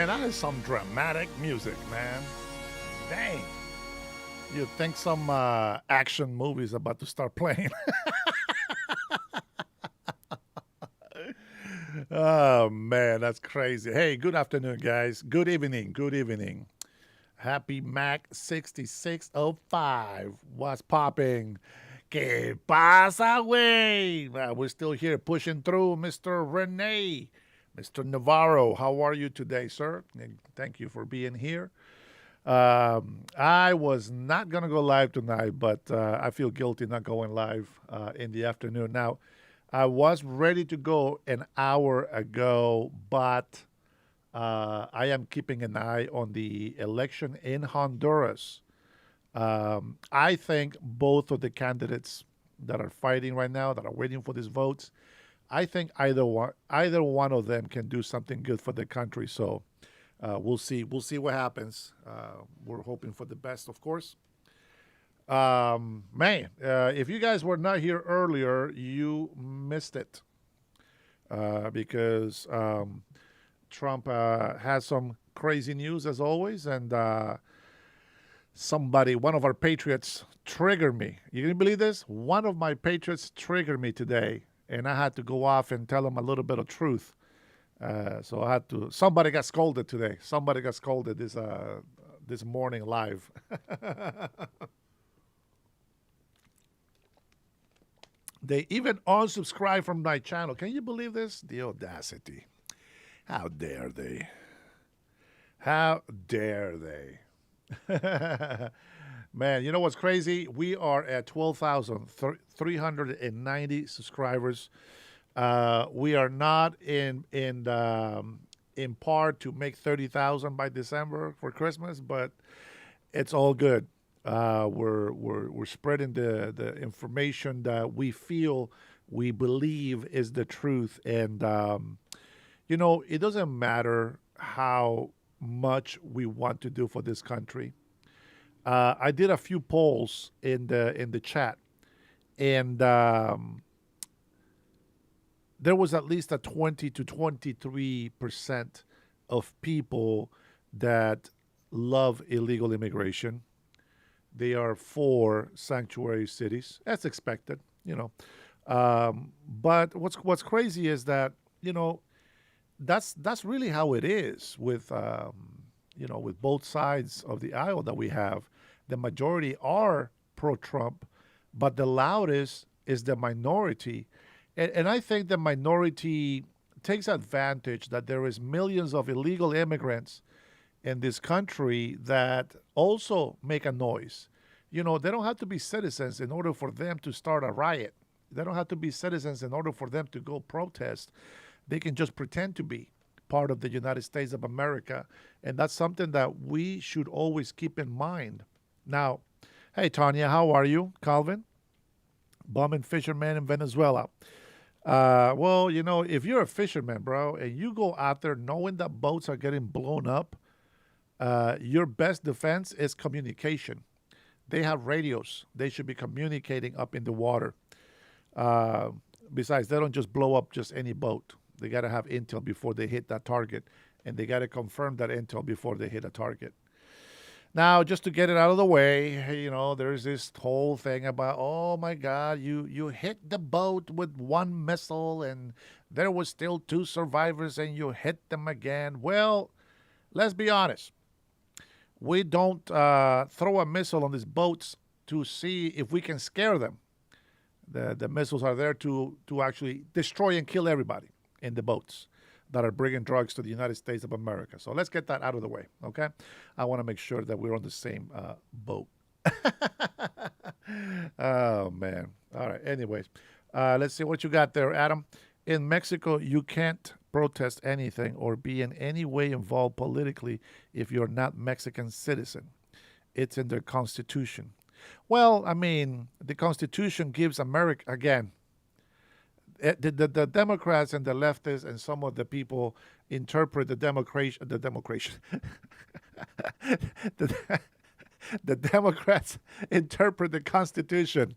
man, that is some dramatic music, man. Dang. You'd think some action movie's about to start playing. Oh, man, that's crazy. Hey, good afternoon, guys. Good evening. Good evening. Happy Mac 6605. What's popping? ¿Qué pasa, güey? We're still here pushing through, Mr. Rene. Mr. Navarro, how are you today, sir? And thank you for being here. I was not going to go live tonight, but I feel guilty not going live in the afternoon. Now, I was ready to go an hour ago, but I am keeping an eye on the election in Honduras. I think both of the candidates that are fighting right now, that are waiting for these votes, I think either one of them can do something good for the country. So we'll see. We'll see what happens. We're hoping for the best, of course. Man, if you guys were not here earlier, you missed it because Trump has some crazy news as always, and one of our patriots, triggered me. You can believe this? One of my patriots triggered me today, and I had to go off and tell him a little bit of truth. So I had to. Somebody got scolded today. Somebody got scolded this morning live. They even unsubscribed from my channel. Can you believe this? The audacity. How dare they? How dare they? Man, you know what's crazy? We are at 12,390 subscribers. We are not in part to make 30,000 by December for Christmas, but it's all good. We're spreading the information that we believe is the truth, and it doesn't matter how much we want to do for this country. I did a few polls in the chat, and there was at least a 20 to 23% of people that love illegal immigration. They are for sanctuary cities, as expected, But what's crazy is that that's really how it is with with both sides of the aisle that we have. The majority are pro-Trump, but the loudest is the minority, and I think the minority takes advantage that there is millions of illegal immigrants in this country that also make a noise. They don't have to be citizens in order for them to start a riot. They don't have to be citizens in order for them to go protest. They can just pretend to be part of the United States of America. And that's something that we should always keep in mind. Now, hey, Tanya, how are you? Calvin, bum and fisherman in Venezuela. Well, if you're a fisherman, bro, and you go out there knowing that boats are getting blown up, your best defense is communication. They have radios. They should be communicating up in the water. Besides, they don't just blow up just any boat. They got to have intel before they hit that target, and they got to confirm that intel before they hit a target. Now, just to get it out of the way, there's this whole thing about, oh my God, you hit the boat with one missile, and there was still two survivors, and you hit them again. Well, let's be honest. We don't throw a missile on these boats to see if we can scare them. The missiles are there to actually destroy and kill everybody in the boats that are bringing drugs to the United States of America. So let's get that out of the way, okay? I want to make sure that we're on the same boat. Oh, man. All right. Anyways, let's see what you got there, Adam. In Mexico, you can't protest anything or be in any way involved politically if you're not Mexican citizen. It's in their constitution. Well, I mean, the Constitution gives America, again, the Democrats and the leftists and some of the people interpret the democracy, the Democrats interpret the Constitution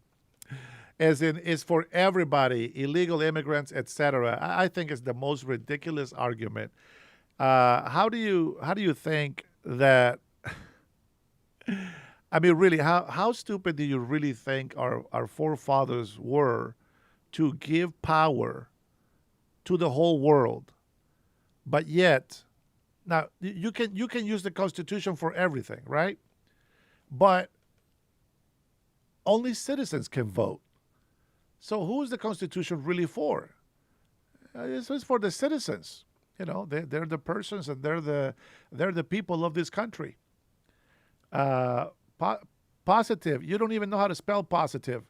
as in is for everybody, illegal immigrants, etc. I think it's the most ridiculous argument. How do you think that? I mean, really, how stupid do you really think our forefathers were to give power to the whole world, but yet now you can use the Constitution for everything, right? But only citizens can vote. So who is the Constitution really for? It's for the citizens. They're the persons, and they're the people of this country. Uh, po- Positive. You don't even know how to spell positive.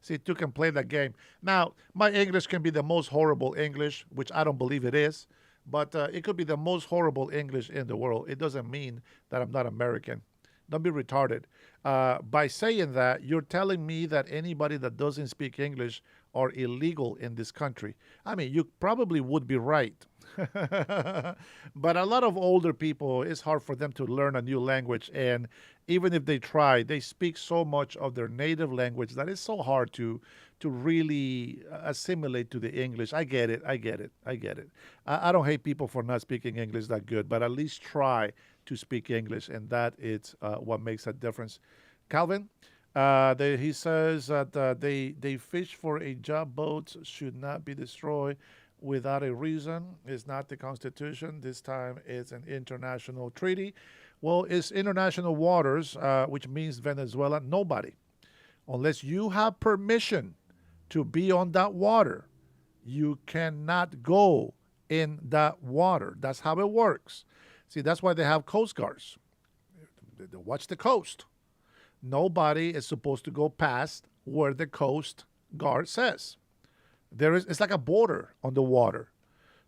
See, you can play that game. Now, my English can be the most horrible English, which I don't believe it is, but it could be the most horrible English in the world. It doesn't mean that I'm not American. Don't be retarded. By saying that, you're telling me that anybody that doesn't speak English are illegal in this country. I mean, you probably would be right. But a lot of older people, it's hard for them to learn a new language. And even if they try, they speak so much of their native language that it's so hard to really assimilate to the English. I get it. I get it. I get it. I don't hate people for not speaking English that good, but at least try to speak English, and that is what makes a difference. Calvin, he says that they fish for a job. Boats should not be destroyed without a reason. It's not the Constitution. This time it's an international treaty. Well, it's international waters, which means Venezuela, nobody. Unless you have permission to be on that water, you cannot go in that water. That's how it works. See, that's why they have coast guards. They watch the coast. Nobody is supposed to go past where the coast guard says. It's like a border on the water.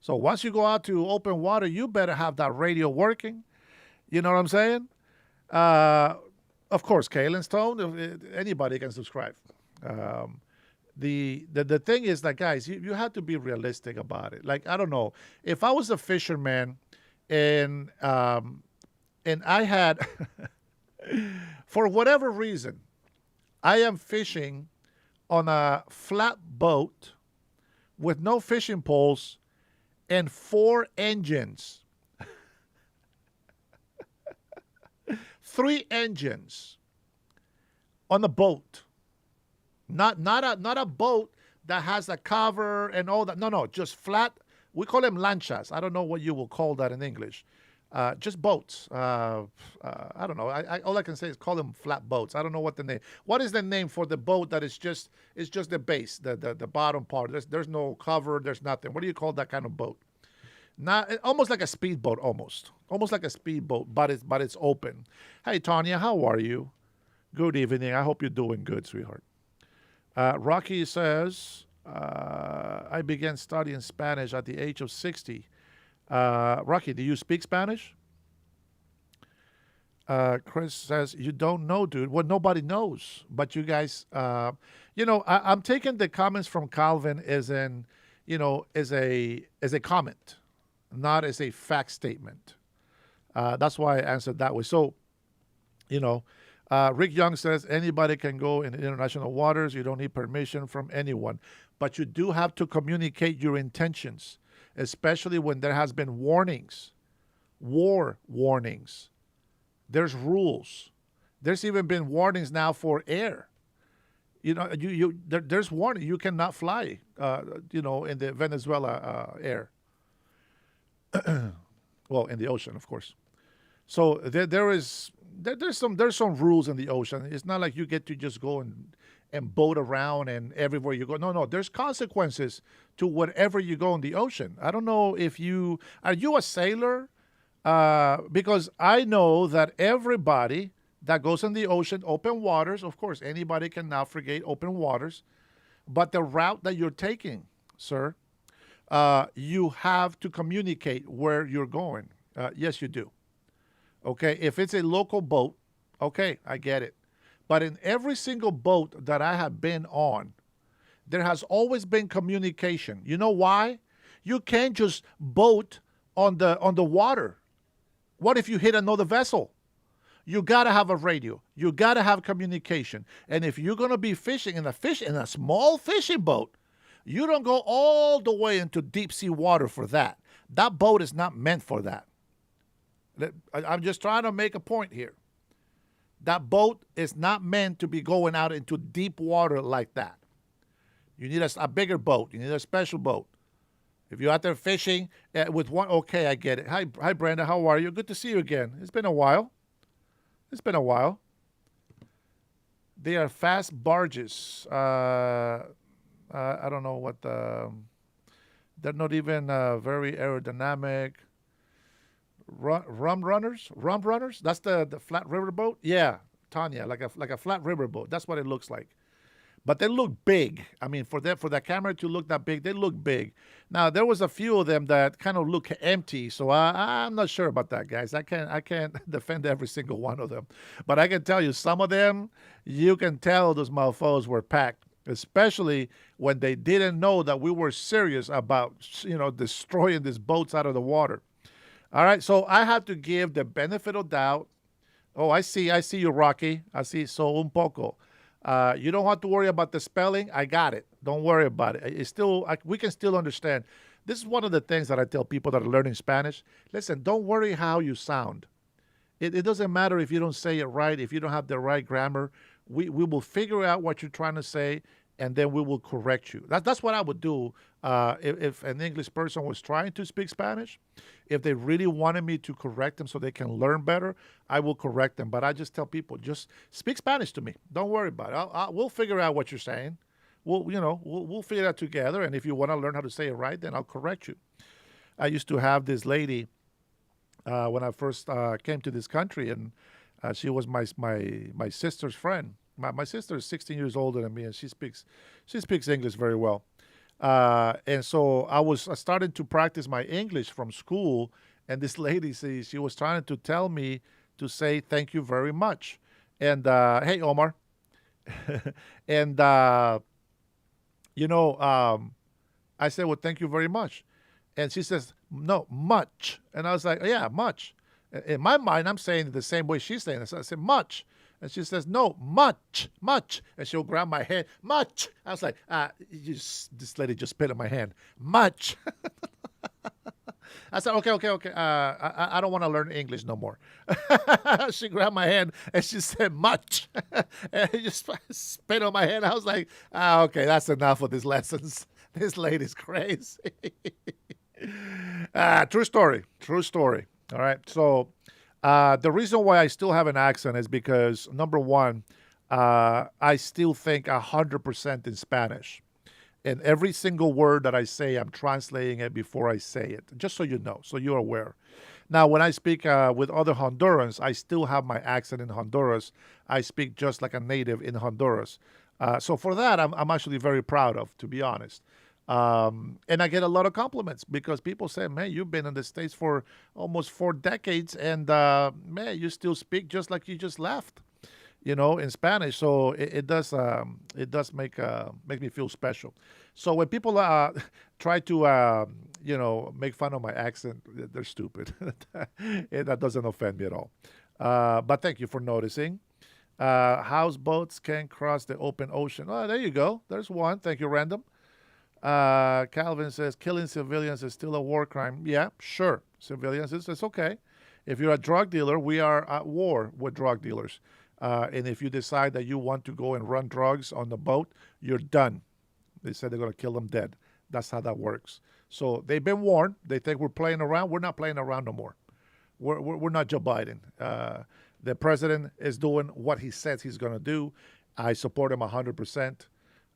So once you go out to open water, you better have that radio working. You know what I'm saying? Of course, Kalen Stone, anybody can subscribe. The thing is that, guys, you have to be realistic about it. Like, I don't know, if I was a fisherman and I had for whatever reason, I am fishing on a flat boat with no fishing poles and 4 engines. 3 engines on a boat. Not a boat that has a cover and all that. No, just flat. We call them lanchas. I don't know what you will call that in English. Just boats. I don't know. All I can say is call them flat boats. I don't know what the name. What is the name for the boat that is just the base, the bottom part? There's no cover. There's nothing. What do you call that kind of boat? Not almost like a speedboat, almost like a speedboat, but it's open. Hey Tanya, how are you? Good evening. I hope you're doing good, sweetheart. Rocky says, I began studying Spanish at the age of 60. Rocky, do you speak Spanish? Chris says, you don't know, dude. Well, nobody knows, but you guys, I'm taking the comments from Calvin as a comment, not as a fact statement. That's why I answered that way. So, Rick Young says anybody can go in international waters. You don't need permission from anyone, but you do have to communicate your intentions, especially when there has been warnings, war warnings. There's rules. There's even been warnings now for air. There's warning. You cannot fly. In the Venezuela air. Well, in the ocean, of course. So there's some rules in the ocean. It's not like you get to just go and boat around and everywhere you go. No. There's consequences to wherever you go in the ocean. I don't know if are you a sailor? Because I know that everybody that goes in the ocean, open waters, of course, anybody can navigate open waters, but the route that you're taking, sir, you have to communicate where you're going. Yes, you do. Okay, if it's a local boat, okay, I get it. But in every single boat that I have been on, there has always been communication. You know why? You can't just boat on the water. What if you hit another vessel? You gotta have a radio. You gotta have communication. And if you're gonna be fishing in a small fishing boat, you don't go all the way into deep sea water for that. That boat is not meant for that. I'm just trying to make a point here. That boat is not meant to be going out into deep water like that. You need a bigger boat. You need a special boat. If you're out there fishing with one, okay, I get it. Hi, Brenda. How are you? Good to see you again. It's been a while. It's been a while. They are fast barges. I don't know what the. They're not even very aerodynamic. Rum runners? Rum runners? That's the flat river boat? Yeah, Tanya, like a flat river boat. That's what it looks like. But they look big. I mean, for that camera to look that big, they look big. Now there was a few of them that kind of look empty, so I'm not sure about that, guys. I can't defend every single one of them, but I can tell you some of them, you can tell those mofos were packed, especially when they didn't know that we were serious about destroying these boats out of the water. All right, so I have to give the benefit of doubt. Oh, I see you, Rocky. I see so un poco. You don't have to worry about the spelling. I got it. Don't worry about it. It's still we can still understand. This is one of the things that I tell people that are learning Spanish. Listen, don't worry how you sound. It doesn't matter if you don't say it right, if you don't have the right grammar. We will figure out what you're trying to say, and then we will correct you. That's what I would do if an English person was trying to speak Spanish. If they really wanted me to correct them so they can learn better, I will correct them. But I just tell people, just speak Spanish to me. Don't worry about it. We'll figure out what you're saying. We'll figure it out together. And if you want to learn how to say it right, then I'll correct you. I used to have this lady when I first came to this country, and she was my sister's friend. My sister is 16 years older than me, and she speaks English very well. And so I started to practice my English from school, and this lady, she was trying to tell me to say thank you very much. And hey, Omar. And I said, well, thank you very much. And she says, no, much. And I was like, yeah, much. In my mind, I'm saying it the same way she's saying it. So I said, much. And she says, no, much, much. And she'll grab my hand, much. I was like, this lady just spit in my hand, much. I said, okay. I don't want to learn English no more. She grabbed my hand and she said, much. And she just spit on my hand. I was like, okay, that's enough of these lessons. This lady's crazy. True story. All right. So the reason why I still have an accent is because, number one, I still think 100% in Spanish. And every single word that I say, I'm translating it before I say it, just so you know, so you're aware. Now, when I speak with other Hondurans, I still have my accent in Honduras. I speak just like a native in Honduras. So for that, I'm actually very proud of, to be honest. And I get a lot of compliments because people say, man, you've been in the States for almost 4 decades, and man, you still speak just like you just left, in Spanish. So it does make me feel special. So when people try to make fun of my accent, they're stupid. That doesn't offend me at all. But thank you for noticing. Houseboats can cross the open ocean. Oh, there you go. There's one. Thank you, Random. Calvin says killing civilians is still a war crime. Yeah, sure. Civilians, it's okay. If you're a drug dealer, we are at war with drug dealers. And if you decide that you want to go and run drugs on the boat, you're done. They said they're going to kill them dead. That's how that works. So they've been warned. They think we're playing around. We're not playing around no more. We're not Joe Biden. The president is doing what he says he's going to do. I support him 100%.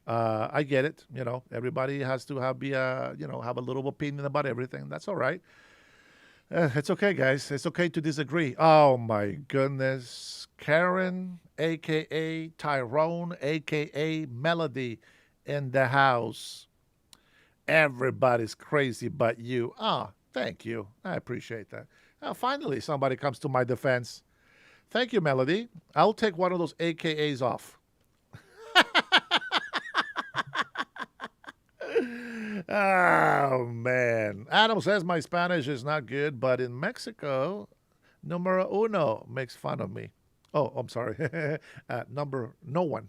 I get it. Everybody has to have a little opinion about everything. That's all right. It's okay, guys. It's okay to disagree. Oh, my goodness. Karen, a.k.a. Tyrone, a.k.a. Melody, in the house. Everybody's crazy but you. Thank you. I appreciate that. Finally, somebody comes to my defense. Thank you, Melody. I'll take one of those AKAs off. Oh, man. Adam says my Spanish is not good, but in Mexico, numero uno makes fun of me. Oh, I'm sorry. No one.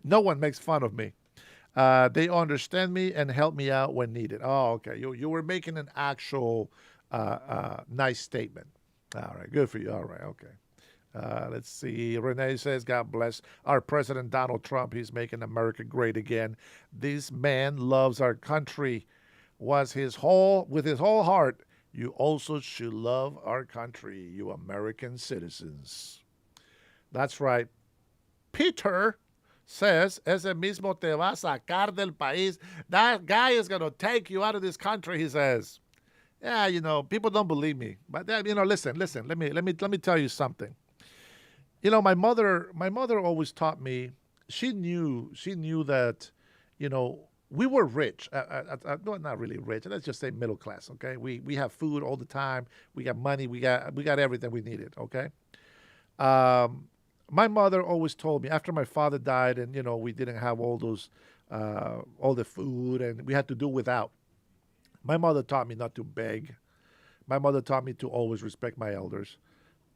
No one makes fun of me. They understand me and help me out when needed. Oh, okay. You were making an actual nice statement. All right, good for you. All right, okay. Let's see. Renee says, God bless our President Donald Trump. He's making America great again. This man loves our country. Was his whole with his whole heart. You also should love our country, you American citizens. That's right. Peter says, ese mismo te va a sacar del país. That guy is going to take you out of this country, he says. Yeah, people don't believe me. But listen. Let me tell you something. My mother always taught me. She knew that, we were rich. No, not really rich. Let's just say middle class. Okay, we have food all the time. We got money. We got everything we needed. Okay. Um, my mother always told me after my father died, and we didn't have all the food, and we had to do without. My mother taught me not to beg. My mother taught me to always respect my elders.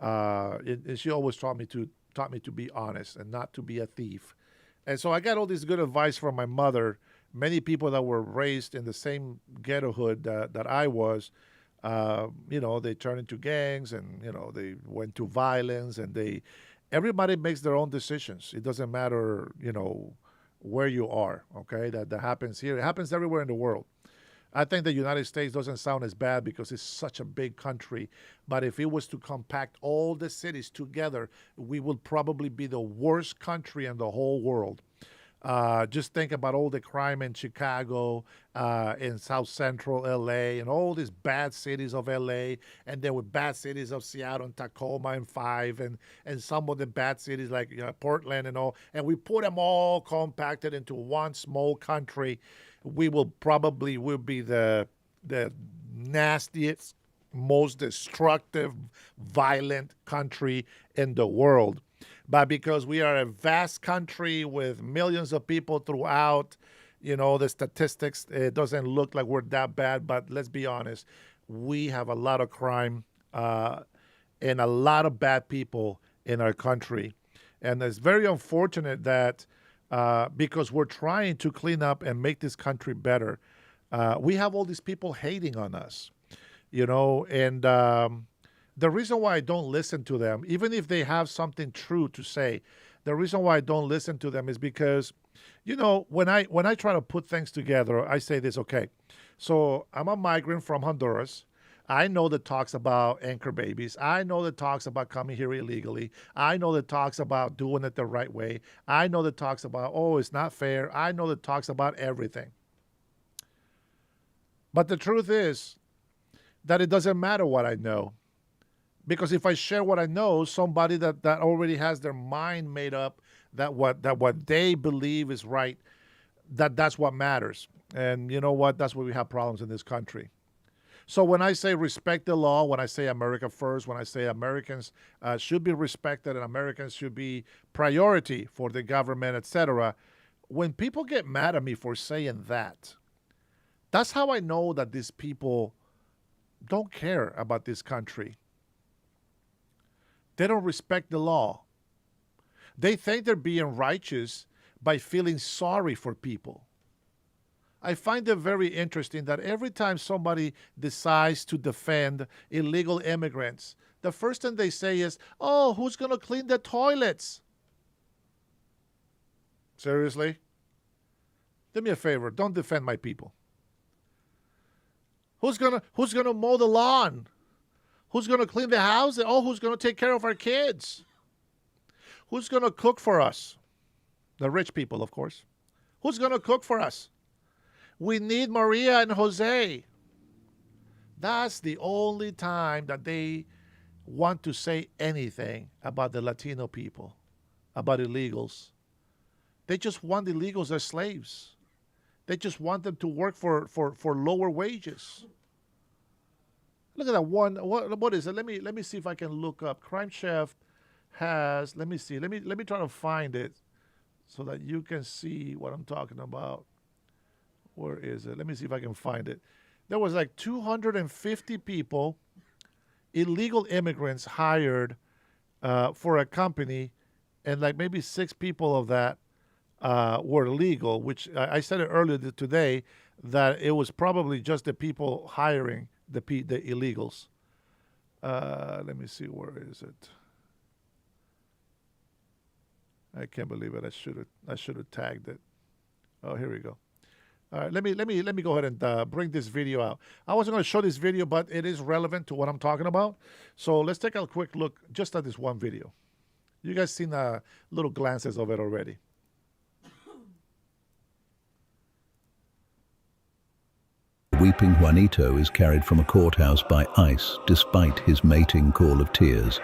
And she always taught me to be honest and not to be a thief. And so I got all this good advice from my mother. Many people that were raised in the same ghetto hood that I was, they turned into gangs, and they went to violence, and everybody makes their own decisions. It doesn't matter, where you are. Okay, that happens here. It happens everywhere in the world. I think the United States doesn't sound as bad because it's such a big country. But if it was to compact all the cities together, we would probably be the worst country in the whole world. Just think about all the crime in Chicago, in South Central LA, and all these bad cities of LA, and then with bad cities of Seattle and Tacoma and Five, and some of the bad cities like Portland and all. And we put them all compacted into one small country. We will be the nastiest, most destructive, violent country in the world. But because we are a vast country with millions of people throughout, the statistics, it doesn't look like we're that bad. But let's be honest, we have a lot of crime and a lot of bad people in our country. And it's very unfortunate that because we're trying to clean up and make this country better, we have all these people hating on us, and the reason why I don't listen to them, even if they have something true to say, the reason why I don't listen to them is because, when I try to put things together, I say this, okay, so I'm a migrant from Honduras. I know that talks about anchor babies. I know that talks about coming here illegally. I know that talks about doing it the right way. I know that talks about, oh, it's not fair. I know that talks about everything. But the truth is that it doesn't matter what I know. Because if I share what I know, somebody that already has their mind made up that what they believe is right, that's what matters. And you know what? That's where we have problems in this country. So when I say respect the law, when I say America first, when I say Americans should be respected and Americans should be priority for the government, etc., when people get mad at me for saying that, that's how I know that these people don't care about this country. They don't respect the law. They think they're being righteous by feeling sorry for people. I find it very interesting that every time somebody decides to defend illegal immigrants, the first thing they say is, oh, who's going to clean the toilets? Seriously? Do me a favor, don't defend my people. Who's gonna mow the lawn? Who's gonna clean the house? Oh, who's gonna take care of our kids? Who's gonna cook for us? The rich people, of course. Who's gonna cook for us? We need Maria and Jose. That's the only time that they want to say anything about the Latino people, about illegals. They just want illegals as slaves. They just want them to work for lower wages. Look at that one. What is it? Let me see if I can look up. Crime Chef has. Let me see. Let me try to find it so that you can see what I'm talking about. Where is it? Let me see if I can find it. There was like 250 people, illegal immigrants hired for a company, and like maybe 6 people of that were legal, which I said it earlier today, that it was probably just the people hiring the illegals. Let me see, where is it? I can't believe it. I should have tagged it. Oh, here we go. All right, let me go ahead and bring this video out. I wasn't going to show this video, but it is relevant to what I'm talking about. So let's take a quick look just at this one video. You guys seen little glances of it already. Weeping Juanito is carried from a courthouse by ICE despite his mating call of tears.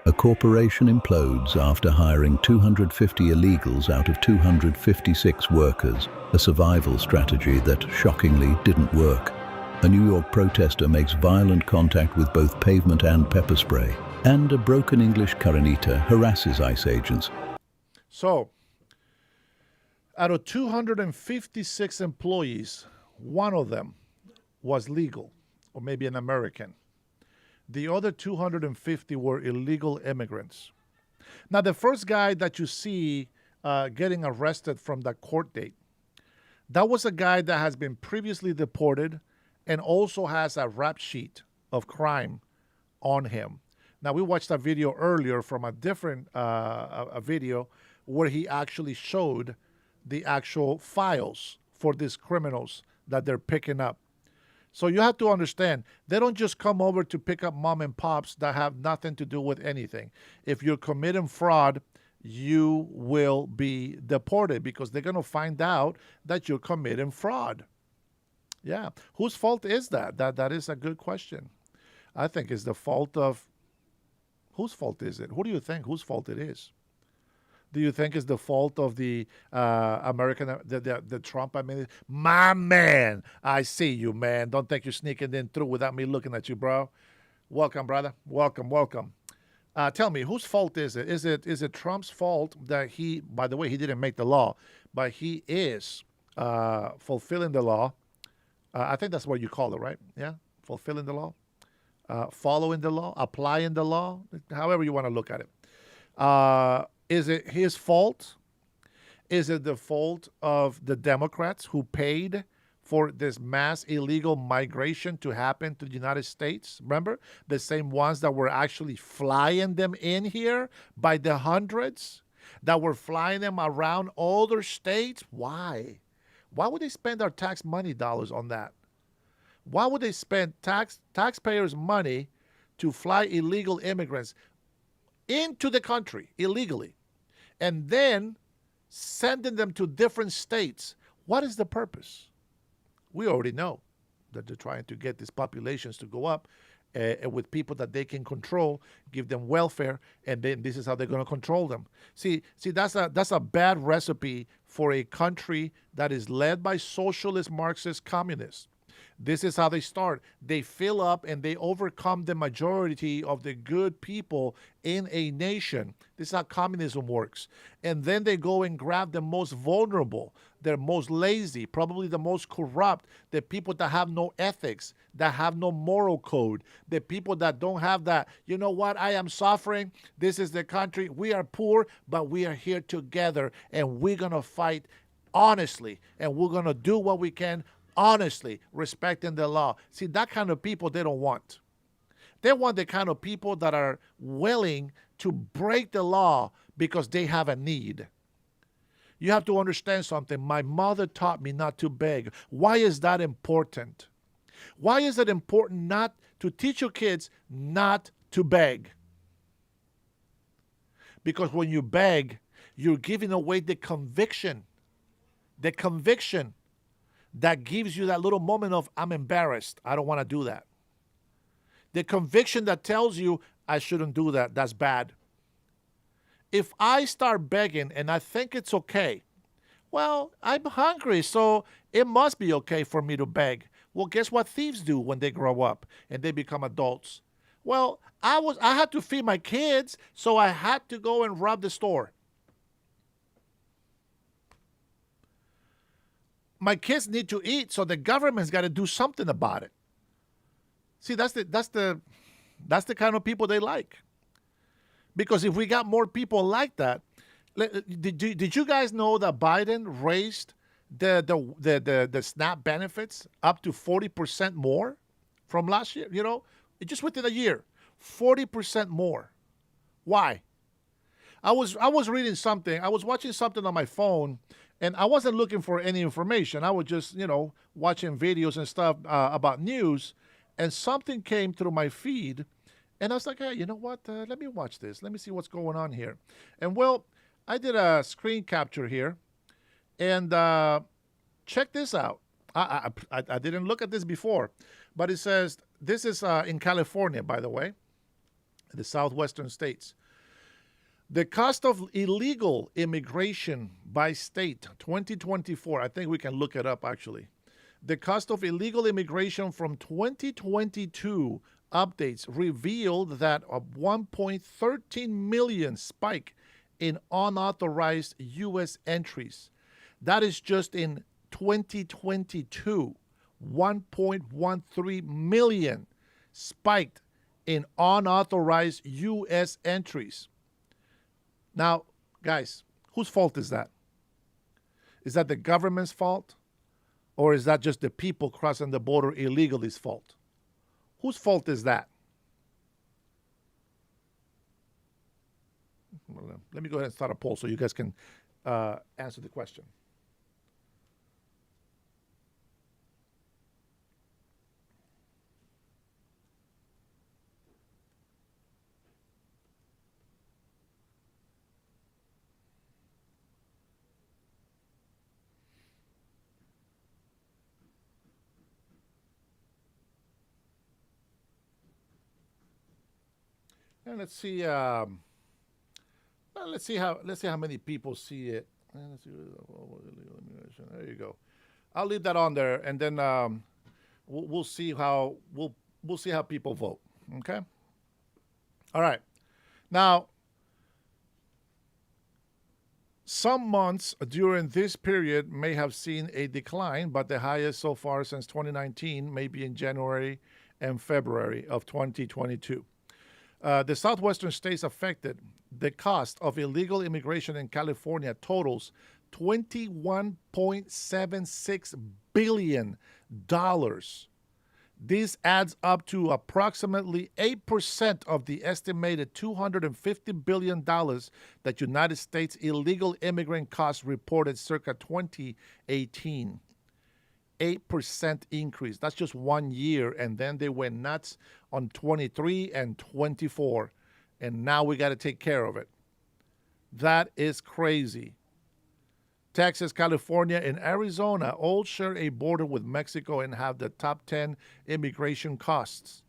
A corporation implodes after hiring 250 illegals out of 256 workers, a survival strategy that shockingly didn't work. A New York protester makes violent contact with both pavement and pepper spray, and a broken English Karenita harasses ICE agents. So, out of 256 employees, one of them was legal, or maybe an American. The other 250 were illegal immigrants. Now, the first guy that you see getting arrested from that court date, that was a guy that has been previously deported and also has a rap sheet of crime on him. Now, we watched a video earlier from a different a video where he actually showed the actual files for these criminals that they're picking up. So you have to understand, they don't just come over to pick up mom and pops that have nothing to do with anything. If you're committing fraud, you will be deported because they're going to find out that you're committing fraud. Yeah. Whose fault is that? That is a good question. I think it's the fault of, whose fault is it? Who do you think whose fault it is? Do you think it's the fault of the the Trump administration? My man, I see you, man. Don't think you're sneaking in through without me looking at you, bro. Welcome, brother. Welcome, welcome. Tell me, whose fault is it? Is it Trump's fault that he, by the way, he didn't make the law, but he is fulfilling the law? I think that's what you call it, right? Yeah, fulfilling the law, following the law, applying the law, however you want to look at it. Is it his fault? Is it the fault of the Democrats who paid for this mass illegal migration to happen to the United States? Remember, the same ones that were actually flying them in here by the hundreds, that were flying them around all their states? Why? Why would they spend our tax money dollars on that? Why would they spend taxpayers' money to fly illegal immigrants into the country illegally and then sending them to different states? What is the purpose? We already know that they're trying to get these populations to go up with people that they can control, give them welfare, and then this is how they're going to control them. See, that's a bad recipe for a country that is led by socialist, Marxist, communists. This is how they start. They fill up and they overcome the majority of the good people in a nation. This is how communism works. And then they go and grab the most vulnerable, the most lazy, probably the most corrupt, the people that have no ethics, that have no moral code, the people that don't have that, you know what, I am suffering. This is the country. We are poor, but we are here together, and we're going to fight honestly, and we're going to do what we can honestly, respecting the law. See, that kind of people they don't want. They want the kind of people that are willing to break the law because they have a need. You have to understand something. My mother taught me not to beg. Why is that important? Why is it important not to teach your kids not to beg? Because when you beg, you're giving away the conviction that gives you that little moment of, I'm embarrassed, I don't want to do that. The conviction that tells you, I shouldn't do that, that's bad. If I start begging and I think it's okay, well, I'm hungry, so it must be okay for me to beg. Well, guess what thieves do when they grow up and they become adults? Well, I had to feed my kids, so I had to go and rob the store. My kids need to eat, so the government's got to do something about it. See, that's the kind of people they like. Because if we got more people like that, Did you guys know that Biden raised the SNAP benefits up to 40% more from last year? Just within a year, 40% more. Why? I was reading something. I was watching something on my phone, and I wasn't looking for any information. I was just watching videos and stuff about news, and something came through my feed, and I was like, hey, you know what? Let me watch this. Let me see what's going on here. And well, I did a screen capture here, and check this out. I didn't look at this before, but it says this is in California, by the way, the southwestern states. The cost of illegal immigration by state, 2024. I think we can look it up actually. The cost of illegal immigration from 2022 updates revealed that a 1.13 million spike in unauthorized U.S. entries. That is just in 2022. 1.13 million spiked in unauthorized U.S. entries. Now, guys, whose fault is that? Is that the government's fault? Or is that just the people crossing the border illegally's fault? Whose fault is that? Well, let me go ahead and start a poll so you guys can answer the question. And let's see. Let's see how many people see it. Let's see. There you go. I'll leave that on there, and then we'll see how we'll see how people vote. Okay. All right. Now, some months during this period may have seen a decline, but the highest so far since 2019 may be in January and February of 2022. The southwestern states affected, the cost of illegal immigration in California totals $21.76 billion. This adds up to approximately 8% of the estimated $250 billion that United States illegal immigrant costs reported circa 2018. 8% increase. That's just 1 year. And then they went nuts on 23 and 24. And now we got to take care of it. That is crazy. Texas, California, and Arizona all share a border with Mexico and have the top 10 immigration costs.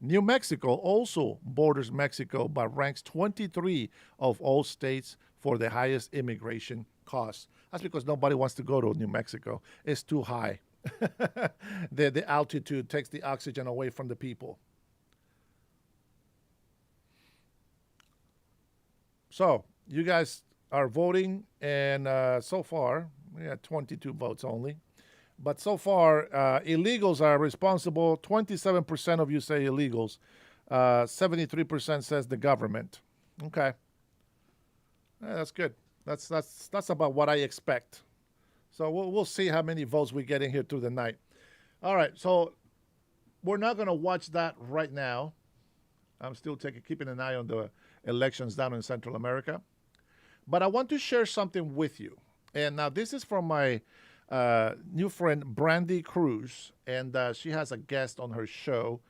New Mexico also borders Mexico but ranks 23 of all states for the highest immigration costs. That's because nobody wants to go to New Mexico. It's too high. The altitude takes the oxygen away from the people. So you guys are voting, and so far, we had 22 votes only. But so far, illegals are responsible. 27% of you say illegals. 73% says the government. Okay. Yeah, that's good. That's about what I expect. So we'll see how many votes we get in here through the night. All right, so we're not going to watch that right now. I'm still keeping an eye on the elections down in Central America. But I want to share something with you. And now this is from my new friend, Brandy Cruz, and she has a guest on her show.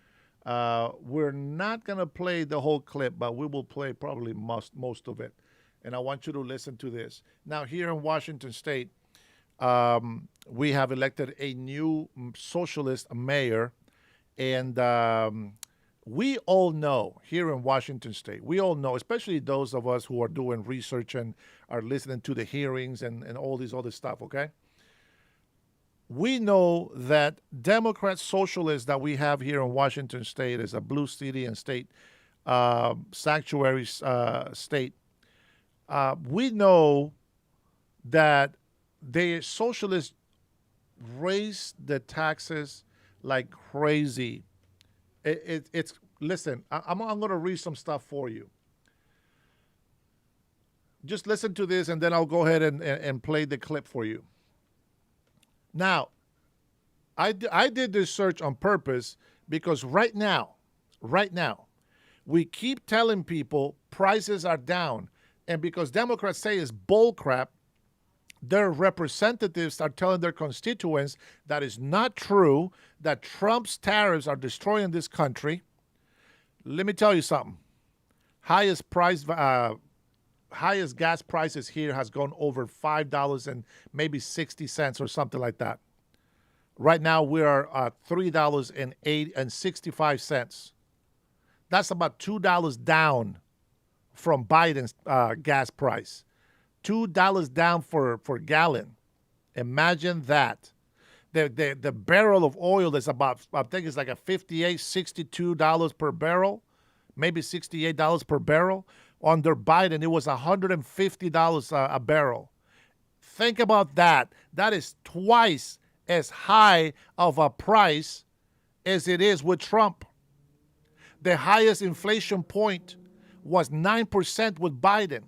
We're not going to play the whole clip, but we will play probably most of it. And I want you to listen to this. Now, here in Washington State, we have elected a new socialist mayor. And we all know here in Washington State, we all know, especially those of us who are doing research and are listening to the hearings and all this other stuff, okay? We know that Democrat socialists that we have here in Washington State is a blue city and state, sanctuary state. We know that the socialists raise the taxes like crazy. It's listen. I'm going to read some stuff for you. just listen to this, and then I'll go ahead and play the clip for you. Now, I did this search on purpose because right now, we keep telling people prices are down. And because Democrats say it's bull crap, their representatives are telling their constituents that is not true, that Trump's tariffs are destroying this country. Let me tell you something. Highest gas prices here has gone over $5 and maybe 60 cents or something like that. Right now we are at $3.65. That's about $2 down from Biden's gas price. $2 down for gallon. Imagine that. The barrel of oil is about, I think it's like a $58, $62 per barrel, maybe $68 per barrel. Under Biden, it was $150 a barrel. Think about that. That is twice as high of a price as it is with Trump. The highest inflation point was 9% with Biden.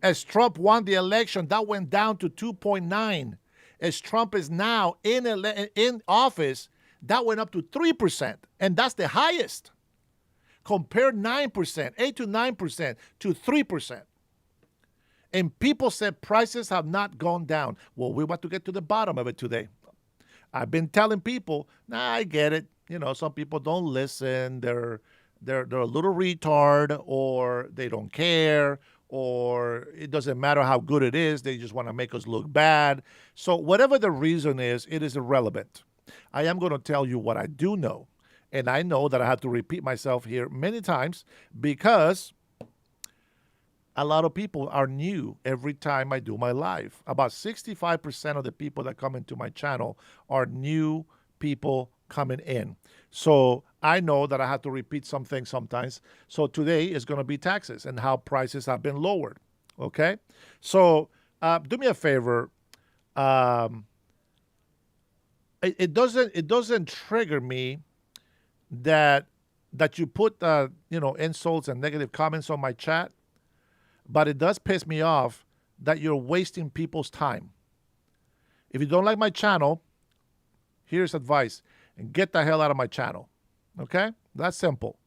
As Trump won the election, that went down to 2.9. As Trump is now in office, that went up to 3%, and that's the highest. Compare 9%, 8 to 9% to 3%. And people said prices have not gone down. Well, we're about to get to the bottom of it today. I've been telling people, nah, I get it. You know, some people don't listen. They're a little retard, or they don't care, or it doesn't matter how good it is. They just want to make us look bad. So whatever the reason is, it is irrelevant. I am going to tell you what I do know. And I know that I have to repeat myself here many times because a lot of people are new every time I do my live. About 65% of the people that come into my channel are new people coming in. So I know that I have to repeat some things sometimes. So today is going to be taxes and how prices have been lowered. Okay? So do me a favor. It doesn't trigger me that you put insults and negative comments on my chat, but it does piss me off that you're wasting people's time. If you don't like my channel, here's advice: and get the hell out of my channel. Okay? That's simple.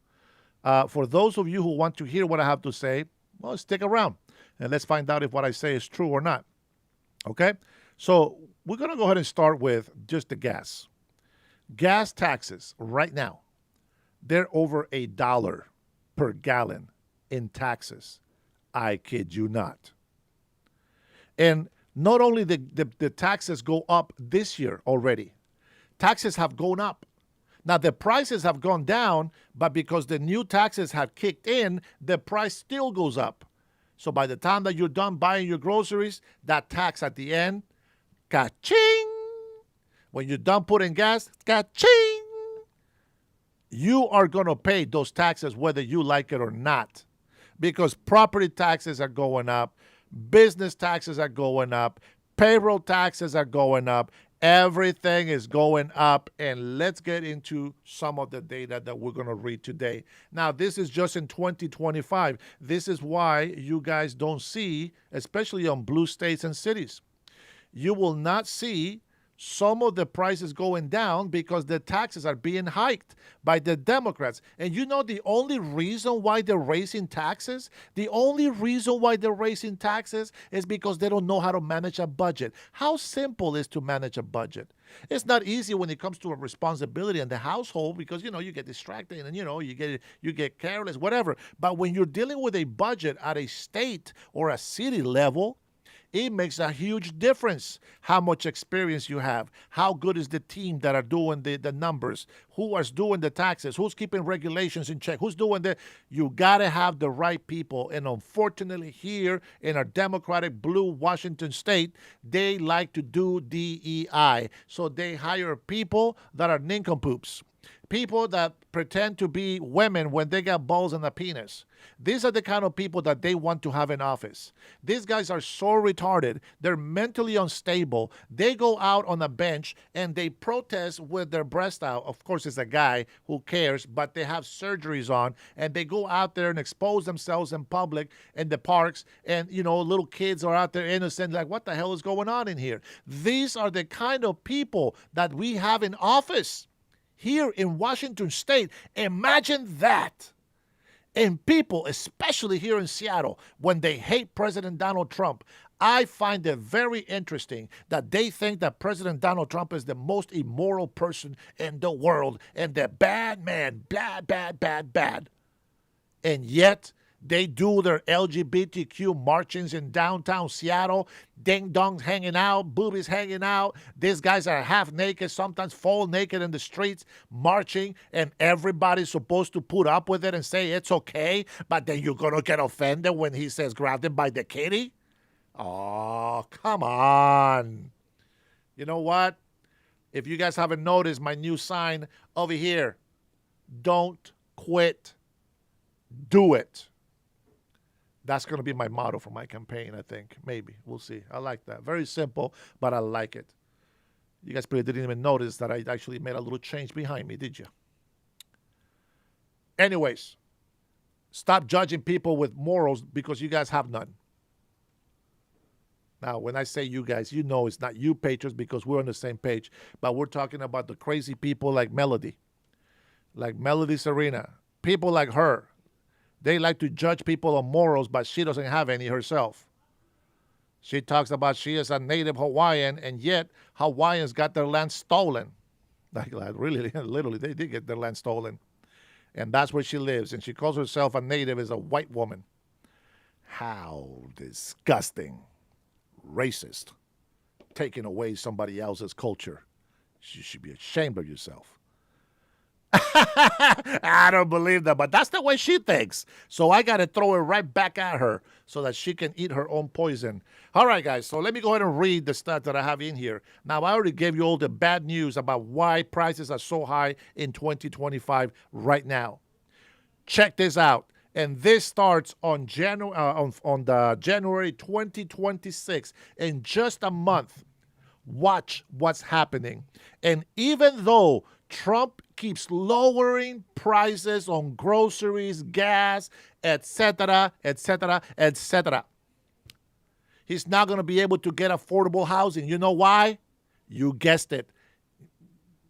For those of you who want to hear what I have to say, well, stick around and let's find out if what I say is true or not. Okay? So we're going to go ahead and start with just the gas. Gas taxes right now, they're over $1 per gallon in taxes. I kid you not. And not only the taxes go up this year already, taxes have gone up. Now, the prices have gone down, but because the new taxes have kicked in, the price still goes up. So by the time that you're done buying your groceries, that tax at the end, ka-ching! When you're done putting gas, ka-ching! You are going to pay those taxes whether you like it or not, because property taxes are going up, business taxes are going up, payroll taxes are going up, everything is going up. And let's get into some of the data that we're going to read today. Now, this is just in 2025. This is why you guys don't see, especially on blue states and cities, you will not see some of the prices going down because the taxes are being hiked by the Democrats. And you know the only reason why they're raising taxes? The only reason why they're raising taxes is because they don't know how to manage a budget. How simple is to manage a budget? It's not easy when it comes to a responsibility in the household because, you get distracted and, you get careless, whatever. But when you're dealing with a budget at a state or a city level, it makes a huge difference how much experience you have, how good is the team that are doing the numbers, who is doing the taxes, who's keeping regulations in check, who's doing the. You got to have the right people. And unfortunately here in our Democratic blue Washington state, they like to do DEI. So they hire people that are nincompoops, people that pretend to be women when they got balls and a penis. These are the kind of people that they want to have in office. These guys are so retarded. They're mentally unstable. They go out on a bench and they protest with their breast out. Of course, it's a guy, who cares, but they have surgeries on and they go out there and expose themselves in public in the parks. And, little kids are out there innocent, like, what the hell is going on in here? These are the kind of people that we have in office here in Washington State. Imagine that. And people, especially here in Seattle, when they hate President Donald Trump, I find it very interesting that they think that President Donald Trump is the most immoral person in the world and the bad man, bad, bad, bad, bad. And yet, they do their LGBTQ marchings in downtown Seattle, ding-dongs hanging out, boobies hanging out. These guys are half naked, sometimes full naked in the streets, marching, and everybody's supposed to put up with it and say it's okay, but then you're going to get offended when he says grab them by the kitty? Oh, come on. You know what? If you guys haven't noticed my new sign over here, don't quit, do it. That's going to be my motto for my campaign, I think. Maybe. We'll see. I like that. Very simple, but I like it. You guys probably didn't even notice that I actually made a little change behind me, did you? Anyways, stop judging people with morals because you guys have none. Now, when I say you guys, it's not you, patrons, because we're on the same page. But we're talking about the crazy people like Melody Serena, people like her. They like to judge people on morals, but she doesn't have any herself. She talks about she is a native Hawaiian, and yet Hawaiians got their land stolen. Like really, literally, they did get their land stolen. And that's where she lives. And she calls herself a native as a white woman. How disgusting. Racist. Taking away somebody else's culture. You should be ashamed of yourself. I don't believe that, but that's the way she thinks. So I got to throw it right back at her so that she can eat her own poison. All right, guys, so let me go ahead and read the stuff that I have in here. Now, I already gave you all the bad news about why prices are so high in 2025 right now. Check this out. And this starts on the January 2026. In just a month, watch what's happening. And even though Trump keeps lowering prices on groceries, gas, etc., etc., etc., he's not going to be able to get affordable housing. You know why? You guessed it.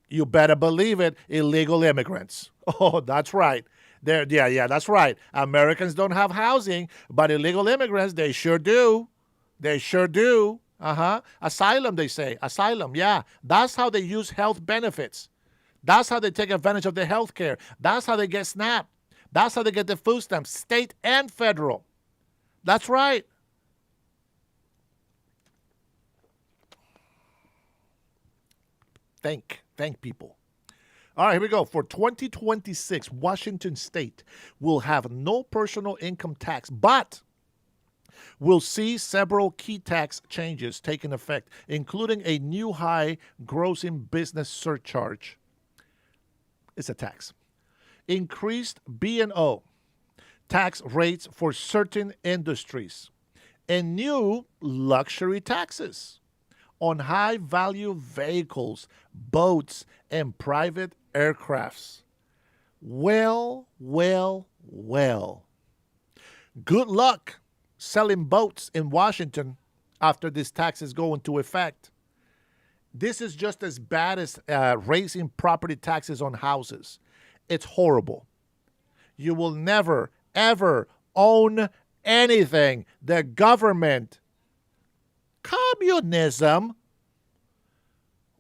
You better believe it, illegal immigrants. Oh, that's right. Yeah, that's right. Americans don't have housing, but illegal immigrants, they sure do. They sure do. Asylum, they say. Asylum, yeah. That's how they use health benefits. That's how they take advantage of the health care. That's how they get SNAP. That's how they get the food stamps, state and federal. That's right. Thank people. All right, here we go. For 2026, Washington State will have no personal income tax, but we'll see several key tax changes taking effect, including a new high grossing business surcharge. It's a tax. Increased B&O tax rates for certain industries, and new luxury taxes on high-value vehicles, boats, and private aircrafts. Well. Good luck selling boats in Washington after this tax is going into effect. This is just as bad as raising property taxes on houses. It's horrible. You will never, ever own anything. The government, communism,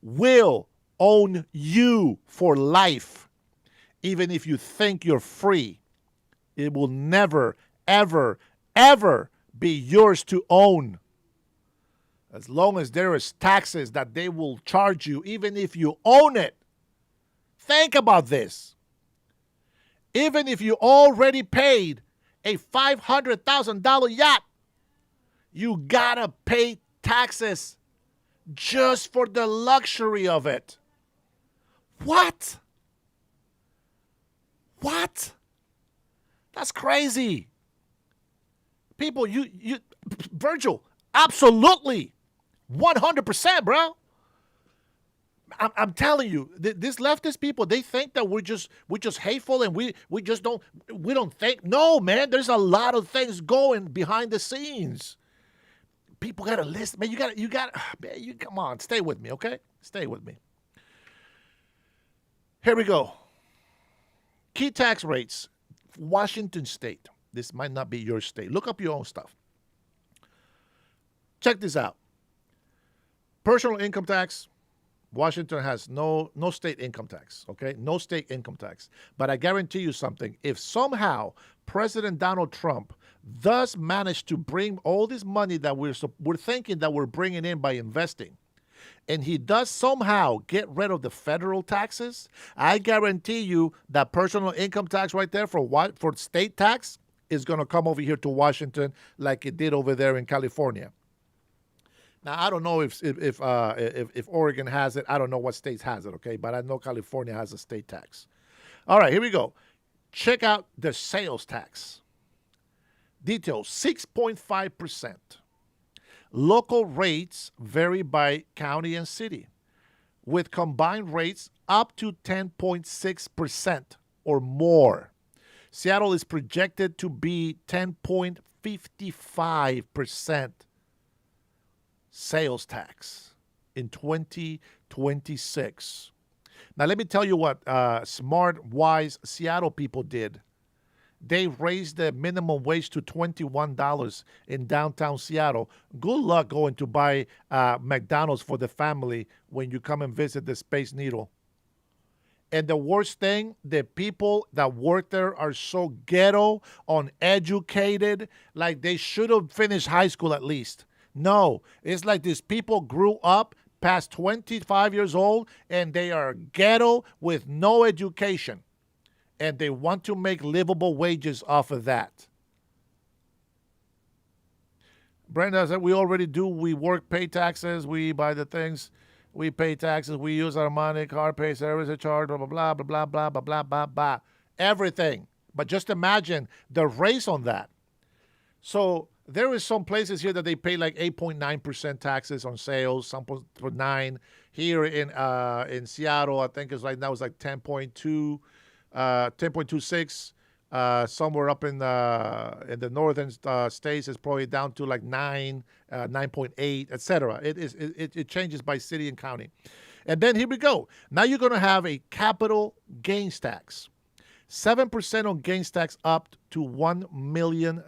will own you for life. Even if you think you're free, it will never, ever, ever be yours to own. As long as there is taxes that they will charge you, even if you own it. Think about this. Even if you already paid a $500,000 yacht, you gotta pay taxes just for the luxury of it. What? What? That's crazy. People, Virgil, absolutely. 100%, bro. I'm telling you, these leftist people, they think that we're just hateful and we just don't think. No, man, there's a lot of things going behind the scenes. People gotta listen, man. You got, man. You come on, stay with me, okay? Stay with me. Here we go. Key tax rates, Washington State. This might not be your state. Look up your own stuff. Check this out. Personal income tax. Washington has no state income tax, okay? No state income tax. But I guarantee you something. If somehow President Donald Trump does manage to bring all this money that we're thinking that we're bringing in by investing, and he does somehow get rid of the federal taxes, I guarantee you that personal income tax right there for state tax is going to come over here to Washington like it did over there in California. Now, I don't know if Oregon has it. I don't know what states has it, okay? But I know California has a state tax. All right, here we go. Check out the sales tax. Details, 6.5%. Local rates vary by county and city, with combined rates up to 10.6% or more. Seattle is projected to be 10.55% sales tax in 2026. Now, let me tell you what smart, wise Seattle people did. They raised the minimum wage to $21 in downtown Seattle. Good luck going to buy McDonald's for the family when you come and visit the Space Needle. And the worst thing, the people that work there are so ghetto, uneducated, like they should have finished high school at least. No, it's like these people grew up past 25 years old and they are ghetto with no education. And they want to make livable wages off of that. Brenda said, we already do. We work, pay taxes, we buy the things, we pay taxes, we use our money, car pay, service charge, blah, blah, blah, blah, blah, blah, blah, blah, blah, blah. Everything. But just imagine the race on that. So there is some places here that they pay like 8.9% taxes on sales, some for 9. Here in Seattle, I think it's right now it's like 10.2, 10.26. Somewhere up in the northern states is probably down to like 9, 9.8, etc. It changes by city and county. And then here we go. Now you're going to have a capital gains tax. 7% on gains tax up to $1 million.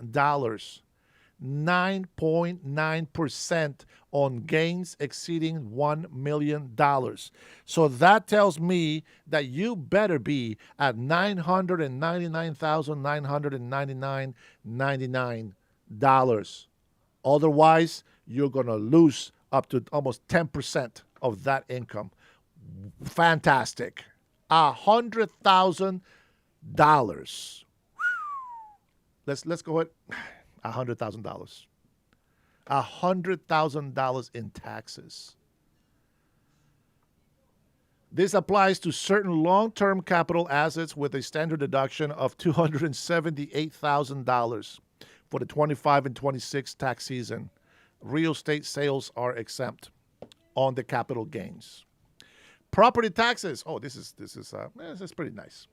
9.9% on gains exceeding $1 million. So that tells me that you better be at $999,999.99. Otherwise, you're going to lose up to almost 10% of that income. Fantastic. $100,000. Let's go ahead. $100,000. $100,000 in taxes. This applies to certain long-term capital assets with a standard deduction of $278,000 for the 25 and 26 tax season. Real estate sales are exempt on the capital gains. Property taxes. Oh, this is pretty nice.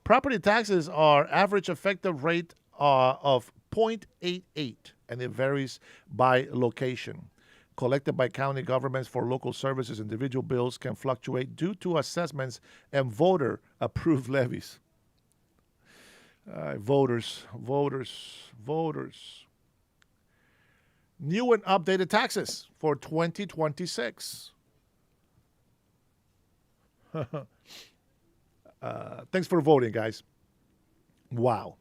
Property taxes are average effective rate of 0.88, and it varies by location. Collected by county governments for local services, individual bills can fluctuate due to assessments and voter-approved levies. Voters. New and updated taxes for 2026. Thanks for voting, guys. Wow.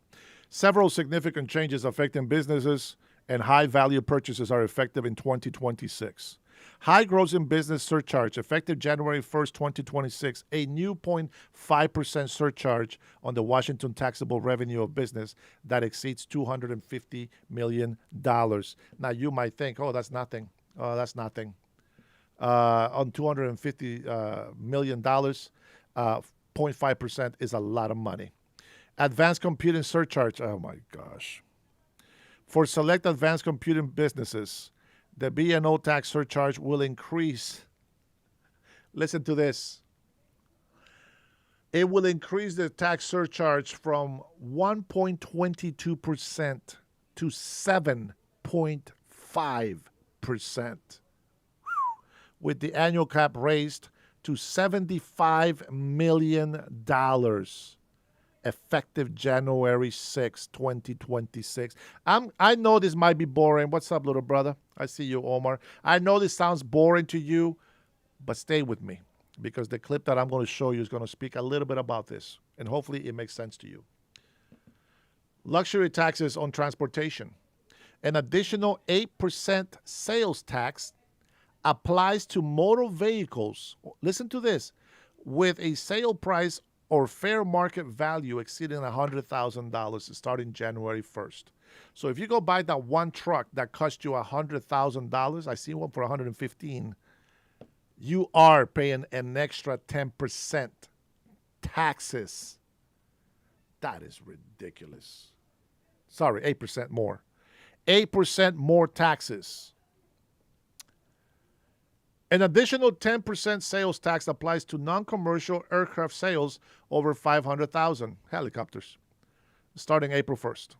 Several significant changes affecting businesses and high-value purchases are effective in 2026. High grossing business surcharge, effective January 1st, 2026, a new 0.5% surcharge on the Washington taxable revenue of business that exceeds $250 million. Now, you might think, oh, that's nothing. Oh, that's nothing. On $250 million, 0.5% is a lot of money. Advanced computing surcharge. Oh my gosh. For select advanced computing businesses, the B&O tax surcharge will increase. Listen to this. It will increase the tax surcharge from 1.22% to 7.5%, with the annual cap raised to $75 million, effective January 6, 2026. I know this might be boring. What's up, little brother? I see you, Omar. I know this sounds boring to you, but stay with me, because the clip that I'm going to show you is going to speak a little bit about this, and hopefully it makes sense to you. Luxury taxes on transportation. An additional 8% sales tax applies to motor vehicles, listen to this, with a sale price or fair market value exceeding $100,000 starting January 1st. So if you go buy that one truck that cost you $100,000, I see one for $115,000, you are paying an extra 10% taxes. That is ridiculous. Sorry, 8% more. 8% more taxes. An additional 10% sales tax applies to non-commercial aircraft sales over $500,000 helicopters, starting April 1st.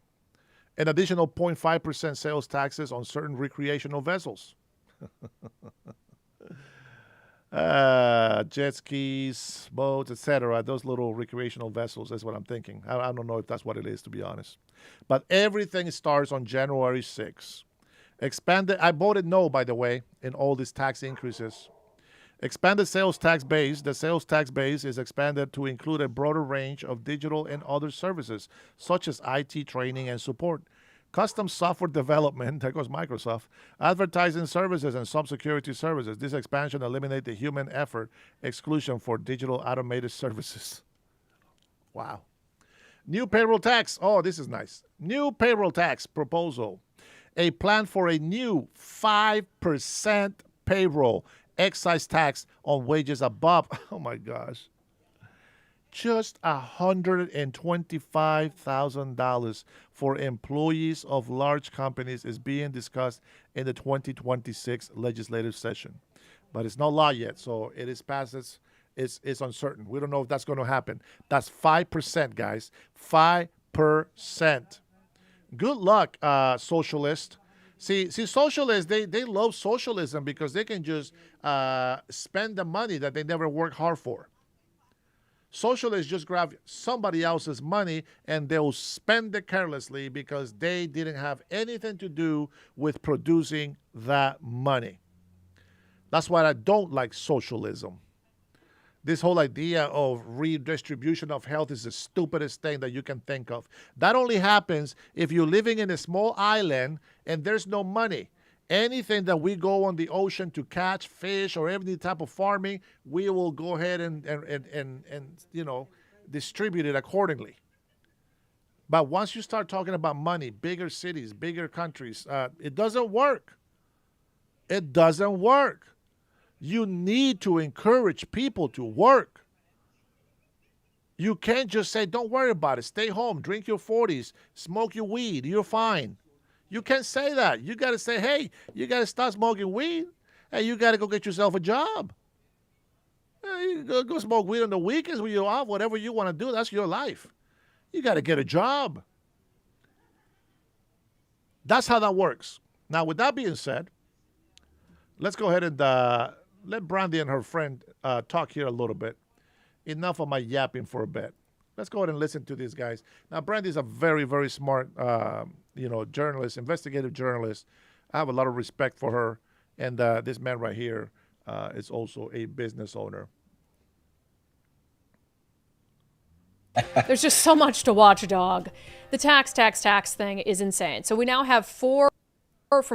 An additional 0.5% sales taxes on certain recreational vessels. Jet skis, boats, etc. Those little recreational vessels, that's what I'm thinking. I don't know if that's what it is, to be honest. But everything starts on January 6th. Expanded, I voted no, by the way, in all these tax increases. Expanded sales tax base. The sales tax base is expanded to include a broader range of digital and other services, such as IT training and support, custom software development, there goes Microsoft, advertising services, and some security services. This expansion eliminates the human effort exclusion for digital automated services. Wow. New payroll tax. Oh, this is nice. New payroll tax proposal. A plan for a new 5% payroll excise tax on wages above, oh my gosh, just $125,000 for employees of large companies is being discussed in the 2026 legislative session. But it's not law yet, so it is passed. It's uncertain. We don't know if that's going to happen. That's 5%, guys. 5%. Good luck, socialists. See, socialists, they love socialism because they can just spend the money that they never worked hard for. Socialists just grab somebody else's money and they'll spend it carelessly because they didn't have anything to do with producing that money. That's why I don't like socialism. This whole idea of redistribution of health is the stupidest thing that you can think of. That only happens if you're living in a small island and there's no money. Anything that we go on the ocean to catch fish or any type of farming, we will go ahead and distribute it accordingly. But once you start talking about money, bigger cities, bigger countries, it doesn't work. It doesn't work. You need to encourage people to work. You can't just say, don't worry about it. Stay home, drink your 40s, smoke your weed, you're fine. You can't say that. You got to say, hey, you got to start smoking weed. Hey, you got to go get yourself a job. You go smoke weed on the weekends when you're off, whatever you want to do, that's your life. You got to get a job. That's how that works. Now, with that being said, let's go ahead and let Brandy and her friend talk here a little bit. Enough of my yapping for a bit. Let's go ahead and listen to these guys. Now, Brandy's a very, very smart, journalist, investigative journalist. I have a lot of respect for her. And this man right here is also a business owner. There's just so much to watch, dog. The tax thing is insane. So we now have from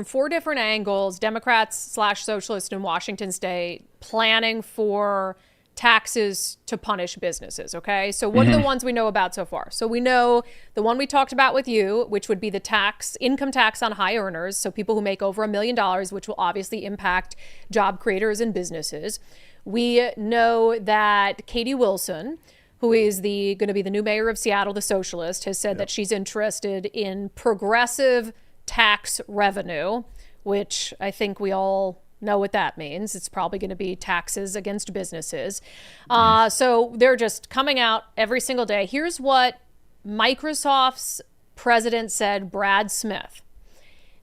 four different angles, Democrats/socialists in Washington state planning for taxes to punish businesses, okay? So what are the ones we know about so far? So we know the one we talked about with you, which would be the income tax on high earners, so people who make over $1 million, which will obviously impact job creators and businesses. We know that Katie Wilson, who is going to be the new mayor of Seattle, the socialist, has said that she's interested in progressive tax revenue, which I think we all know what that means. It's probably going to be taxes against businesses. So they're just coming out every single day. Here's what Microsoft's president said, Brad Smith.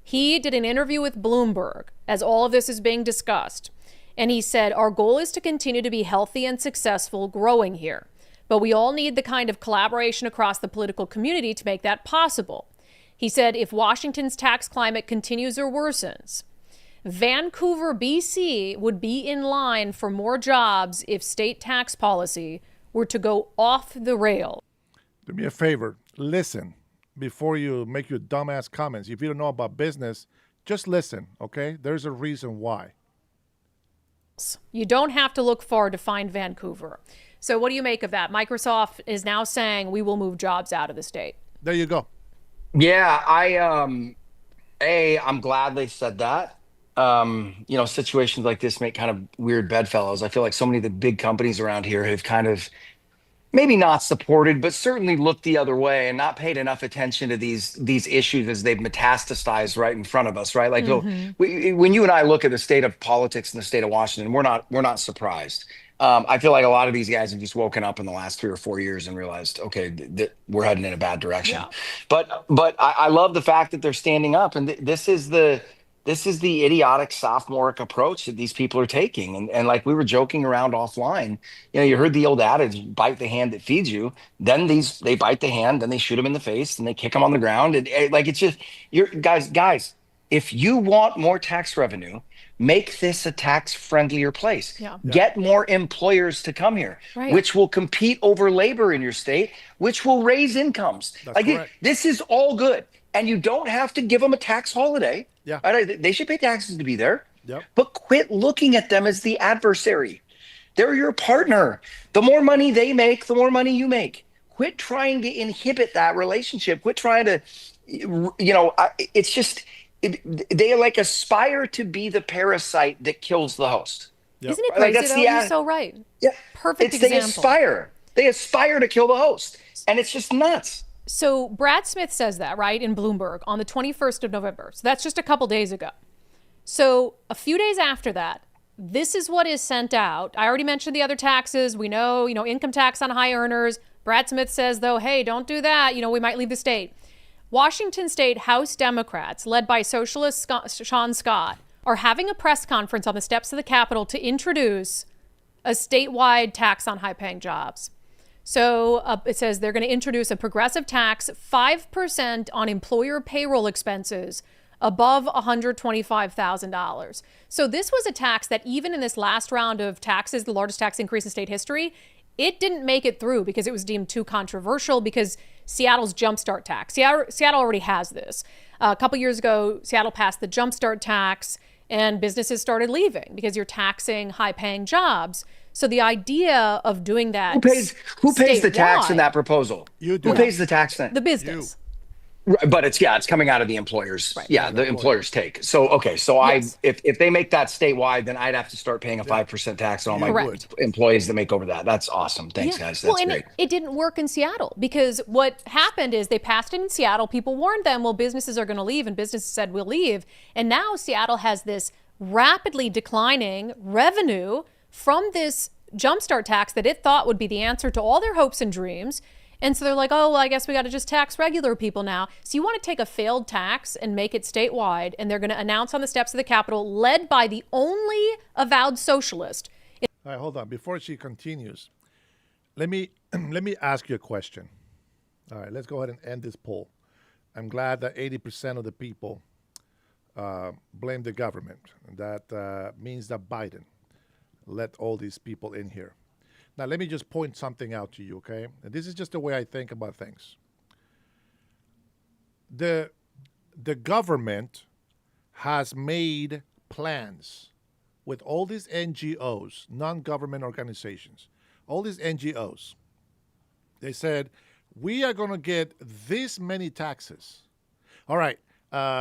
He did an interview with Bloomberg as all of this is being discussed. And he said, our goal is to continue to be healthy and successful growing here. But we all need the kind of collaboration across the political community to make that possible. He said, if Washington's tax climate continues or worsens, Vancouver, BC would be in line for more jobs if state tax policy were to go off the rails. Do me a favor. Listen before you make your dumbass comments. If you don't know about business, just listen, okay? There's a reason why. You don't have to look far to find Vancouver. So what do you make of that? Microsoft is now saying we will move jobs out of the state. There you go. Yeah, I'm glad they said that. Situations like this make kind of weird bedfellows. I feel like so many of the big companies around here have kind of maybe not supported, but certainly looked the other way and not paid enough attention to these issues as they've metastasized right in front of us, right? Like when you and I look at the state of politics in the state of Washington, we're not surprised. I feel like a lot of these guys have just woken up in the last 3 or 4 years and realized, okay, we're heading in a bad direction. Yeah. But I love the fact that they're standing up, and this is the idiotic sophomoric approach that these people are taking. And like we were joking around offline, you heard the old adage, bite the hand that feeds you. Then they bite the hand, then they shoot them in the face, and they kick them on the ground. And like, it's just, guys, if you want more tax revenue, make this a tax-friendlier place. Yeah. Get more employers to come here, which will compete over labor in your state, which will raise incomes. That's correct. This is all good. And you don't have to give them a tax holiday. Yeah. They should pay taxes to be there. Yep. But quit looking at them as the adversary. They're your partner. The more money they make, the more money you make. Quit trying to inhibit that relationship. Quit trying to, it's just, they like aspire to be the parasite that kills the host. Yep. Isn't it crazy, though? You're so right. Yeah. Perfect example. They aspire to kill the host. And it's just nuts. So Brad Smith says that, right, in Bloomberg on the 21st of November. So that's just a couple days ago. So a few days after that, this is what is sent out. I already mentioned the other taxes. We know, income tax on high earners. Brad Smith says, though, hey, don't do that. We might leave the state. Washington State House Democrats, led by socialist Sean Scott, are having a press conference on the steps of the Capitol to introduce a statewide tax on high-paying jobs. So it says they're going to introduce a progressive tax, 5% on employer payroll expenses above $125,000. So this was a tax that even in this last round of taxes, the largest tax increase in state history, it didn't make it through because it was deemed too controversial because Seattle's Jumpstart tax. Seattle already has this. A couple years ago, Seattle passed the Jumpstart tax and businesses started leaving because you're taxing high-paying jobs. So the idea of doing that, who pays the tax in that proposal? You do. Who pays the tax then? The business. But it's coming out of the employers. Right. Yeah, the employers take. So yes. If they make that statewide, then I'd have to start paying a 5% tax on all my employees that make over that. That's awesome. Thanks, guys. That's great. It didn't work in Seattle because what happened is they passed it in Seattle. People warned them, well, businesses are going to leave, and businesses said we'll leave. And now Seattle has this rapidly declining revenue from this Jumpstart tax that it thought would be the answer to all their hopes and dreams. And so they're like, oh, well, I guess we got to just tax regular people now. So you want to take a failed tax and make it statewide, and they're going to announce on the steps of the Capitol, led by the only avowed socialist. All right, hold on. Before she continues, let me ask you a question. All right, let's go ahead and end this poll. I'm glad that 80% of the people blame the government. And that means that Biden let all these people in here. Now, let me just point something out to you, okay? And this is just the way I think about things. The government has made plans with all these NGOs, non-government organizations, all these NGOs. They said, we are going to get this many taxes. All right,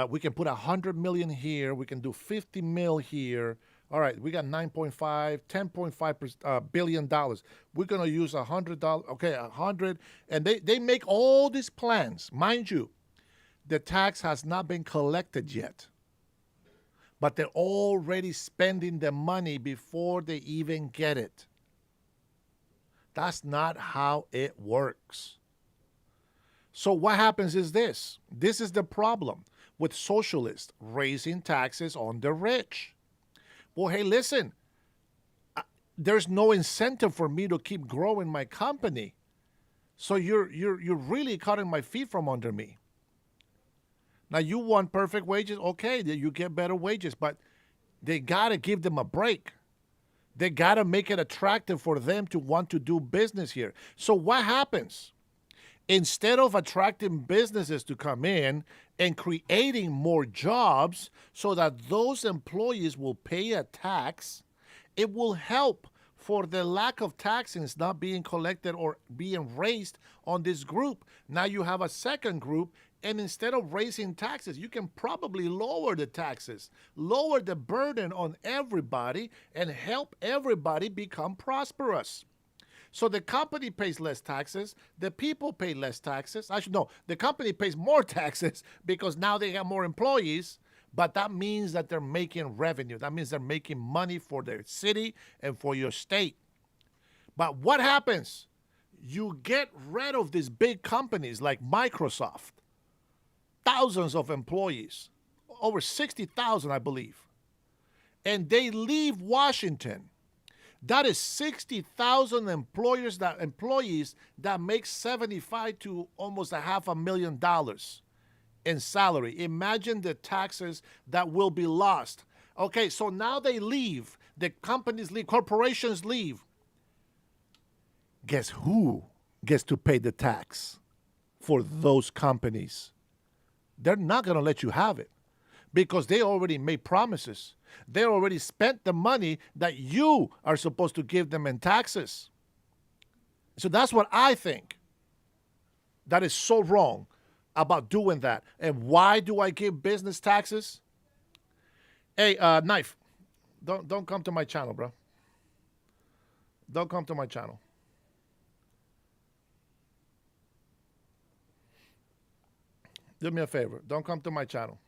we can put 100 million here. We can do 50 mil here. All right, we got 9.5, 10.5 billion dollars. We're gonna use $100. Okay, 100, and they make all these plans. Mind you, the tax has not been collected yet, but they're already spending the money before they even get it. That's not how it works. So what happens is this. This is the problem with socialists raising taxes on the rich. Well, hey, listen, there's no incentive for me to keep growing my company. So you're really cutting my feet from under me. Now you want perfect wages, okay, you get better wages, but they gotta give them a break. They gotta make it attractive for them to want to do business here. So what happens? Instead of attracting businesses to come in and creating more jobs so that those employees will pay a tax, it will help for the lack of taxes not being collected or being raised on this group. Now you have a second group, and instead of raising taxes, you can probably lower the taxes, lower the burden on everybody, and help everybody become prosperous. So the company pays less taxes, the people pay less taxes. Actually, no, the company pays more taxes because now they have more employees, but that means that they're making revenue. That means they're making money for their city and for your state. But what happens? You get rid of these big companies like Microsoft, thousands of employees, over 60,000, I believe, and they leave Washington. That is 60,000 employees that make 75 to almost $500,000 in salary. Imagine the taxes that will be lost. Okay, so now they leave. The companies leave, corporations leave. Guess who gets to pay the tax for those companies? They're not going to let you have it because they already made promises. They already spent the money that you are supposed to give them in taxes. So that's what I think. That is so wrong about doing that. And why do I give business taxes? Hey, Knife, don't come to my channel, bro. Don't come to my channel. Do me a favor. Don't come to my channel.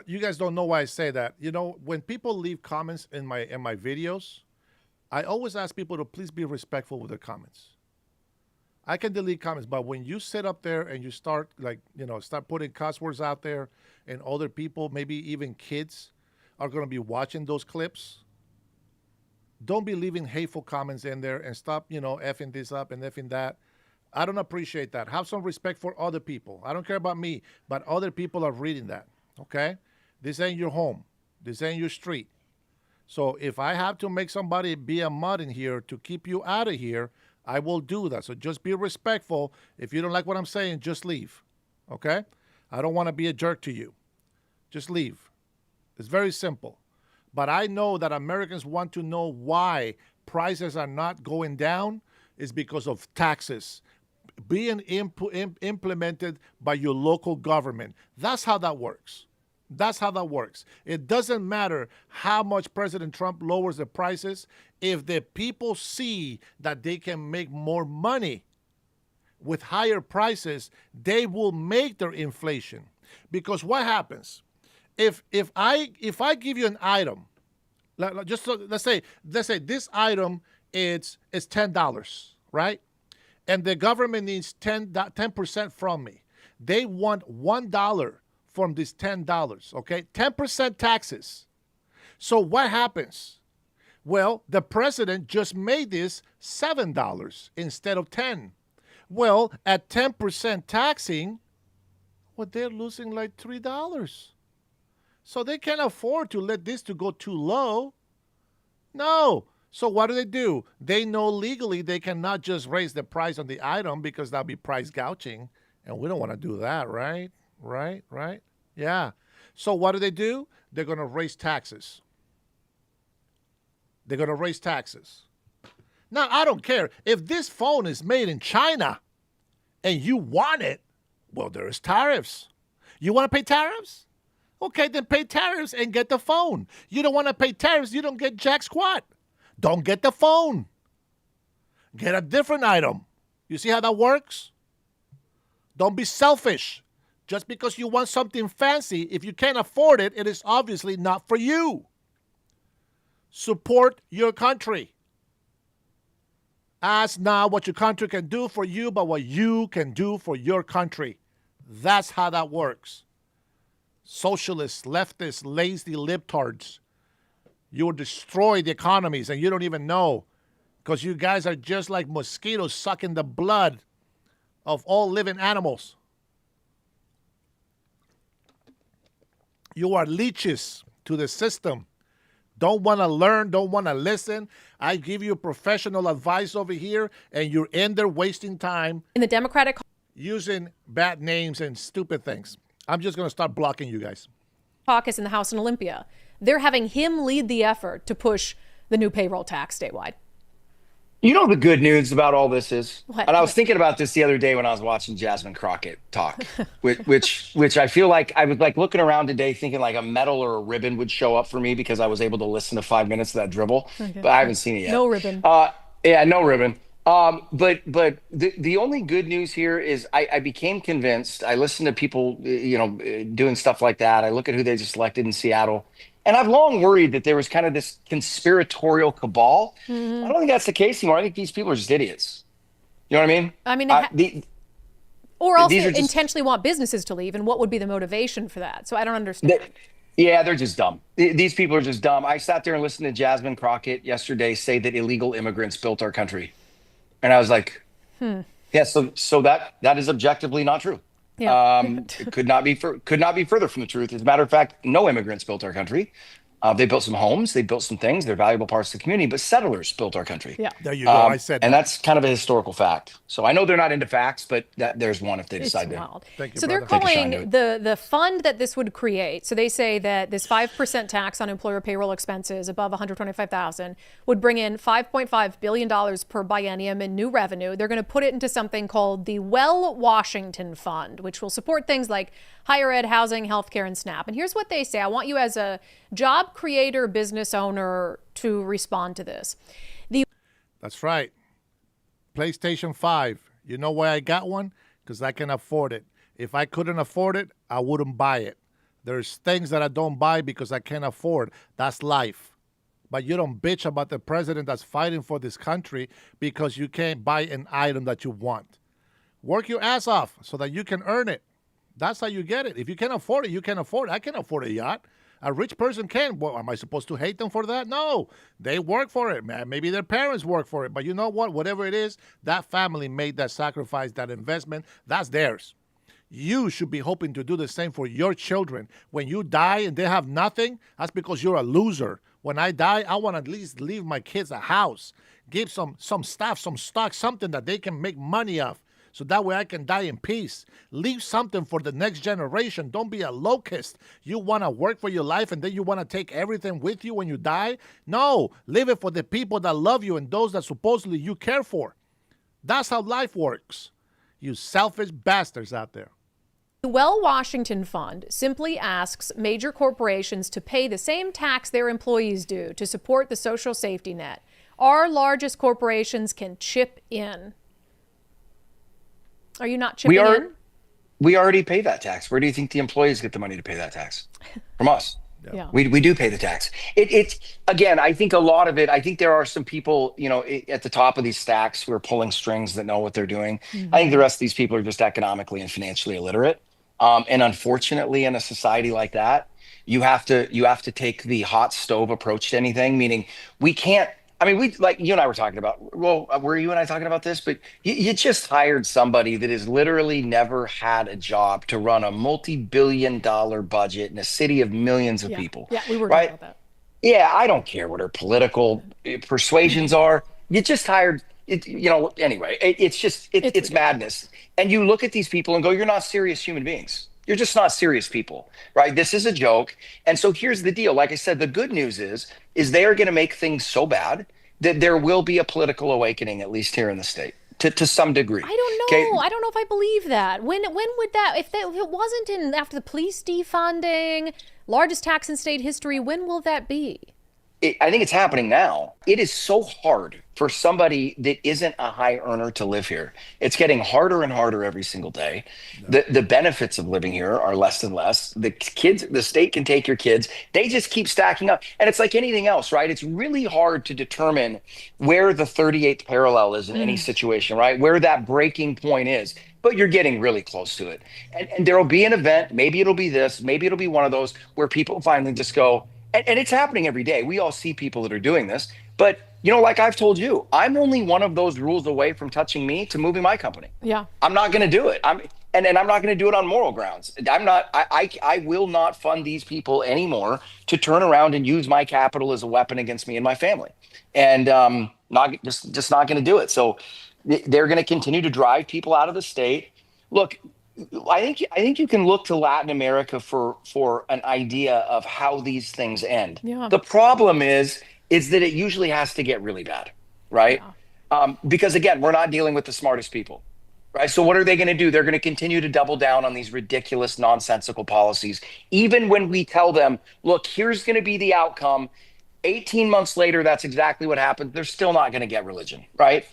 You guys don't know why I say that. You know, when people leave comments in my videos, I always ask people to please be respectful with their comments. I can delete comments, but when you sit up there and you start start putting cuss words out there, and other people, maybe even kids, are going to be watching those clips, don't be leaving hateful comments in there and stop, effing this up and effing that. I don't appreciate that. Have some respect for other people. I don't care about me, but other people are reading that. Okay? This ain't your home. This ain't your street. So if I have to make somebody be a mud in here to keep you out of here, I will do that. So just be respectful. If you don't like what I'm saying, just leave. Okay? I don't want to be a jerk to you. Just leave. It's very simple. But I know that Americans want to know why prices are not going down is because of taxes being implemented by your local government. That's how that works. That's how that works. It doesn't matter how much President Trump lowers the prices. If the people see that they can make more money with higher prices, they will make their inflation. Because what happens? If I give you an item, let's say this item is $10, right? And the government needs 10% from me. They want $1 from this $10, okay? 10% taxes. So what happens? Well, the president just made this $7 instead of 10. Well, at 10% taxing, they're losing like $3. So they can't afford to let this to go too low. No. So what do? They know legally they cannot just raise the price on the item because that'll be price gouging. And we don't want to do that, right? Right? Yeah. So what do? They're going to raise taxes. They're going to raise taxes. Now, I don't care. If this phone is made in China and you want it, well, there is tariffs. You want to pay tariffs? Okay, then pay tariffs and get the phone. You don't want to pay tariffs, you don't get jack squat. Don't get the phone. Get a different item. You see how that works? Don't be selfish. Just because you want something fancy, if you can't afford it, it is obviously not for you. Support your country. Ask not what your country can do for you, but what you can do for your country. That's how that works. Socialists, leftists, lazy libtards. You will destroy the economies and you don't even know, because you guys are just like mosquitoes sucking the blood of all living animals. You are leeches to the system. Don't want to learn, don't want to listen. I give you professional advice over here, and you're in there wasting time In the Democratic using bad names and stupid things. I'm just going to start blocking you guys. caucus in the House in Olympia, they're having him lead the effort to push the new payroll tax statewide. You know the good news about all this is, What? and I was thinking about this the other day when I was watching Jasmine Crockett talk, which I feel like I was like looking around today thinking like a medal or a ribbon would show up for me because I was able to listen to 5 minutes of that dribble, but I haven't seen it yet. No ribbon. Yeah, no ribbon. But the only good news here is I became convinced. I listened to people, doing stuff like that. I look at who they just elected in Seattle. And I've long worried that there was kind of this conspiratorial cabal. I don't think that's the case anymore. I think these people are just idiots. You know what I mean? I mean, or else these they are just- intentionally want businesses to leave, and what would be the motivation for that? So I don't understand. Yeah, they're just dumb. These people are just dumb. I sat there and listened to Jasmine Crockett yesterday say that illegal immigrants built our country. And I was like, yeah, so that is objectively not true. Yeah. It could not be further from the truth. As a matter of fact, no immigrants built our country. They built some homes, they built some things. They're valuable parts of the community, but settlers built our country. Yeah. There you go. I said and that. that's kind of a historical fact. So I know they're not into facts, but there's one if they decide It's to. wild. Thank you, So they're brother. Take a shine calling to the fund that this would create. So they say that this 5% tax on employer payroll expenses above $125,000 would bring in $5.5 billion per biennium in new revenue. They're going to put it into something called the Well Washington Fund, which will support things like higher ed, housing, healthcare, and SNAP. And here's what they say. I want you as a job creator, business owner to respond to this. That's right. PlayStation 5. You know why I got one? Because I can afford it. If I couldn't afford it, I wouldn't buy it. There's things that I don't buy because I can't afford. That's life. But you don't bitch about the president that's fighting for this country because you can't buy an item that you want. Work your ass off so that you can earn it. That's how you get it. If you can't afford it, you can afford it. I can afford a yacht. A rich person can. Well, am I supposed to hate them for that? No. They work for it, man. Maybe their parents work for it. But you know what? Whatever it is, that family made that sacrifice, that investment. That's theirs. You should be hoping to do the same for your children. When you die and they have nothing, that's because you're a loser. When I die, I want to at least leave my kids a house. Give some stuff, some stock, something that they can make money off. So that way I can die in peace. Leave something for the next generation. Don't be a locust. You want to work for your life and then you want to take everything with you when you die? No, leave it for the people that love you and those that supposedly you care for. That's how life works. You selfish bastards out there. The Well Washington Fund simply asks major corporations to pay the same tax their employees do to support the social safety net. Our largest corporations can chip in. Are you not chipping in? We already pay that tax. Where do you think the employees get the money to pay that tax? From us. Yeah. We do pay the tax. It's again, I think a lot of it, I think there are some people, at the top of these stacks who are pulling strings that know what they're doing. I think the rest of these people are just economically and financially illiterate. And unfortunately, in a society like that, you have to take the hot stove approach to anything, meaning we can't. I mean, we like you and I were talking about. Well, were you and I talking about this? But you just hired somebody that has literally never had a job to run a multi-billion-dollar budget in a city of millions of people. Yeah, we were right? talking about that. Yeah, I don't care what her political persuasions are. You just hired. Anyway, it's madness. And you look at these people and go, "You're not serious human beings. You're just not serious people, right? This is a joke." And so here's the deal. Like I said, the good news is they are going to make things so bad that there will be a political awakening, at least here in the state. to some degree. I don't Okay. know. I don't know if I believe that. When would that, if it wasn't in after the police defunding, largest tax in state history, when will that be? I think it's happening now. It is so hard for somebody that isn't a high earner to live here. It's getting harder and harder every single day. The benefits of living here are less and less. The state can take your kids. They just keep stacking up. And it's like anything else, right? It's really hard to determine where the 38th parallel is in any situation, right? Where that breaking point is. But you're getting really close to it. And there'll be an event. Maybe it'll be this. Maybe it'll be one of those where people finally just go, and it's happening every day. We all see people that are doing this. But, like I've told you, I'm only one of those rules away from touching me to moving my company. Yeah. I'm not going to do it. And I'm not going to do it on moral grounds. I will not fund these people anymore to turn around and use my capital as a weapon against me and my family. And not just not going to do it. So they're going to continue to drive people out of the state. Look, I think you can look to Latin America for an idea of how these things end. Yeah. The problem is that it usually has to get really bad, right? Yeah. Because again, we're not dealing with the smartest people, right? So what are they going to do? They're going to continue to double down on these ridiculous, nonsensical policies, even when we tell them, look, here's going to be the outcome. 18 months later, that's exactly what happened. They're still not going to get religion, right?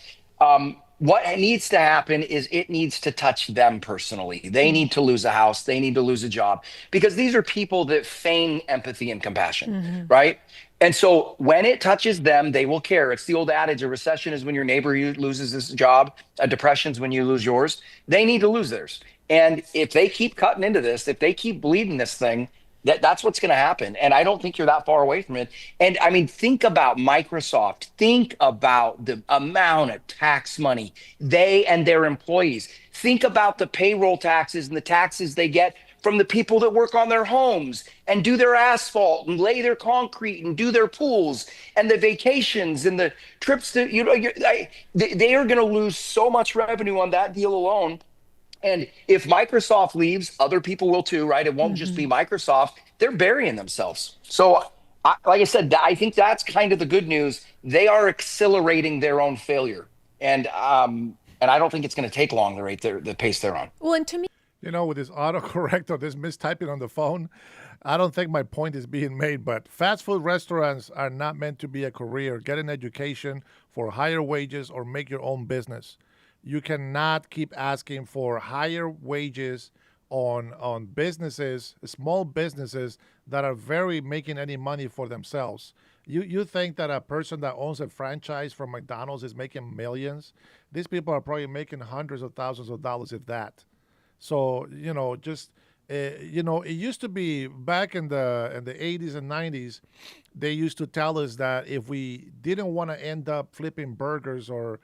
What needs to happen is it needs to touch them personally. They need to lose a house. They need to lose a job, because these are people that feign empathy and compassion, right? And so when it touches them, they will care. It's the old adage, a recession is when your neighbor loses his job. A depression is when you lose yours. They need to lose theirs. And if they keep cutting into this, if they keep bleeding this thing, that's what's going to happen. And I don't think you're that far away from it. And I mean, think about Microsoft. Think about the amount of tax money they and their employees. Think about the payroll taxes and the taxes they get from the people that work on their homes and do their asphalt and lay their concrete and do their pools and the vacations and the trips that, they are going to lose so much revenue on that deal alone. And if Microsoft leaves, other people will too, right? It won't just be Microsoft. They're burying themselves. So, like I said, I think that's kind of the good news. They are accelerating their own failure. And I don't think it's going to take long the pace they're on. Well, and to me, With this autocorrect or this mistyping on the phone, I don't think my point is being made. But fast food restaurants are not meant to be a career. Get an education for higher wages or make your own business. You cannot keep asking for higher wages on businesses, small businesses that are very making any money for themselves. You think that a person that owns a franchise from McDonald's is making millions? These people are probably making hundreds of thousands of dollars, if that. So it used to be back in the 80s and 90s, they used to tell us that if we didn't want to end up flipping burgers or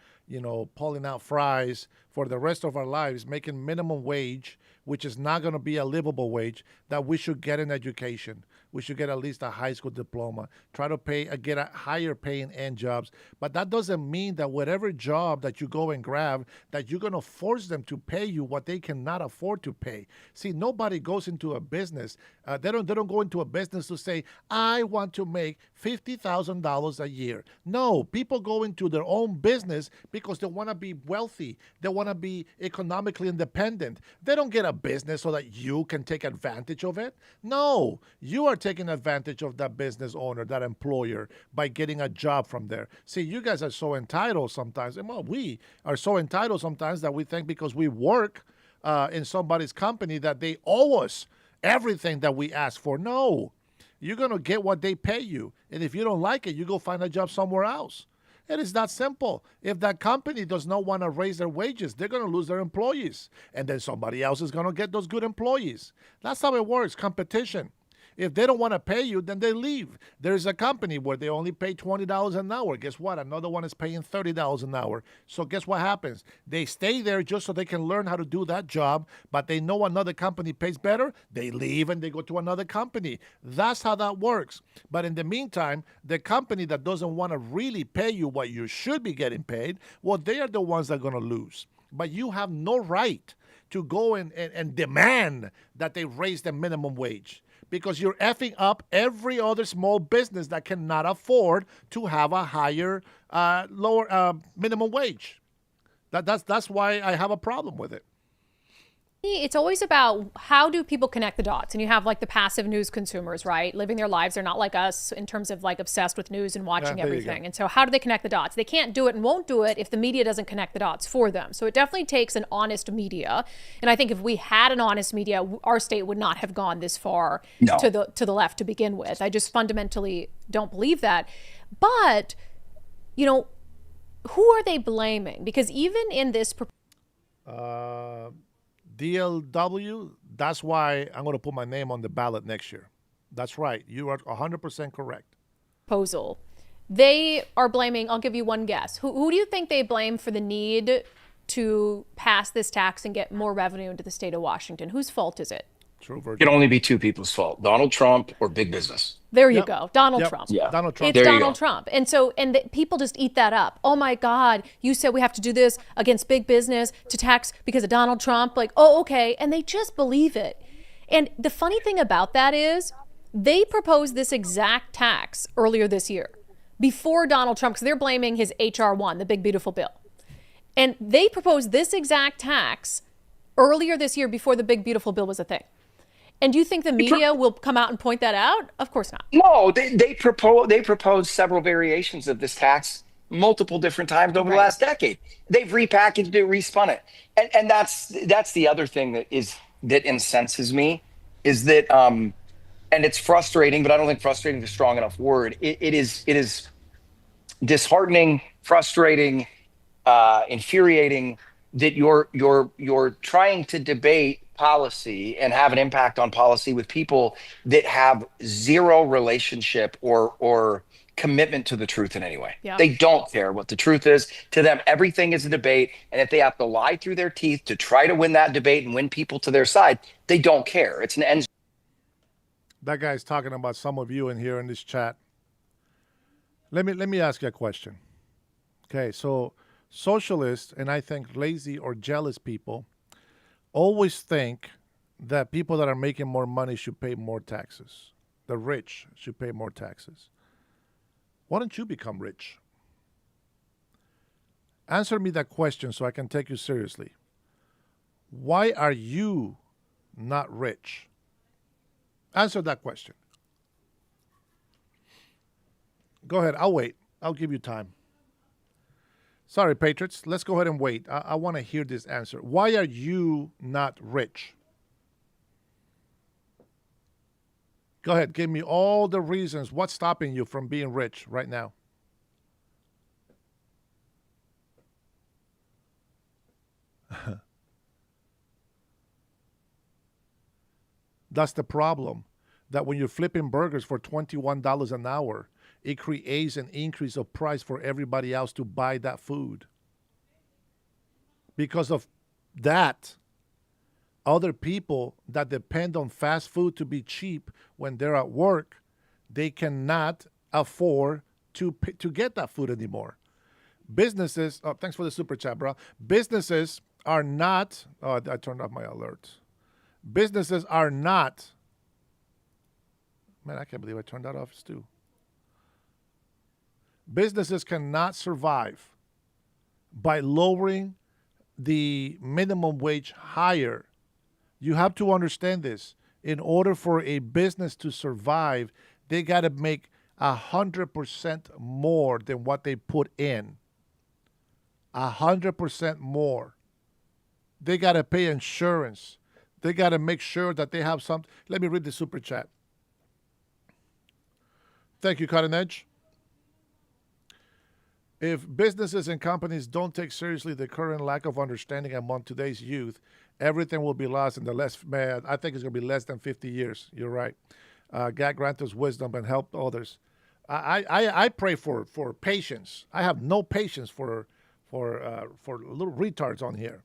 pulling out fries for the rest of our lives, making minimum wage, which is not going to be a livable wage, that we should get an education. We should get at least a high school diploma, try to get a higher paying end jobs. But that doesn't mean that whatever job that you go and grab, that you're going to force them to pay you what they cannot afford to pay. See, nobody goes into a business. They don't go into a business to say, I want to make $50,000 a year. No, people go into their own business because they want to be wealthy. They want to be economically independent. They don't get a business so that you can take advantage of it. No, you are taking advantage of that business owner, that employer, by getting a job from there. See, you guys are so entitled sometimes. Well, we are so entitled sometimes that we think because we work in somebody's company that they owe us everything that we ask for. No, you're going to get what they pay you. And if you don't like it, you go find a job somewhere else. It is that simple. If that company does not want to raise their wages, they're going to lose their employees. And then somebody else is going to get those good employees. That's how it works, competition. If they don't want to pay you, then they leave. There's a company where they only pay $20 an hour. Guess what? Another one is paying $30 an hour. So guess what happens? They stay there just so they can learn how to do that job, but they know another company pays better. They leave and they go to another company. That's how that works. But in the meantime, the company that doesn't want to really pay you what you should be getting paid, well, they are the ones that are going to lose. But you have no right to go and demand that they raise the minimum wage, because you're effing up every other small business that cannot afford to have a higher, lower minimum wage. That's why I have a problem with it. It's always about how do people connect the dots, and you have like the passive news consumers, right, living their lives. They're not like us in terms of like obsessed with news and watching everything. And so how do they connect the dots? They can't do it and won't do it if the media doesn't connect the dots for them. So it definitely takes an honest media, and I think if we had an honest media, our state would not have gone this far to the left to begin with. I just fundamentally don't believe that. But you know, who are they blaming? Because even in this DLW, that's why I'm going to put my name on the ballot next year. That's right. You are 100% correct. Proposal, they are blaming, I'll give you one guess. Who do you think they blame for the need to pass this tax and get more revenue into the state of Washington? Whose fault is it? True, It can only be two people's fault: Donald Trump or big business. There you go. Donald Trump. Yeah. Donald Trump. It's Donald Trump. And so, people just eat that up. Oh my God, you said we have to do this against big business to tax because of Donald Trump. Like, oh, okay. And they just believe it. And the funny thing about that is they proposed this exact tax earlier this year before Donald Trump, because they're blaming his HR1, the big, beautiful bill. And they proposed this exact tax earlier this year before the big, beautiful bill was a thing. And do you think the media will come out and point that out? Of course not. No, they proposed several variations of this tax multiple different times over the last decade. They've repackaged it, respun it, and that's the other thing that incenses me is that and it's frustrating, but I don't think frustrating is a strong enough word. It is disheartening, frustrating, infuriating that you're trying to debate policy and have an impact on policy with people that have zero relationship or commitment to the truth in any way. Yeah. They don't care what the truth is. To them, everything is a debate. And if they have to lie through their teeth to try to win that debate and win people to their side, they don't care. It's an end. That guy's talking about some of you in here in this chat. Let me ask you a question. Okay, so socialists and I think lazy or jealous people always think that people that are making more money should pay more taxes. The rich should pay more taxes. Why don't you become rich? Answer me that question so I can take you seriously. Why are you not rich? Answer that question. Go ahead. I'll wait. I'll give you time. Sorry, Patriots. Let's go ahead and wait. I want to hear this answer. Why are you not rich? Go ahead. Give me all the reasons. What's stopping you from being rich right now? That's the problem. That when you're flipping burgers for $21 an hour, it creates an increase of price for everybody else to buy that food. Because of that, other people that depend on fast food to be cheap when they're at work, they cannot afford to get that food anymore. Businesses, thanks for the super chat, bro. Businesses are not, I turned off my alerts. Businesses are not, man, I can't believe I turned that off too. Businesses cannot survive by lowering the minimum wage higher. You have to understand this. In order for a business to survive, they got to make 100% more than what they put in. 100% more. They got to pay insurance. They got to make sure that they have something. Let me read the super chat. Thank you, Cutting Edge. If businesses and companies don't take seriously the current lack of understanding among today's youth, everything will be lost in the I think it's going to be less than 50 years. You're right. God grant us wisdom and help others. I pray for patience. I have no patience for little retards on here.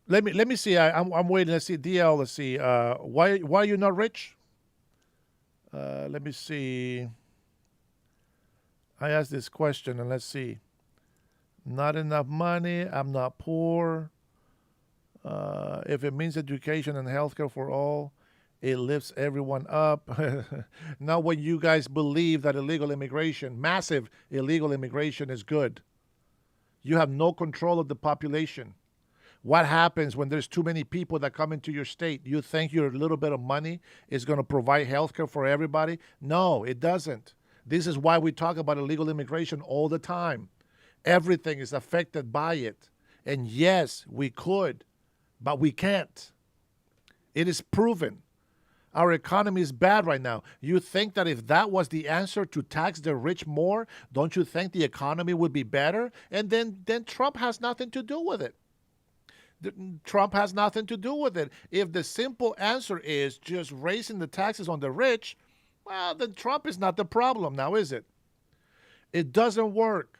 Let me see. I'm waiting. Let's see. DL. Let's see. Why are you not rich? Let me see. I asked this question, and let's see. Not enough money. I'm not poor. If it means education and healthcare for all, it lifts everyone up. Now, when you guys believe that illegal immigration, massive illegal immigration, is good, You have no control of the population. What happens when there's too many people that come into your state? You think your little bit of money is going to provide health care for everybody? No, it doesn't. This is why we talk about illegal immigration all the time. Everything is affected by it. And yes, we could, but we can't. It is proven. Our economy is bad right now. You think that if that was the answer, to tax the rich more, don't you think the economy would be better? And then Trump has nothing to do with it. Trump has nothing to do with it. If the simple answer is just raising the taxes on the rich, well, then Trump is not the problem now, is it? It doesn't work.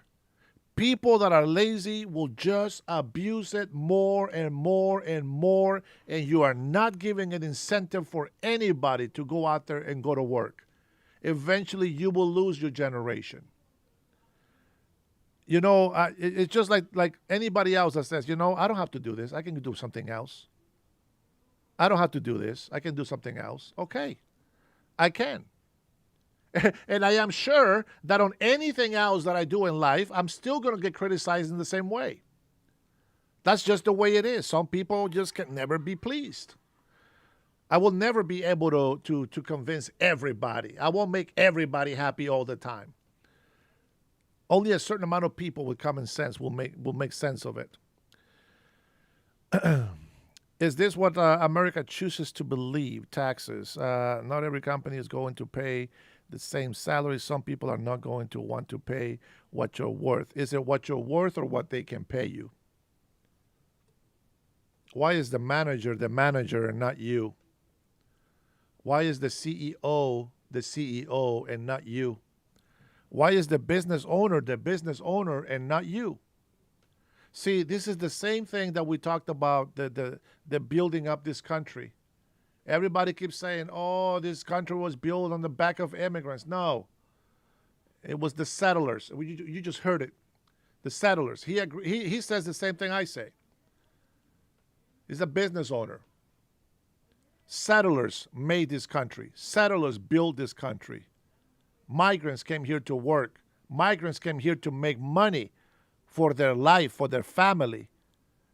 People that are lazy will just abuse it more and more and more, and you are not giving an incentive for anybody to go out there and go to work. Eventually, you will lose your generation. You know, it's just like anybody else that says, I don't have to do this. I can do something else. I don't have to do this. I can do something else. Okay, I can. And I am sure that on anything else that I do in life, I'm still going to get criticized in the same way. That's just the way it is. Some people just can never be pleased. I will never be able to convince everybody. I won't make everybody happy all the time. Only a certain amount of people with common sense will make sense of it. Is this what America chooses to believe? Taxes. Not every company is going to pay the same salary. Some people are not going to want to pay what you're worth. Is it what you're worth or what they can pay you? Why is the manager and not you? Why is the CEO and not you? Why is the business owner and not you? See, this is the same thing that we talked about, the building up this country. Everybody keeps saying, oh, this country was built on the back of immigrants. No, it was the settlers. You just heard it. The settlers. He says the same thing I say. He's a business owner. Settlers made this country. Settlers built this country. Migrants came here to work. Migrants came here to make money for their life, for their family.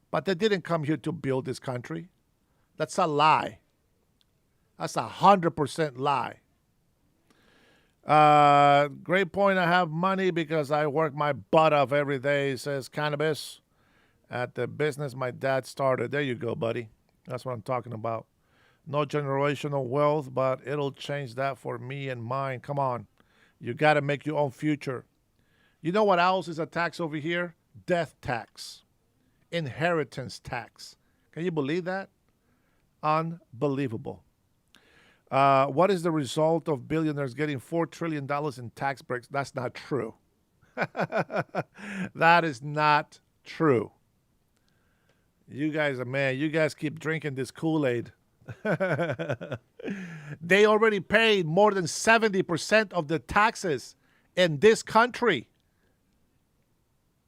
But they didn't come here to build this country. That's a lie. That's 100% lie. Great point. I have money because I work my butt off every day, says Cannabis, at the business my dad started. There you go, buddy. That's what I'm talking about. No generational wealth, but it'll change that for me and mine. Come on. You got to make your own future. You know what else is a tax over here? Death tax. Inheritance tax. Can you believe that? Unbelievable. What is the result of billionaires getting $4 trillion in tax breaks? That's not true. That is not true. You guys keep drinking this Kool-Aid. They already paid more than 70% of the taxes in this country.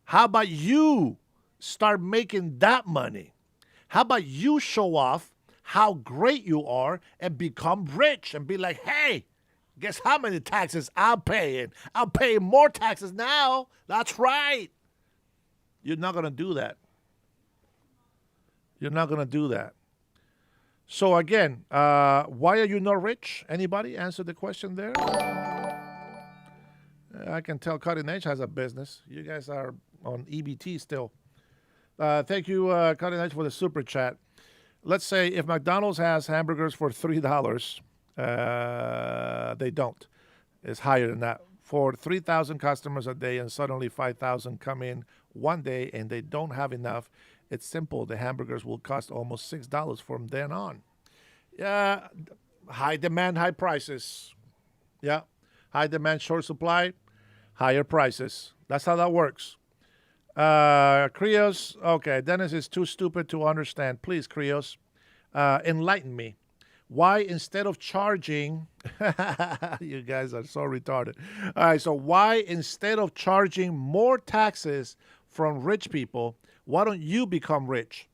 How about you start making that money? How about you show off how great you are and become rich and be like, hey, guess how many taxes I'm paying? I'm paying more taxes now. That's right. You're not going to do that. You're not going to do that. So again, why are you not rich? Anybody answer the question there? I can tell Cutting Edge has a business. You guys are on EBT still. Thank you, Cutting Edge, for the super chat. Let's say if McDonald's has hamburgers for $3, they don't. It's higher than that. For 3,000 customers a day and suddenly 5,000 come in one day and they don't have enough, it's simple. The hamburgers will cost almost $6 from then on. Yeah, high demand, high prices. Yeah, high demand, short supply, higher prices. That's how that works. Krios, okay, Dennis is too stupid to understand. Please, Krios, enlighten me. Why instead of charging, you guys are so retarded. All right, so why instead of charging more taxes from rich people, why don't you become rich?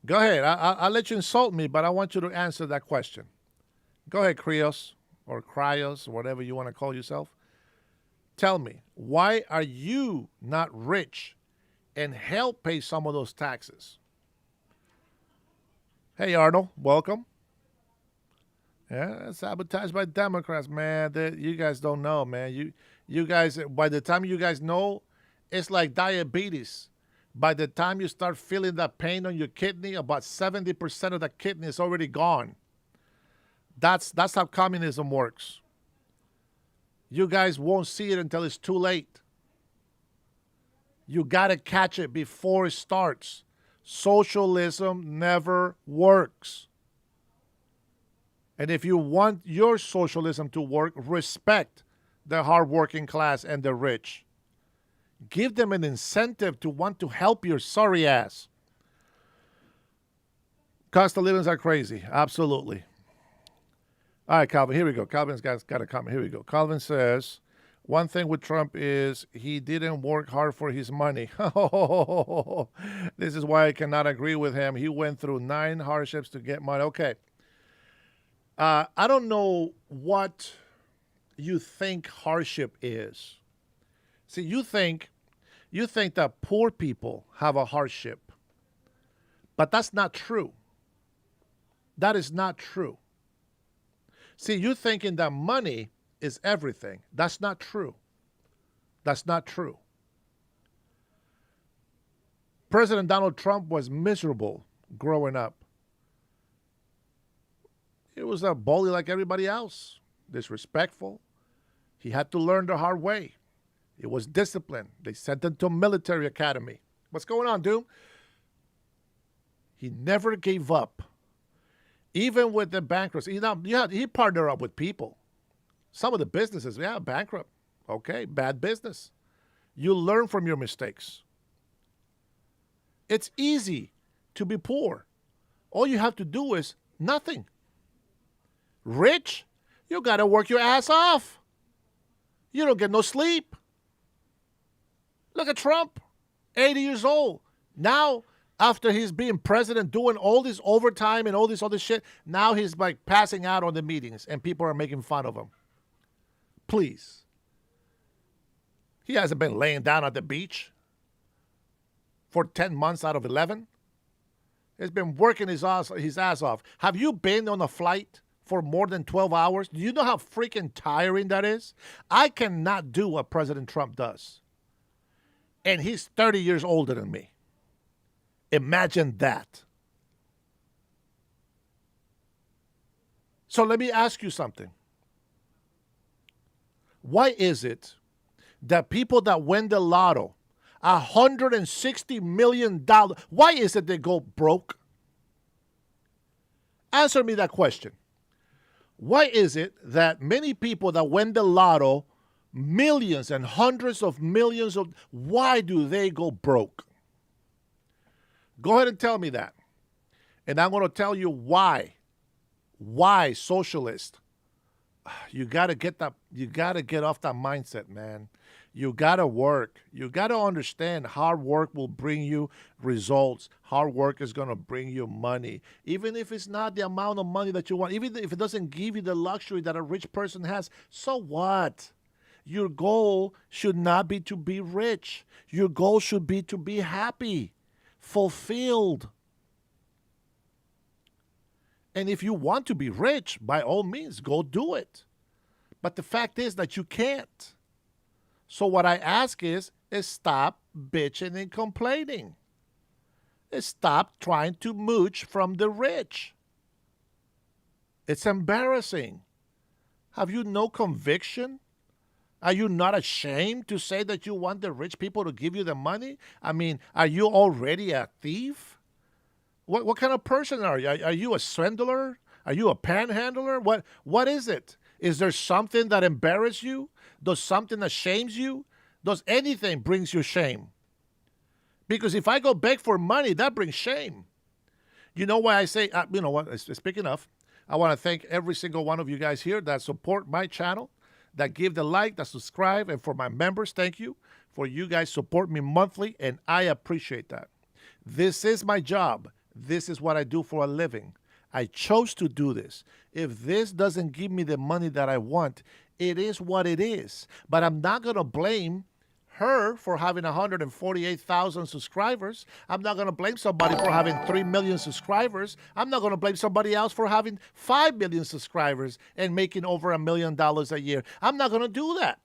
Go ahead. I'll let you insult me, but I want you to answer that question. Go ahead, Krios, or Cryos, whatever you want to call yourself. Tell me, why are you not rich and help pay some of those taxes? Hey, Arnold, welcome. Yeah, sabotaged by Democrats, man. You guys don't know, man. You guys, by the time you guys know, it's like diabetes. By the time you start feeling that pain on your kidney, about 70% of the kidney is already gone. That's how communism works. You guys won't see it until it's too late. You got to catch it before it starts. Socialism never works. And if you want your socialism to work, respect the hardworking class and the rich. Give them an incentive to want to help your sorry ass. Cost of livings are crazy. Absolutely. All right, Calvin, here we go. Calvin's got a comment. Here we go. Calvin says, one thing with Trump is he didn't work hard for his money. This is why I cannot agree with him. He went through 9 hardships to get money. Okay. I don't know what you think hardship is. See, you think that poor people have a hardship, but that's not true. That is not true. See, you're thinking that money is everything. That's not true. That's not true. President Donald Trump was miserable growing up. He was a bully like everybody else, disrespectful. He had to learn the hard way. It was discipline. They sent him to a military academy. What's going on, dude? He never gave up. Even with the bankruptcy. He partnered up with people. Some of the businesses, bankrupt. Okay, bad business. You learn from your mistakes. It's easy to be poor. All you have to do is nothing. Rich, you got to work your ass off. You don't get no sleep. Look at Trump, 80 years old. Now, after he's being president, doing all this overtime and all this other shit, now he's like passing out on the meetings and people are making fun of him. Please. He hasn't been laying down at the beach for 10 months out of 11. He's been working his ass off. Have you been on a flight for more than 12 hours? Do you know how freaking tiring that is? I cannot do what President Trump does. And he's 30 years older than me. Imagine that. So let me ask you something. Why is it that people that win the lotto, $160 million, why is it they go broke? Answer me that question. Why is it that many people that win the lotto, millions and hundreds of millions of, why do they go broke? Go ahead and tell me that. And I'm going to tell you why. Why, socialist? You got to get that. You got to get off that mindset, man. You got to work. You got to understand hard work will bring you results. Hard work is going to bring you money. Even if it's not the amount of money that you want, even if it doesn't give you the luxury that a rich person has, so what? Your goal should not be to be rich. Your goal should be to be happy, fulfilled. And if you want to be rich, by all means, go do it. But the fact is that you can't. So what I ask is stop bitching and complaining. Stop trying to mooch from the rich. It's embarrassing. Have you no conviction? Are you not ashamed to say that you want the rich people to give you the money? I mean, are you already a thief? What kind of person are you? Are you a swindler? Are you a panhandler? What is it? Is there something that embarrasses you? Does something that shames you? Does anything brings you shame? Because if I go beg for money, that brings shame. You know why I say, you know what, speaking of, I want to thank every single one of you guys here that support my channel, that give the like, that subscribe, and for my members, thank you. For you guys support me monthly, and I appreciate that. This is my job. This is what I do for a living. I chose to do this. If this doesn't give me the money that I want, It is what it is. But I'm not going to blame her for having 148,000 subscribers. I'm not going to blame somebody for having 3 million subscribers. I'm not going to blame somebody else for having 5 million subscribers and making over $1 million a year. I'm not going to do that.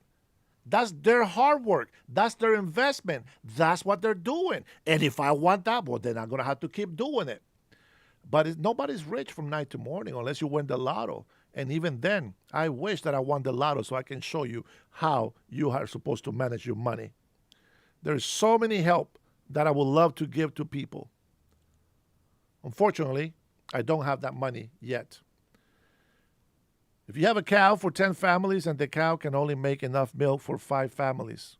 That's their hard work. That's their investment. That's what they're doing. And if I want that, well, then I'm going to have to keep doing it. But nobody's rich from night to morning unless you win the lotto. And even then, I wish that I won the lotto so I can show you how you are supposed to manage your money. There's so many help that I would love to give to people. Unfortunately, I don't have that money yet. If you have a cow for 10 families and the cow can only make enough milk for 5 families,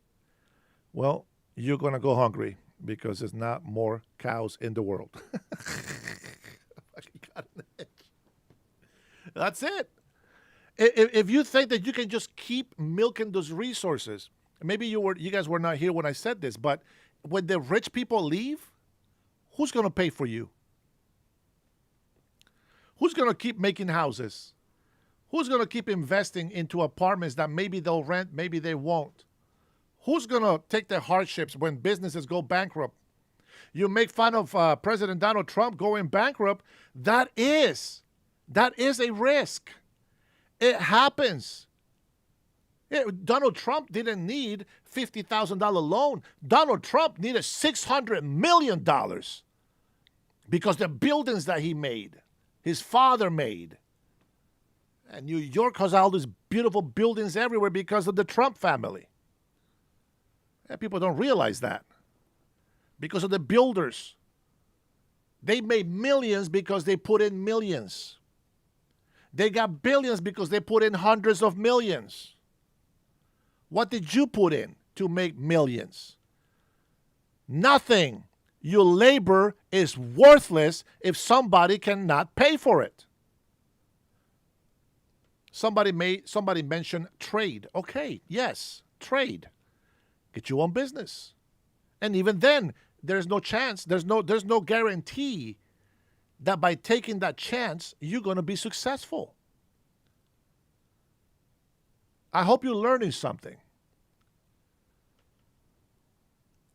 well, you're going to go hungry because there's not more cows in the world. That's it. If you think that you can just keep milking those resources, maybe you guys were not here when I said this, but when the rich people leave, who's going to pay for you? Who's going to keep making houses? Who's going to keep investing into apartments that maybe they'll rent, maybe they won't? Who's going to take the hardships when businesses go bankrupt? You make fun of President Donald Trump going bankrupt. That is a risk. It happens. Donald Trump didn't need $50,000 loan. Donald Trump needed $600 million because the buildings that he made, his father made. And New York has all these beautiful buildings everywhere because of the Trump family. And people don't realize that. Because of the builders. They made millions because they put in millions. They got billions because they put in hundreds of millions. What did you put in to make millions? Nothing. Your labor is worthless if somebody cannot pay for it. Somebody mentioned trade. Okay, yes, trade. Get your own business. And even then, there's no chance, there's no guarantee that by taking that chance, you're going to be successful. I hope you're learning something.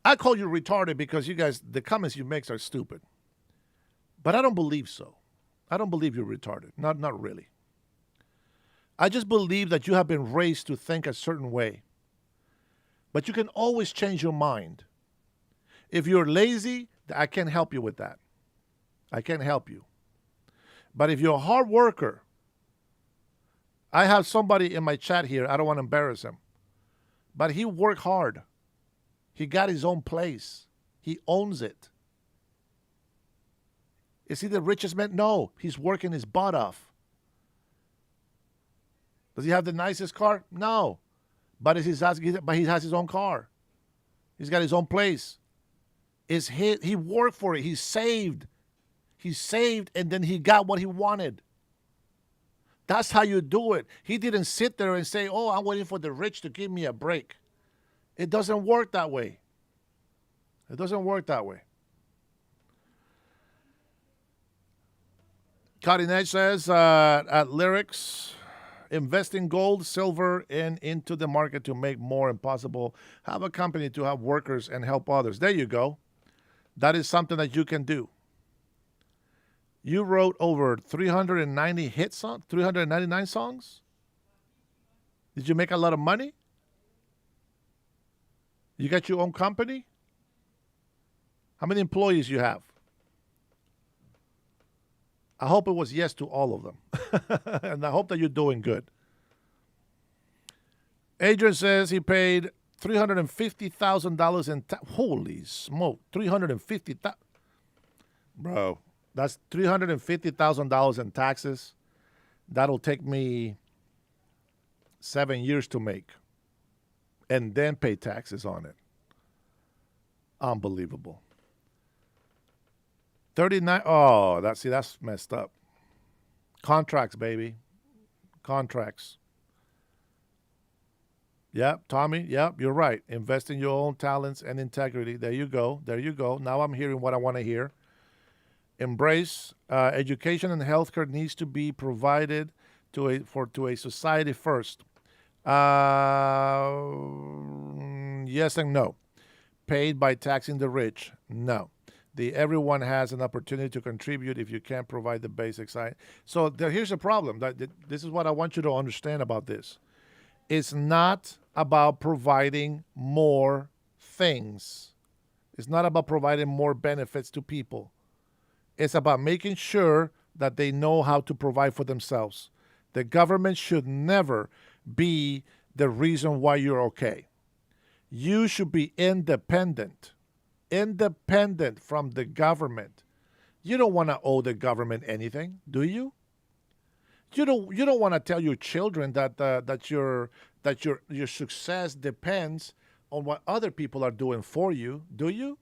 I call you retarded because you guys, the comments you make are stupid. But I don't believe so. I don't believe you're retarded. Not really. I just believe that you have been raised to think a certain way. But you can always change your mind. If you're lazy, I can't help you with that. I can't help you. But if you're a hard worker, I have somebody in my chat here, I don't want to embarrass him, but he worked hard. He got his own place. He owns it. Is he the richest man? No, he's working his butt off. Does he have the nicest car? No. But he has his own car. He's got his own place. He worked for it. He saved. He saved and then he got what he wanted. That's how you do it. He didn't sit there and say, oh, I'm waiting for the rich to give me a break. It doesn't work that way. It doesn't work that way. Cutting Edge says at Lyrics, invest in gold, silver, and into the market to make more impossible. Have a company to have workers and help others. There you go. That is something that you can do. You wrote over 390 hit songs, 399 songs? Did you make a lot of money? You got your own company? How many employees you have? I hope it was yes to all of them. And I hope that you're doing good. Adrian says he paid $350,000 in holy smoke, $350,000. Bro, that's $350,000 in taxes. That'll take me 7 years to make. And then pay taxes on it. Unbelievable. 39. Oh, that's messed up. Contracts, baby. Contracts. Yep, Tommy. Yep, you're right. Invest in your own talents and integrity. There you go. There you go. Now I'm hearing what I want to hear. Embrace education and healthcare needs to be provided to a society first. Yes and no. Paid by taxing the rich? No. Everyone has an opportunity to contribute if you can't provide the basic side. So here's the problem. This is what I want you to understand about this. It's not about providing more things. It's not about providing more benefits to people. It's about making sure that they know how to provide for themselves. The government should never be the reason why you're okay. You should be independent from the government. You don't want to owe the government anything, do you? You don't want to tell your children that your success depends on what other people are doing for you, do you?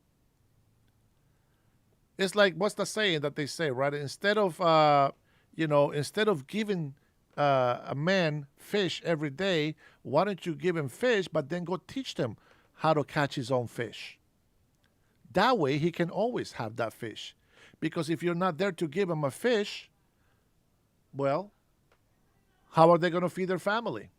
It's like, what's the saying that they say, right? Instead of giving a man fish every day, why don't you give him fish, but then go teach them how to catch his own fish? That way, he can always have that fish. Because if you're not there to give him a fish, well, how are they going to feed their family?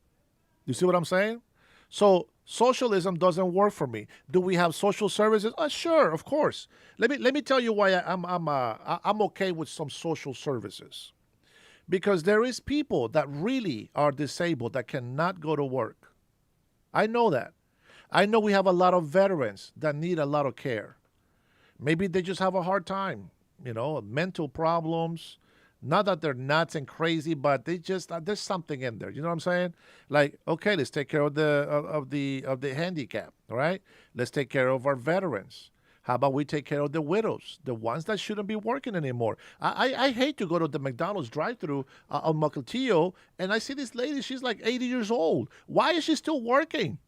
You see what I'm saying? So socialism doesn't work for me. Do we have social services? Sure, of course. Let me tell you why I'm okay with some social services. Because there is people that really are disabled that cannot go to work. I know that. I know we have a lot of veterans that need a lot of care. Maybe they just have a hard time, mental problems. Not that they're nuts and crazy, but there's something in there. You know what I'm saying? Like, okay, let's take care of the handicap. All right, let's take care of our veterans. How about we take care of the widows, the ones that shouldn't be working anymore? I hate to go to the McDonald's drive-thru on Mukilteo, and I see this lady. She's like 80 years old. Why is she still working?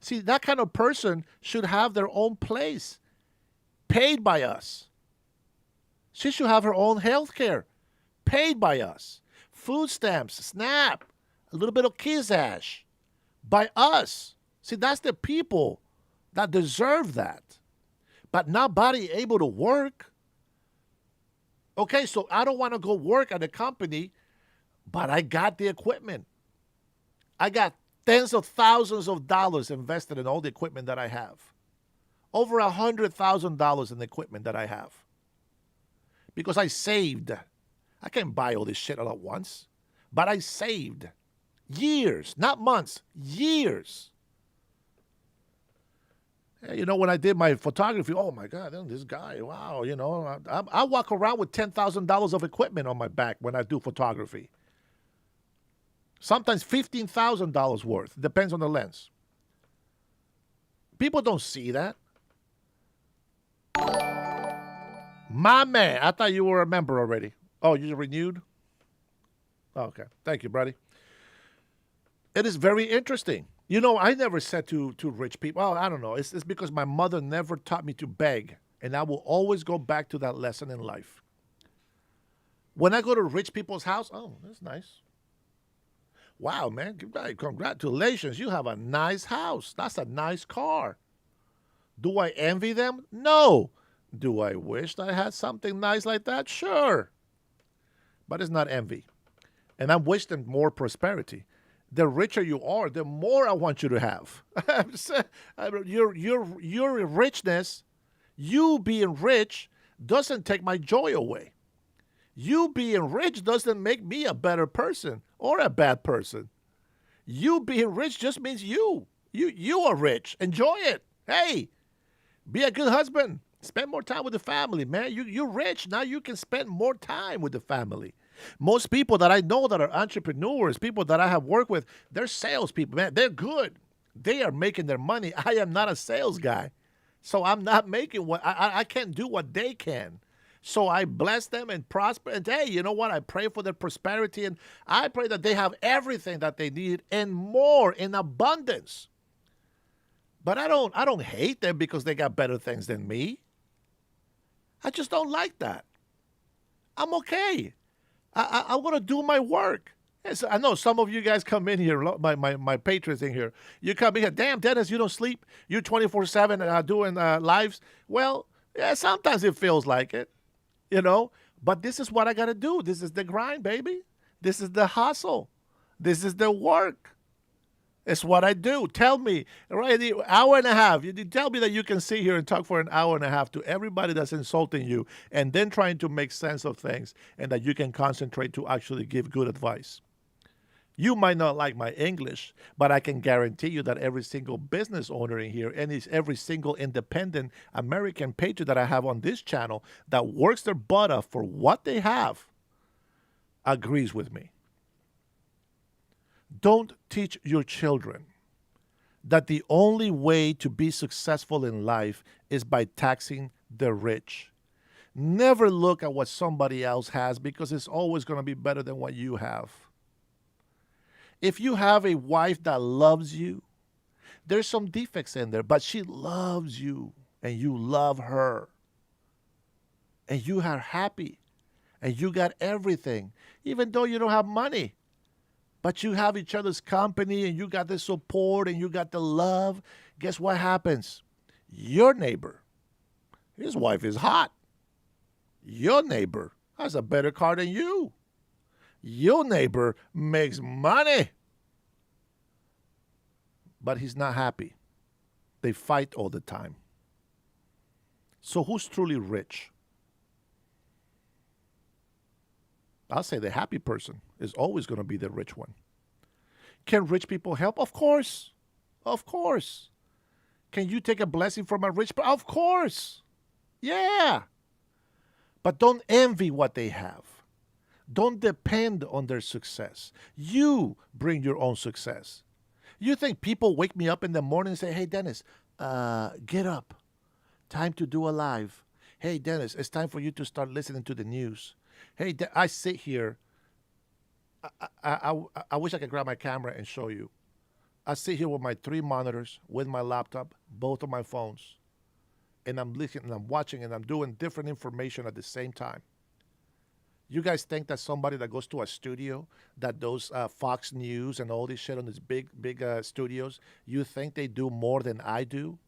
See, that kind of person should have their own place, paid by us. She should have her own health care, paid by us. Food stamps, SNAP, a little bit of Kizash, by us. See, that's the people that deserve that. But nobody able to work. Okay, so I don't want to go work at a company, but I got the equipment. I got tens of thousands of dollars invested in all the equipment that I have. Over $100,000 in the equipment that I have. Because I saved. I can't buy all this shit all at once. But I saved. Years, not months, years. When I did my photography, oh my God, this guy, wow, I walk around with $10,000 of equipment on my back when I do photography. Sometimes $15,000 worth, depends on the lens. People don't see that. My man, I thought you were a member already. Oh, you renewed? Okay, thank you, buddy. It is very interesting. I never said to rich people, I don't know. It's because my mother never taught me to beg. And I will always go back to that lesson in life. When I go to rich people's house, oh, that's nice. Wow, man, congratulations. You have a nice house. That's a nice car. Do I envy them? No. Do I wish I had something nice like that? Sure. But it's not envy. And I wish them more prosperity. The richer you are, the more I want you to have. Your richness, you being rich, doesn't take my joy away. You being rich doesn't make me a better person or a bad person. You being rich just means you are rich. Enjoy it. Hey, be a good husband. Spend more time with the family, man. You're rich. Now you can spend more time with the family. Most people that I know that are entrepreneurs, people that I have worked with, they're salespeople, man. They're good. They are making their money. I am not a sales guy. So I'm not making what I can't do what they can. So I bless them and prosper. And hey, you know what? I pray for their prosperity, and I pray that they have everything that they need and more in abundance. But I don't hate them because they got better things than me. I just don't like that. I'm okay. I want to do my work. Yes, I know some of you guys come in here, my patrons in here. You come in here, damn, Dennis, you don't sleep. You're 24/7 doing lives. Well, yeah, sometimes it feels like it, But this is what I got to do. This is the grind, baby. This is the hustle. This is the work. It's what I do. Tell me, right? The hour and a half. You tell me that you can sit here and talk for an hour and a half to everybody that's insulting you and then trying to make sense of things and that you can concentrate to actually give good advice. You might not like my English, but I can guarantee you that every single business owner in here and every single independent American patriot that I have on this channel that works their butt off for what they have agrees with me. Don't teach your children that the only way to be successful in life is by taxing the rich. Never look at what somebody else has because it's always going to be better than what you have. If you have a wife that loves you, there's some defects in there, but she loves you and you love her. And you are happy and you got everything, even though you don't have money. But you have each other's company and you got the support and you got the love. Guess what happens? Your neighbor, his wife is hot. Your neighbor has a better car than you. Your neighbor makes money. But he's not happy. They fight all the time. So who's truly rich? I'll say the happy person is always going to be the rich one. Can rich people help? Of course. Of course. Can you take a blessing from a rich person? Of course. Yeah. But don't envy what they have. Don't depend on their success. You bring your own success. You think people wake me up in the morning and say, hey, Dennis, get up. Time to do a live. Hey, Dennis, it's time for you to start listening to the news. Hey, I sit here. I wish I could grab my camera and show you. I sit here with my 3 monitors, with my laptop, both of my phones. And I'm listening and I'm watching and I'm doing different information at the same time. You guys think that somebody that goes to a studio, that those Fox News and all this shit on these big studios, you think they do more than I do?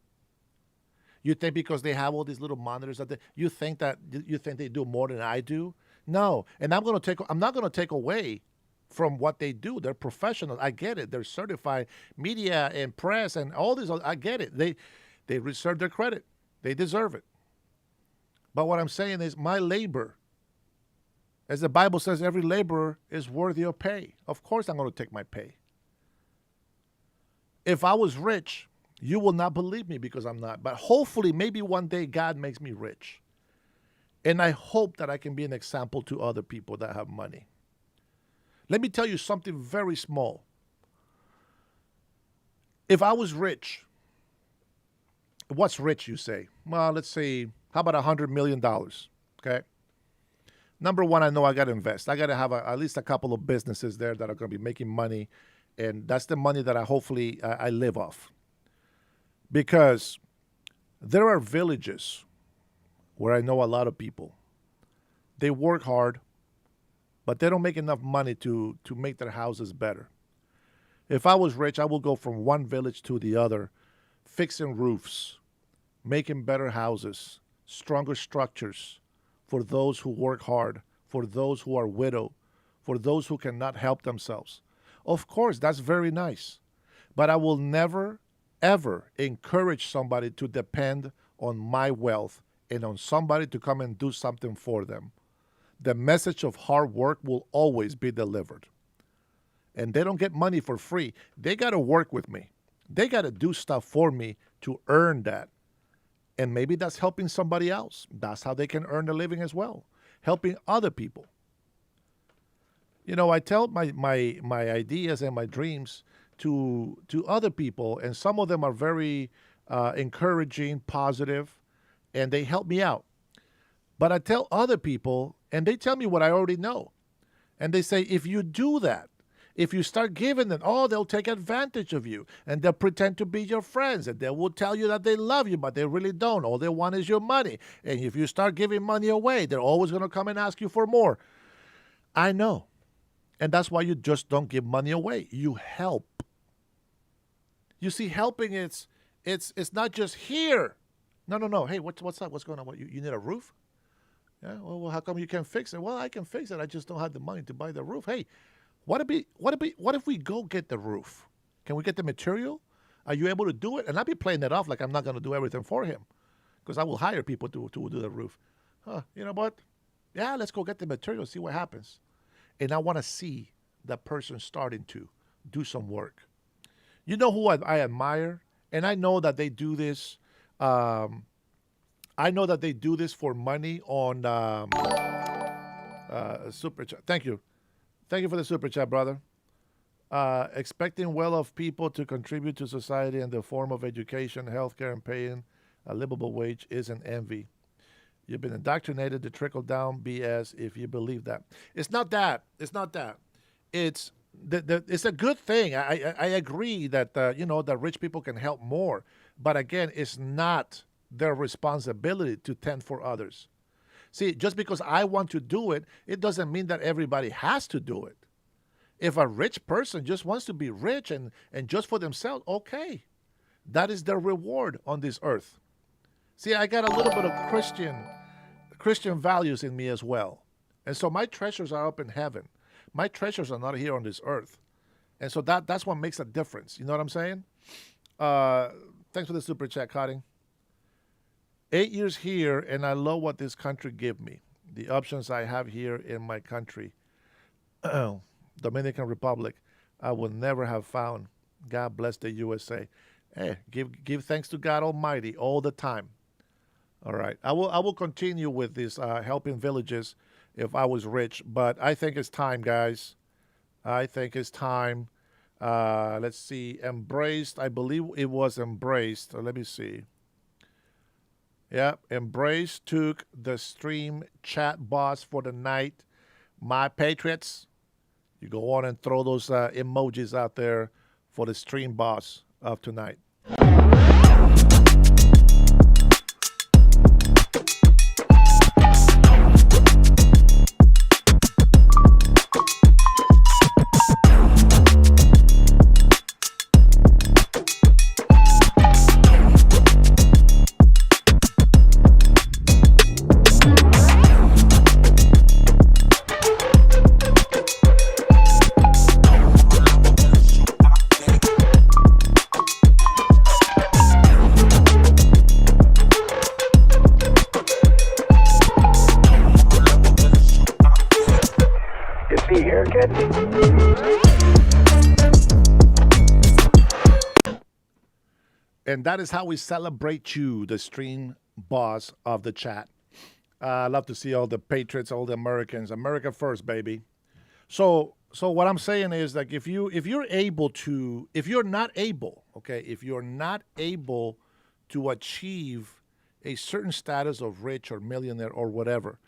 You think because they have all these little monitors you think they do more than I do? No, and I'm not going to take away from what they do. They're professionals. I get it. They're certified media and press and all this. I get it. They reserve their credit. They deserve it. But what I'm saying is my labor, as the Bible says, every laborer is worthy of pay. Of course I'm going to take my pay. If I was rich, you will not believe me because I'm not. But hopefully, maybe one day God makes me rich. And I hope that I can be an example to other people that have money. Let me tell you something very small. If I was rich, what's rich, you say? Well, let's say, how about $100 million? Okay. Number one, I know I got to invest. I got to have at least a couple of businesses there that are going to be making money. And that's the money that I live off. Because there are villages where I know a lot of people. They work hard, but they don't make enough money to make their houses better. If I was rich, I would go from one village to the other, fixing roofs, making better houses, stronger structures for those who work hard, for those who are widowed, for those who cannot help themselves. Of course, that's very nice. But I will never, ever encourage somebody to depend on my wealth and on somebody to come and do something for them. The message of hard work will always be delivered. And they don't get money for free. They got to work with me. They got to do stuff for me to earn that. And maybe that's helping somebody else. That's how they can earn a living as well, helping other people. You know, I tell my ideas and my dreams to other people, and some of them are very encouraging, positive, and they help me out. But I tell other people, and they tell me what I already know. And they say, if you do that, if you start giving them, they'll take advantage of you, and they'll pretend to be your friends, and they will tell you that they love you, but they really don't. All they want is your money. And if you start giving money away, they're always going to come and ask you for more. I know. And that's why you just don't give money away. You help. You see, helping it's not just here. No. Hey, what's up? What's going on? What, you need a roof? Yeah. Well, how come you can't fix it? Well, I can fix it. I just don't have the money to buy the roof. Hey, what if we go get the roof? Can we get the material? Are you able to do it? And I'll be playing that off like I'm not going to do everything for him, because I will hire people to do the roof. You know what? Yeah, let's go get the material, see what happens. And I want to see that person starting to do some work. You know who I admire? And I know that they do this. I know that they do this for money on super chat. Thank you. Thank you for the super chat, brother. Expecting well-off people to contribute to society in the form of education, healthcare, and paying a livable wage isn't envy. You've been indoctrinated to trickle-down BS if you believe that. It's not that. It's not that. It's it's a good thing. I agree that that rich people can help more, but again, it's not their responsibility to tend for others. See, just because I want to do it, it doesn't mean that everybody has to do it. If a rich person just wants to be rich and just for themselves, okay. That is their reward on this earth. See, I got a little bit of Christian values in me as well. And so my treasures are up in heaven. My treasures are not here on this earth. And so that's what makes a difference. You know what I'm saying? Thanks for the super chat, Cotting. 8 years here, and I love what this country give me. The options I have here in my country. Dominican Republic, I would never have found. God bless the USA. Hey, give thanks to God Almighty all the time. All right, I will continue with this helping villages if I was rich, but I think it's time, guys. I think it's time. Let's see, Embraced. I believe it was Embraced. Let me see. Yeah, Embraced took the stream chat boss for the night. My Patriots. You go on and throw those emojis out there for the stream boss of tonight. And that is how we celebrate you, the stream boss of the chat. I love to see all the patriots, all the Americans. America first, baby. So what I'm saying is, like, if you're not able to achieve a certain status of rich or millionaire or whatever,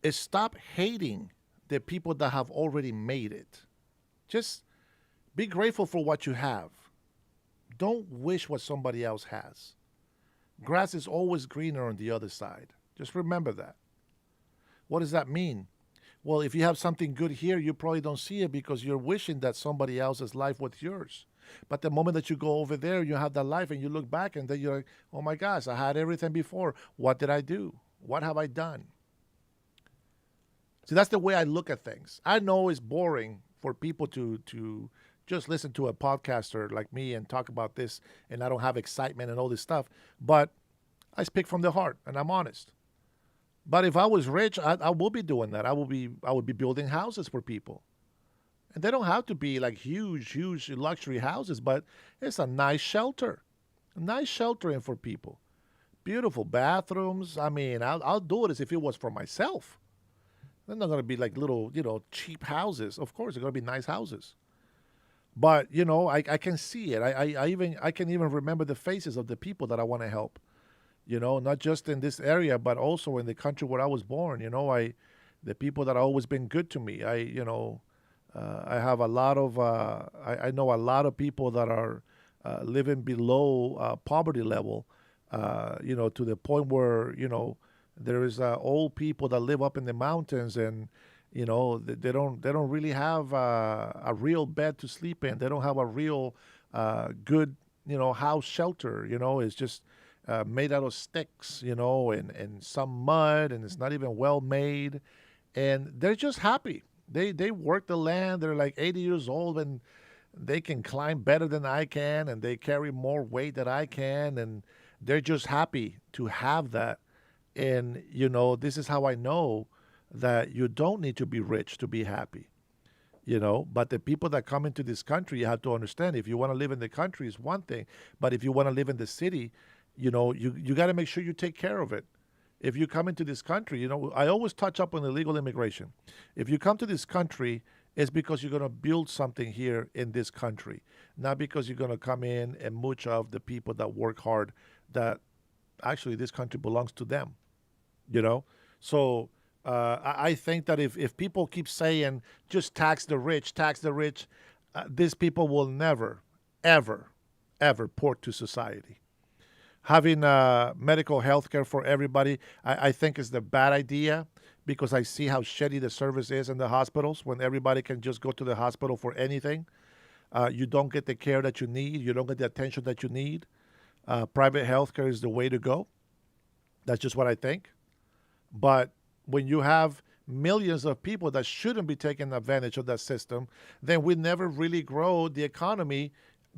is stop hating the people that have already made it. Just be grateful for what you have. Don't wish what somebody else has. Grass is always greener on the other side. Just remember that. What does that mean? Well, if you have something good here, you probably don't see it because you're wishing that somebody else's life was yours. But the moment that you go over there, you have that life and you look back and then you're like, oh my gosh, I had everything before. What did I do? What have I done? See, that's the way I look at things. I know it's boring for people to just listen to a podcaster like me and talk about this, and I don't have excitement and all this stuff. But I speak from the heart, and I'm honest. But if I was rich, I will be doing that. I would be building houses for people, and they don't have to be like huge luxury houses, but it's a nice sheltering for people, beautiful bathrooms. I mean, I'll do it as if it was for myself. They're not going to be like little, cheap houses. Of course, they're going to be nice houses. But, I can see it. I can even remember the faces of the people that I want to help, not just in this area, but also in the country where I was born. The people that have always been good to me. I have a lot of, I know a lot of people that are living below poverty level, to the point where, there is old people that live up in the mountains and, they don't really have a real bed to sleep in. They don't have a real good, house shelter. It's just made out of sticks, and some mud, and it's not even well made. And they're just happy. They work the land. They're like 80 years old, and they can climb better than I can, and they carry more weight than I can, and they're just happy to have that. And this is how I know that you don't need to be rich to be happy. But the people that come into this country, you have to understand, if you want to live in the country is one thing, but if you want to live in the city, you got to make sure you take care of it. If you come into this country, I always touch up on illegal immigration. If you come to this country, it's because you're going to build something here in this country, not because you're going to come in and mooch off the people that work hard, that actually this country belongs to them, So I think that if people keep saying just tax the rich, these people will never, ever, ever port to society. Having medical health care for everybody, I think is the bad idea, because I see how shitty the service is in the hospitals when everybody can just go to the hospital for anything. You don't get the care that you need. You don't get the attention that you need. Private health care is the way to go. That's just what I think. But when you have millions of people that shouldn't be taking advantage of that system, then we never really grow the economy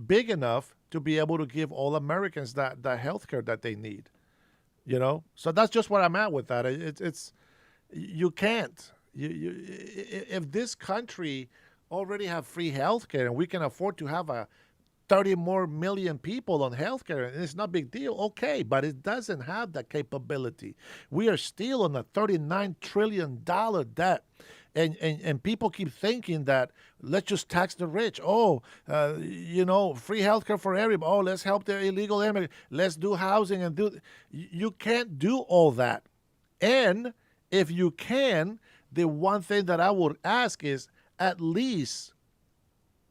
big enough to be able to give all Americans that health care that they need. So that's just where I'm at with that. It's you can't. If this country already have free health care and we can afford to have 30 more million people on healthcare, and it's not a big deal, okay, but it doesn't have that capability. We are still on a $39 trillion debt. And people keep thinking that let's just tax the rich. Oh, free healthcare for everybody. Oh, let's help the illegal immigrants. Let's do housing and do. You can't do all that. And if you can, the one thing that I would ask is at least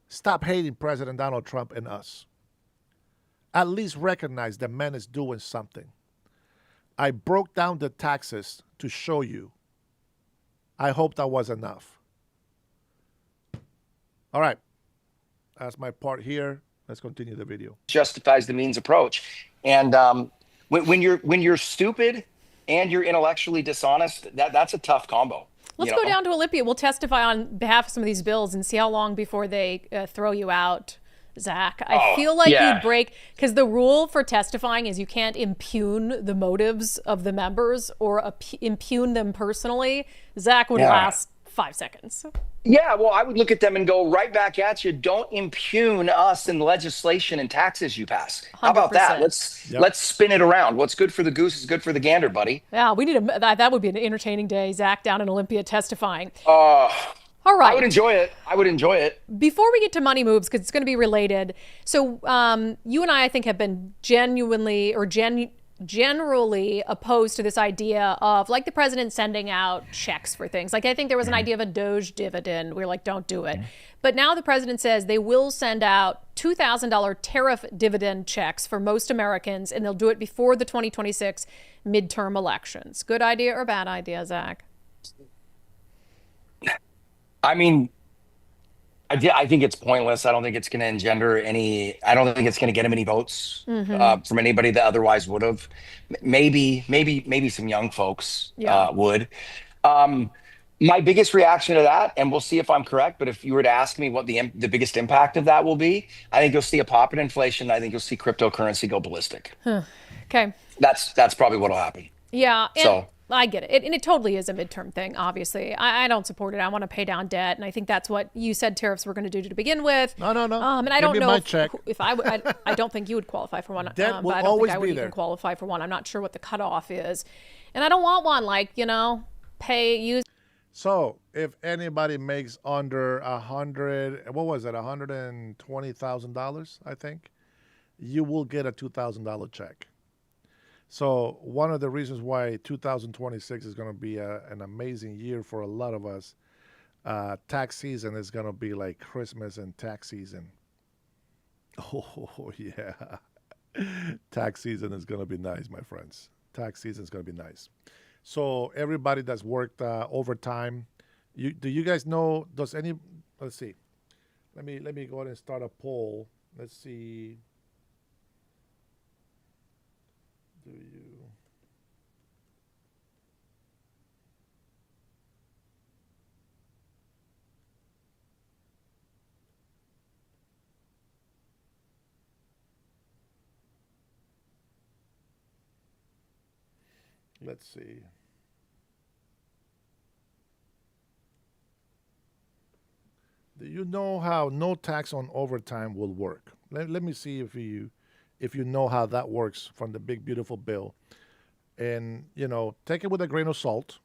stop hating President Donald Trump and us. At least recognize the man is doing something. I broke down the taxes to show you. I hope that was enough. All right. That's my part here. Let's continue the video. Justifies the means approach. And when you're stupid and you're intellectually dishonest, that's a tough combo. Let's go down to Olympia. We'll testify on behalf of some of these bills and see how long before they throw you out, Zach. I feel like you'd break, because the rule for testifying is you can't impugn the motives of the members or impugn them personally. Zach would last 5 seconds. Yeah, well, I would look at them and go right back at you. Don't impugn us in legislation and taxes you pass. 100%. How about that? Let's spin it around. What's good for the goose is good for the gander, buddy. Yeah, we need that would be an entertaining day. Zach down in Olympia testifying. All right. I would enjoy it. Before we get to money moves, because it's going to be related. So you and I think, have been generally opposed to this idea of, like, the president sending out checks for things. Like, I think there was an idea of a Doge dividend. We were like, don't do it. But now the president says they will send out $2,000 tariff dividend checks for most Americans, and they'll do it before the 2026 midterm elections. Good idea or bad idea, Zach? I mean, I think it's pointless. I don't think it's going to engender I don't think it's going to get him any votes from anybody that otherwise would have. Maybe some young folks would. My biggest reaction to that, and we'll see if I'm correct, but if you were to ask me what the biggest impact of that will be, I think you'll see a pop in inflation. I think you'll see cryptocurrency go ballistic. Okay. That's probably what'll happen. Yeah. I get it. And it totally is a midterm thing, obviously. I don't support it. I want to pay down debt. And I think that's what you said tariffs were going to do to begin with. No. And I don't know if I don't think you would qualify for one. Debt will but I don't always think I would be there. even qualify for one. I'm not sure what the cutoff is. And I don't want one, like, use. So if anybody makes under $120,000, I think, you will get a $2,000 check. So one of the reasons why 2026 is going to be an amazing year for a lot of us, tax season is going to be like Christmas and tax season. Oh, yeah. Tax season is going to be nice, my friends. Tax season is going to be nice. So everybody that's worked overtime, do you guys know, let's see. Let me go ahead and start a poll. Let's see. Do you? Let's see. Do you know how no tax on overtime will work? Let me see if you know how that works from the big beautiful bill. And take it with a grain of salt.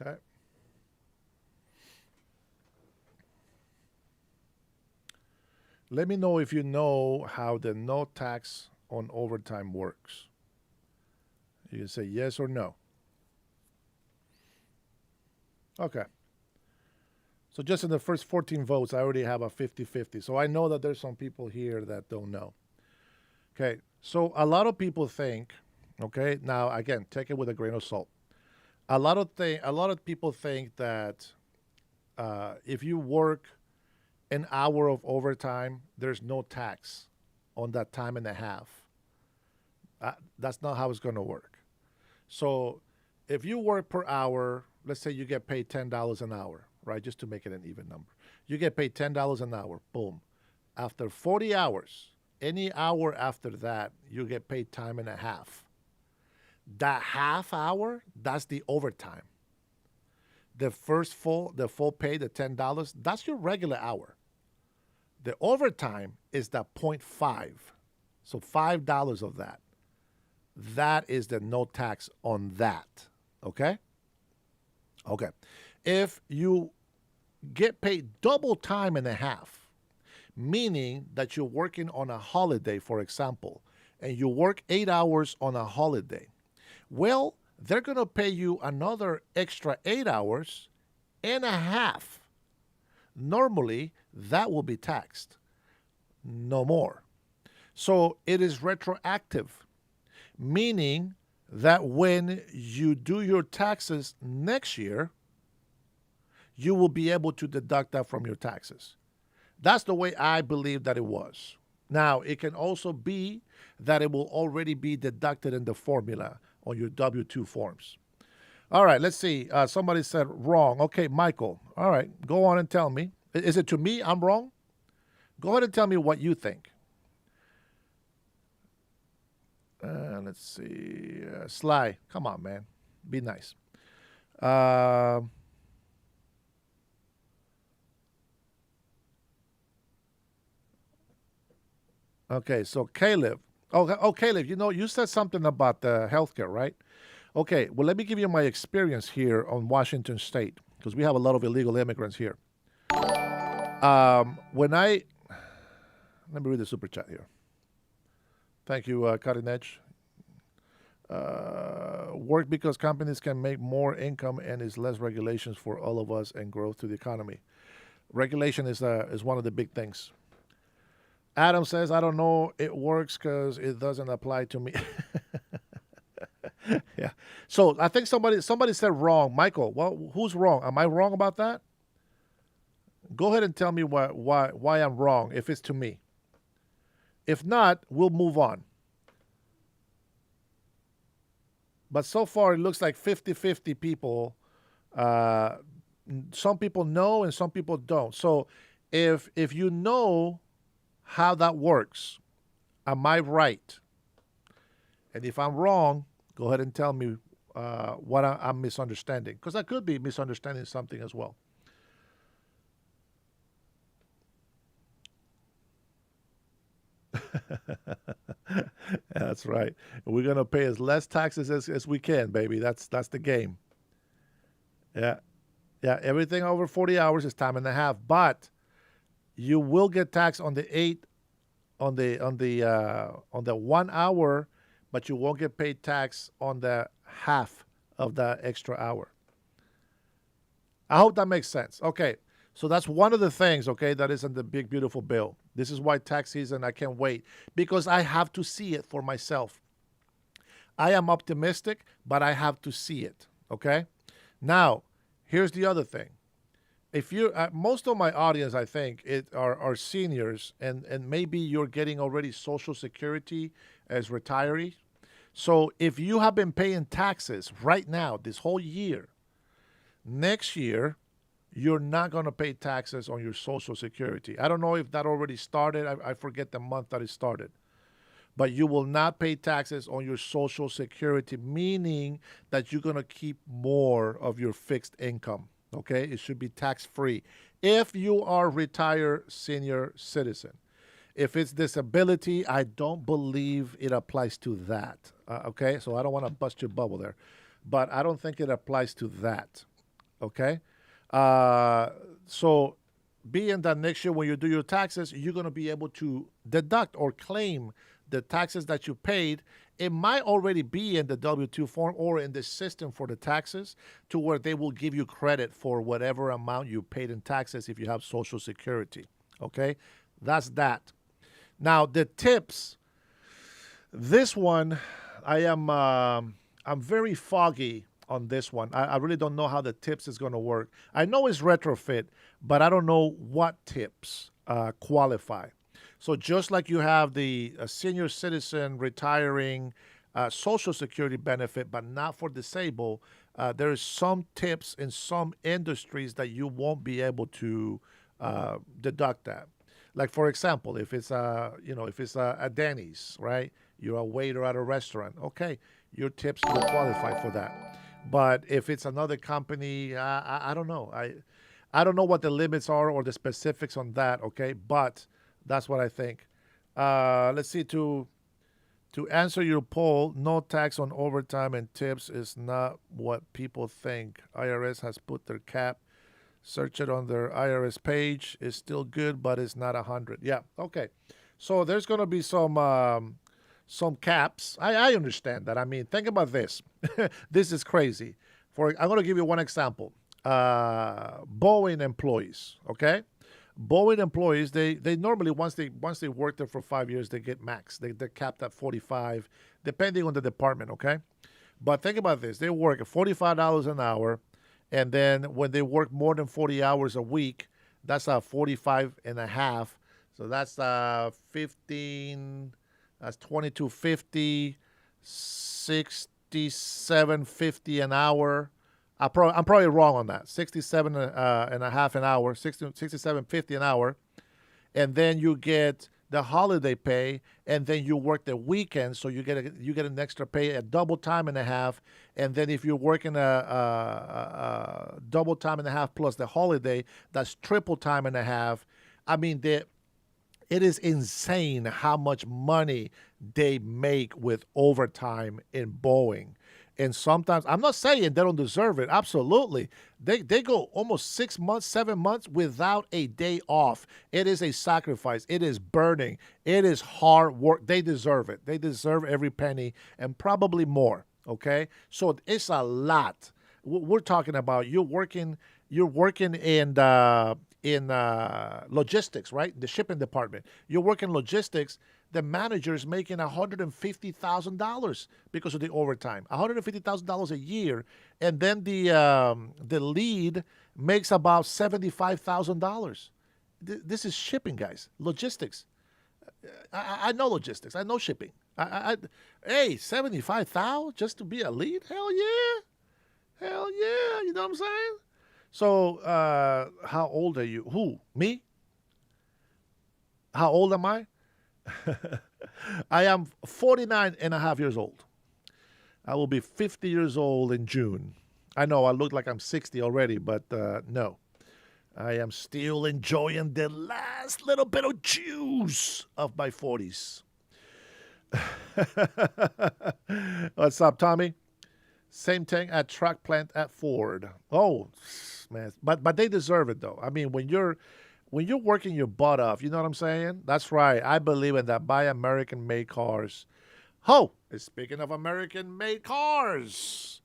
Okay. Let me know if you know how the no tax on overtime works. You can say yes or no. Okay. So just in the first 14 votes, I already have a 50-50. So I know that there's some people here that don't know. Okay. So a lot of people think, okay, now again, take it with a grain of salt. A lot of people think that if you work an hour of overtime, there's no tax on that time and a half. That's not how it's going to work. So if you work per hour, let's say you get paid $10 an hour, right? Just to make it an even number. You get paid $10 an hour, boom. After 40 hours, any hour after that, you get paid time and a half. That half hour, that's the overtime. The full pay, the $10, that's your regular hour. The overtime is the 0.5. So $5 of that. That is the no tax on that. Okay? Okay. If you get paid double time and a half, meaning that you're working on a holiday, for example, and you work 8 hours on a holiday, well, they're going to pay you another extra 8 hours and a half. Normally, that will be taxed. No more. So it is retroactive, meaning that when you do your taxes next year, you will be able to deduct that from your taxes. That's the way I believe that it was. Now, it can also be that it will already be deducted in the formula on your W-2 forms. All right, let's see. Somebody said wrong. Okay, Michael. All right, go on and tell me. Is it to me I'm wrong? Go ahead and tell me what you think. Let's see. Sly, come on, man. Be nice. Okay, so Caleb. Oh, Caleb, you said something about the healthcare, right? Okay, well, let me give you my experience here on Washington State, because we have a lot of illegal immigrants here. Let me read the super chat here. Thank you, Cutting Edge. Work because companies can make more income and is less regulations for all of us and growth to the economy. Regulation is one of the big things. Adam says, I don't know it works because it doesn't apply to me. Yeah. So I think somebody said wrong. Michael, well, who's wrong? Am I wrong about that? Go ahead and tell me why I'm wrong if it's to me. If not, we'll move on. But so far, it looks like 50-50 people. Some people know and some people don't. So if you know how that works, am I right? And if I'm wrong, go ahead and tell me what I'm misunderstanding. Because I could be misunderstanding something as well. That's right. We're going to pay as less taxes as we can, baby. That's the game. Yeah. Yeah, everything over 40 hours is time and a half, but you will get taxed on the 1 hour, but you won't get paid tax on the half of that extra hour. I hope that makes sense. Okay. So that's one of the things, okay, that is in the big, beautiful bill. This is why tax season, I can't wait, because I have to see it for myself. I am optimistic, but I have to see it, okay? Now, here's the other thing. If you, most of my audience, I think, are seniors, and maybe you're getting already Social Security as retirees. So if you have been paying taxes right now, this whole year, next year, you're not going to pay taxes on your Social Security. I don't know if that already started. I forget the month that it started. but you will not pay taxes on your Social Security, meaning that you're going to keep more of your fixed income. Okay, it should be tax free if you are retired senior citizen. If it's disability, I don't believe it applies to that. Okay, so I don't want to bust your bubble there, but I don't think it applies to that. Okay, so being that next year when you do your taxes, you're going to be able to deduct or claim the taxes that you paid. It might already be in the W-2 form or in the system for the taxes to where they will give you credit for whatever amount you paid in taxes if you have Social Security. Okay, that's that. Now the tips. This one, I'm very foggy on this one. I really don't know how the tips is going to work. I know it's retrofit, but I don't know what tips qualify. So just like you have the senior citizen retiring Social Security benefit, but not for disabled, there is some tips in some industries that you won't be able to deduct that. Like for example, if it's if it's a Denny's, right? You're a waiter at a restaurant. Okay, your tips will qualify for that. But if it's another company, I don't know. I don't know what the limits are or the specifics on that. Okay, but that's what I think. Let's see. To answer your poll, no tax on overtime and tips is not what people think. IRS has put their cap. Search it on their IRS page. It's still good, but it's not 100. Yeah. Okay. So there's going to be some caps. I understand that. I mean, think about this. This is crazy. I'm going to give you one example. Boeing employees. Okay. Boeing employees, they normally once they work there for 5 years, they get max. They're capped at 45, depending on the department. Okay. But think about this. They work at $45 an hour. And then when they work more than 40 hours a week, that's 45 and a half. So that's 15, that's 22.50, 67.50 an hour. I'm probably wrong on that. 67 and a half an hour, 67.50 an hour. And then you get the holiday pay, and then you work the weekend, so you get an extra pay at double time and a half. And then if you're working a double time and a half plus the holiday, that's triple time and a half. I mean, it is insane how much money they make with overtime in Boeing. And sometimes, I'm not saying they don't deserve it. Absolutely. They go almost 6 months, 7 months without a day off. It is a sacrifice. It is burning. It is hard work. They deserve it. They deserve every penny and probably more. Okay? So it's a lot. We're talking about you're working in logistics, right? The shipping department. You're working logistics. The manager is making $150,000 because of the overtime, $150,000 a year, and then the lead makes about $75,000. This is shipping, guys. Logistics. I know logistics. I know shipping. Hey, $75,000 just to be a lead? Hell yeah, hell yeah. You know what I'm saying? So, how old are you? Who? Me? How old am I? I am 49 and a half years old. I will be 50 years old in June. I know I look like I'm 60 already, but no. I am still enjoying the last little bit of juice of my 40s. What's up, Tommy? Same thing at truck plant at Ford. Oh, man. But they deserve it, though. I mean, when you're working your butt off, you know what I'm saying? That's right. I believe in that. Buy American-made cars. Oh, speaking of American-made cars,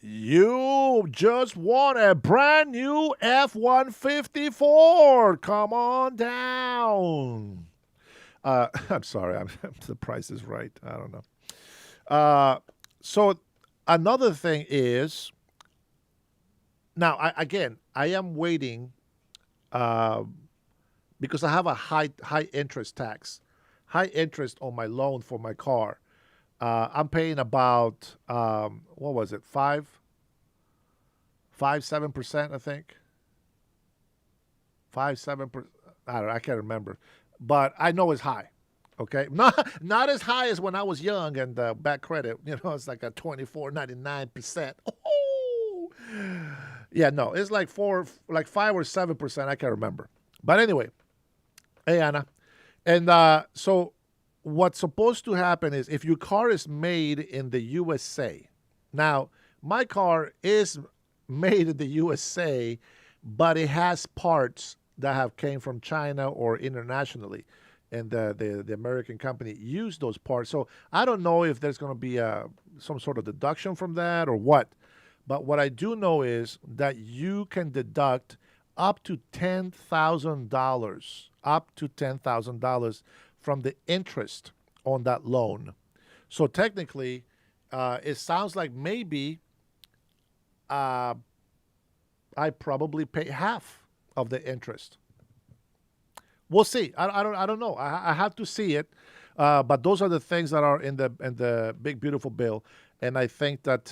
you just won a brand new F-150 Ford. Come on down. I'm sorry. The price is right. I don't know. So another thing is, now, I am waiting because I have a high interest tax, high interest on my loan for my car. I'm paying about what was it, 7%, I think. 7%. I don't know. I can't remember, but I know it's high. Okay, not as high as when I was young and bad credit. It's like a 24.99%. Oh, yeah, no, it's like 5 or 7%. I can't remember. But anyway, hey Anna, and so what's supposed to happen is if your car is made in the USA. Now, my car is made in the USA, but it has parts that have came from China or internationally, and the American company used those parts. So I don't know if there's going to be some sort of deduction from that or what. But what I do know is that you can deduct up to $10,000 from the interest on that loan. So technically, it sounds like maybe I probably pay half of the interest. We'll see. I don't know. I have to see it. But those are the things that are in the big beautiful bill, and I think that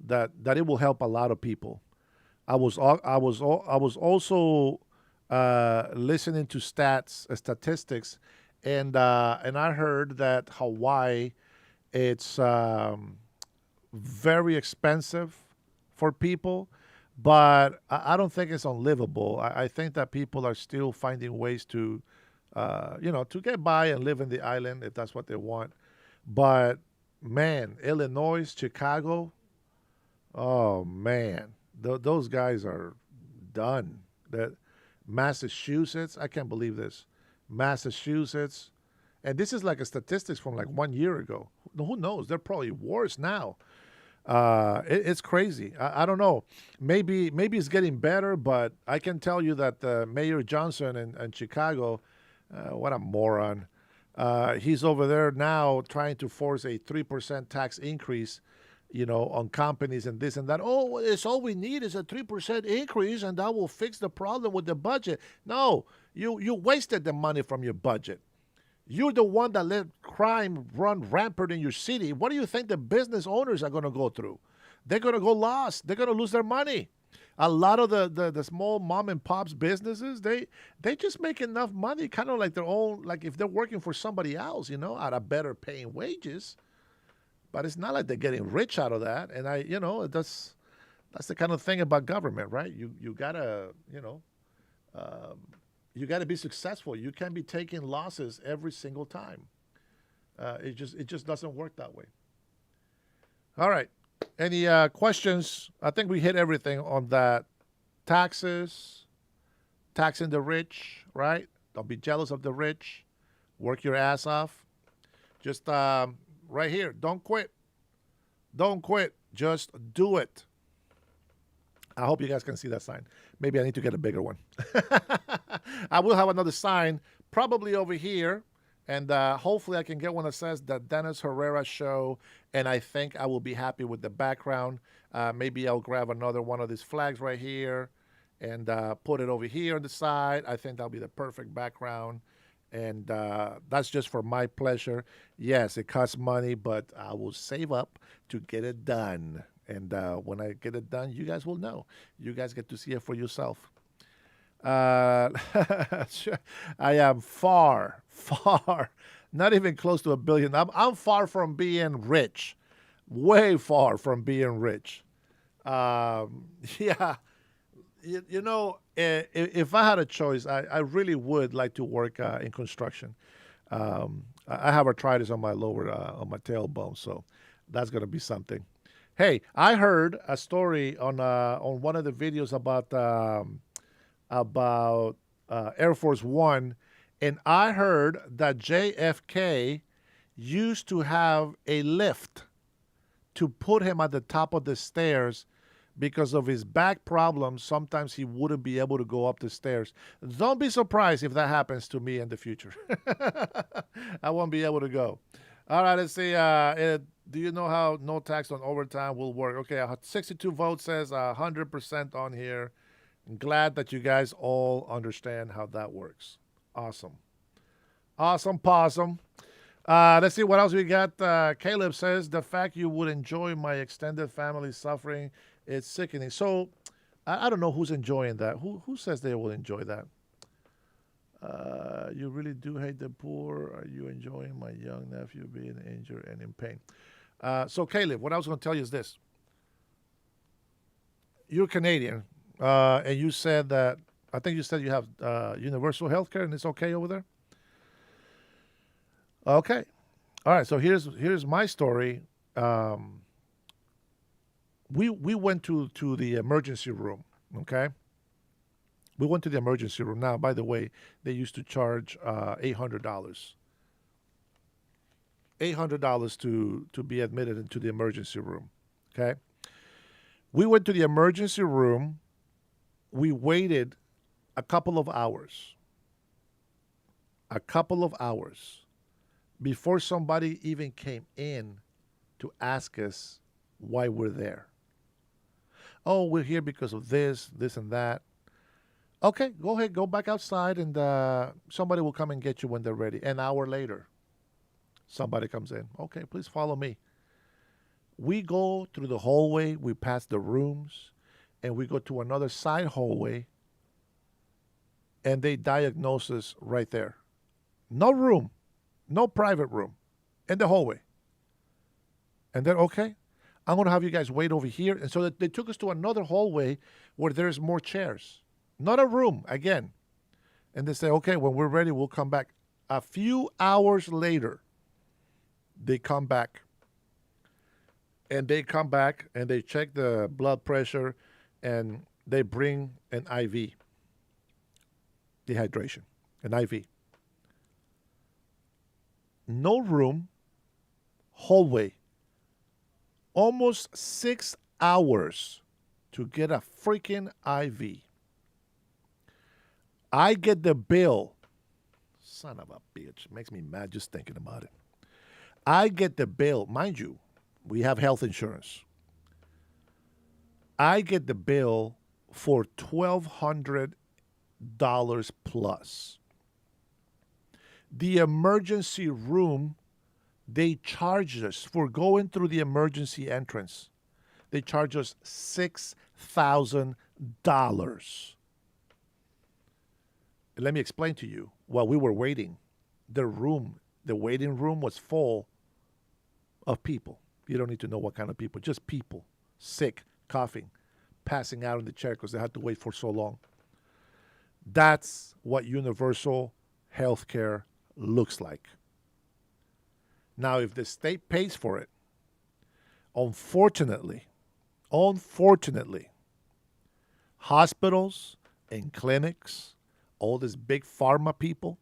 that it will help a lot of people. I was also listening to statistics, and I heard that Hawaii, it's very expensive for people, but I don't think it's unlivable. I think that people are still finding ways to, to get by and live in the island if that's what they want. But man, Illinois, Chicago, oh man, those guys are done. That Massachusetts, I can't believe this. Massachusetts, and this is like a statistics from like 1 year ago. Who knows? They're probably worse now. It's crazy. I don't know. Maybe it's getting better, but I can tell you that Mayor Johnson in Chicago, what a moron. He's over there now trying to force a 3% tax increase, on companies and this and that. Oh, it's all we need is a 3% increase, and that will fix the problem with the budget. No, you wasted the money from your budget. You're the one that let crime run rampant in your city. What do you think the business owners are going to go through? They're going to go lost. They're going to lose their money. A lot of the small mom and pops businesses, they just make enough money, kind of like their own, like if they're working for somebody else, at a better paying wages. But it's not like they're getting rich out of that. And that's the kind of thing about government, right? You gotta, you got to be successful. You can't be taking losses every single time. It just doesn't work that way. All right. Any questions? I think we hit everything on that. Taxes, taxing the rich, right? Don't be jealous of the rich. Work your ass off. Just right here. Don't quit. Don't quit. Just do it. I hope you guys can see that sign. Maybe I need to get a bigger one. I will have another sign probably over here. And hopefully I can get one that says the Dennis Herrera Show. And I think I will be happy with the background. Maybe I'll grab another one of these flags right here and put it over here on the side. I think that'll be the perfect background. And that's just for my pleasure. Yes, it costs money, but I will save up to get it done. And when I get it done, you guys will know. You guys get to see it for yourself. I am far, not even close to $1 billion. I'm far from being rich, way far from being rich. Yeah, if I had a choice, I really would like to work in construction. I have arthritis on my on my tailbone, so that's gonna be something. Hey, I heard a story on one of the videos about Air Force One, and I heard that JFK used to have a lift to put him at the top of the stairs because of his back problems. Sometimes he wouldn't be able to go up the stairs. Don't be surprised if that happens to me in the future. I won't be able to go. All right, let's see. Do you know how no tax on overtime will work? Okay, 62 votes says 100% on here. I'm glad that you guys all understand how that works. Awesome. Awesome possum. Let's see what else we got. Caleb says, the fact you would enjoy my extended family suffering is sickening. So I don't know who's enjoying that. Who says they will enjoy that? You really do hate the poor. Are you enjoying my young nephew being injured and in pain? So, Caleb, what I was going to tell you is this. You're Canadian, and you said that, I think you said you have universal health care and it's okay over there? Okay. All right. So here's my story. We went to the emergency room, okay? We went to the emergency room. Now, by the way, they used to charge $800. $800 to be admitted into the emergency room, okay? We went to the emergency room. We waited a couple of hours before somebody even came in to ask us why we're there. Oh, we're here because of this, this, and that. Okay, go ahead, go back outside, and somebody will come and get you when they're ready. An hour later, somebody comes in. Okay, please follow me. We go through the hallway, we pass the rooms, and we go to another side hallway, and they diagnose us right there. No room, no private room, in the hallway. And then, okay, I'm going to have you guys wait over here. And so they took us to another hallway where there's more chairs. Not a room, again. And they say, okay, when we're ready, we'll come back. A few hours later, they come back. And they come back and they check the blood pressure and they bring an IV. Dehydration, an IV. No room, hallway. Almost 6 hours to get a freaking IV. I get the bill. Son of a bitch. Makes me mad just thinking about it. I get the bill. Mind you, we have health insurance. I get the bill for $1,200 plus. The emergency room, they charge us for going through the emergency entrance. They charge us $6,000. Let me explain to you. While we were waiting, the waiting room was full of people. You don't need to know what kind of people, just people, sick, coughing, passing out in the chair because they had to wait for so long. That's what universal health care looks like. Now, if the state pays for it, unfortunately, hospitals and clinics, all these big pharma people,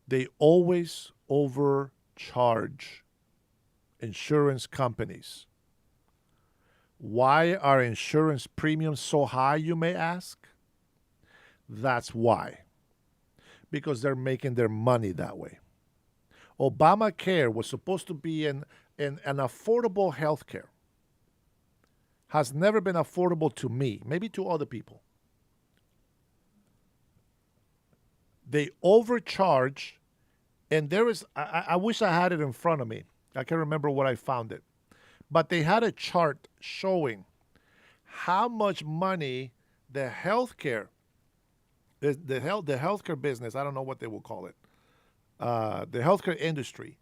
they always overcharge insurance companies. Why are insurance premiums so high, you may ask? That's why. Because they're making their money that way. Obamacare was supposed to be an affordable health care. Has never been affordable to me, maybe to other people. They overcharge, and there is, I wish I had it in front of me. I can't remember where I found it. But they had a chart showing how much money the healthcare, the healthcare business, I don't know what they will call it, the healthcare industry,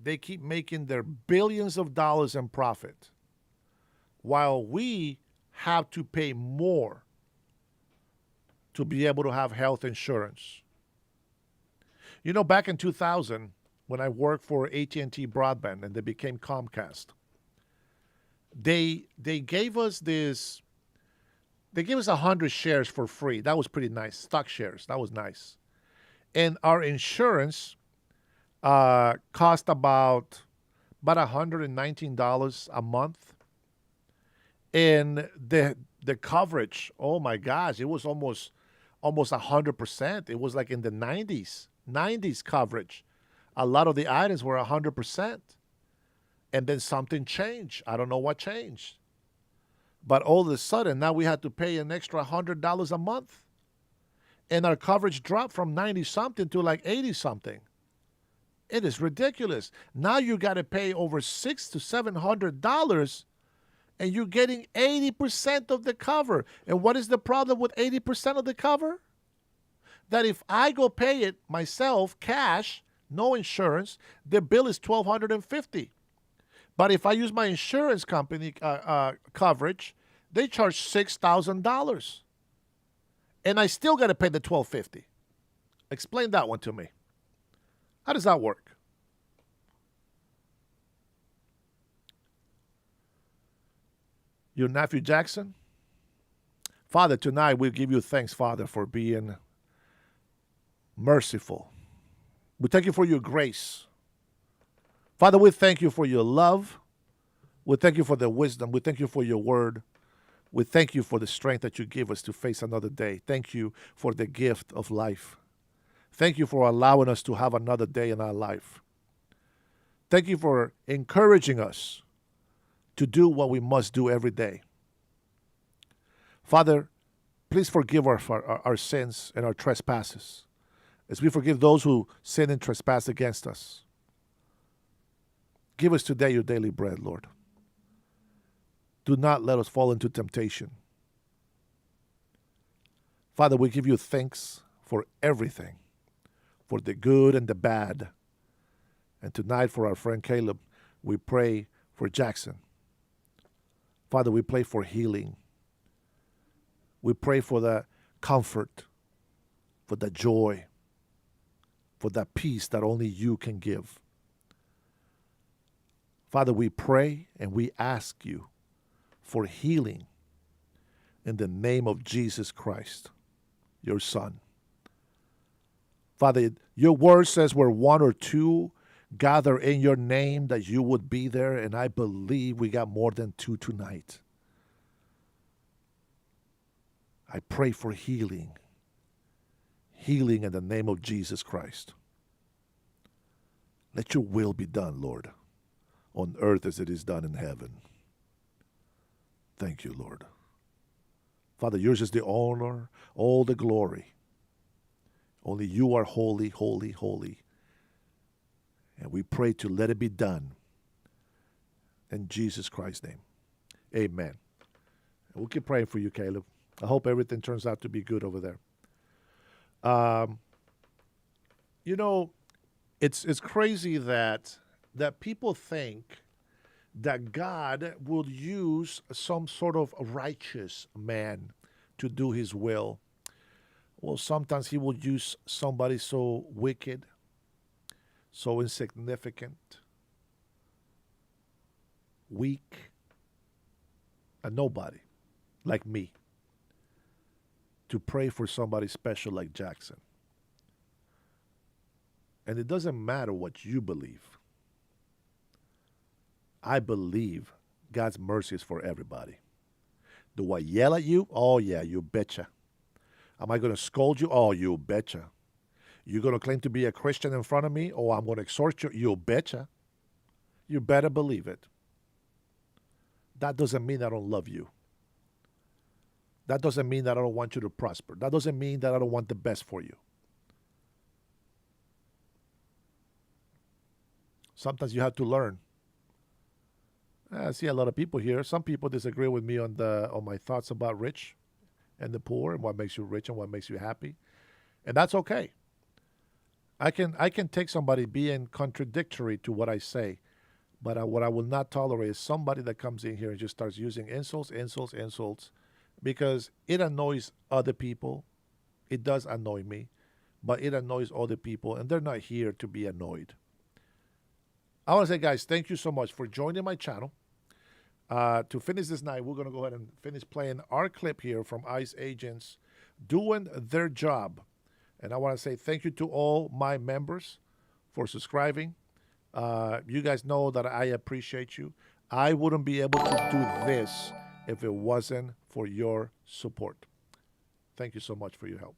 they keep making their billions of dollars in profit, while we have to pay more to be able to have health insurance. You know, back in 2000, when I worked for AT&T Broadband and they became Comcast, they gave us 100 shares for free. That was pretty nice. Stock shares. That was nice. And our insurance cost about $119 a month. And the coverage, oh my gosh, it was almost 100%. It was like in the 90s coverage. A lot of the items were 100%. And then something changed. I don't know what changed. But all of a sudden, now we had to pay an extra $100 a month. And our coverage dropped from 90-something to like 80-something. It is ridiculous. Now you got to pay over $600 to $700, and you're getting 80% of the cover. And what is the problem with 80% of the cover? that if I go pay it myself, cash, no insurance, the bill is $1,250. But if I use my insurance company coverage, they charge $6,000. And I still got to pay the $1,250. Explain that one to me. How does that work? Your nephew Jackson? Father, tonight we give you thanks, Father, for being merciful. We thank you for your grace. Father, we thank you for your love. We thank you for the wisdom. We thank you for your word. We thank you for the strength that you give us to face another day. Thank you for the gift of life. Thank you for allowing us to have another day in our life. Thank you for encouraging us to do what we must do every day. Father, please forgive our sins and our trespasses as we forgive those who sin and trespass against us. Give us today your daily bread, Lord. Do not let us fall into temptation. Father, we give you thanks for everything, for the good and the bad. And tonight for our friend Caleb, we pray for Jackson. Father, we pray for healing. We pray for the comfort, for the joy, for the peace that only you can give. Father, we pray and we ask you for healing in the name of Jesus Christ, your Son. Father, your word says where one or two gather in your name that you would be there, and I believe we got more than two tonight. I pray for healing. Healing in the name of Jesus Christ. Let your will be done, Lord, on earth as it is done in heaven. Thank you, Lord. Father, yours is the honor, all the glory. Only you are holy, holy, holy. And we pray to let it be done. In Jesus Christ's name. Amen. And we'll keep praying for you, Caleb. I hope everything turns out to be good over there. It's crazy that people think that God will use some sort of righteous man to do his will. Well, sometimes he will use somebody so wicked, so insignificant, weak, a nobody like me to pray for somebody special like Jackson. And it doesn't matter what you believe. I believe God's mercy is for everybody. Do I yell at you? Oh, yeah, you betcha. Am I going to scold you? Oh, you betcha. You going to claim to be a Christian in front of me? Oh, I'm going to exhort you? You betcha. You better believe it. That doesn't mean I don't love you. That doesn't mean that I don't want you to prosper. That doesn't mean that I don't want the best for you. Sometimes you have to learn. I see a lot of people here. Some people disagree with me on my thoughts about rich and the poor and what makes you rich and what makes you happy. And that's okay. I can take somebody being contradictory to what I say, but what I will not tolerate is somebody that comes in here and just starts using insults, because it annoys other people. It does annoy me, but it annoys other people, and they're not here to be annoyed. I want to say, guys, thank you so much for joining my channel. To finish this night, we're going to go ahead and finish playing our clip here from ICE agents doing their job. And I want to say thank you to all my members for subscribing. You guys know that I appreciate you. I wouldn't be able to do this if it wasn't for your support. Thank you so much for your help.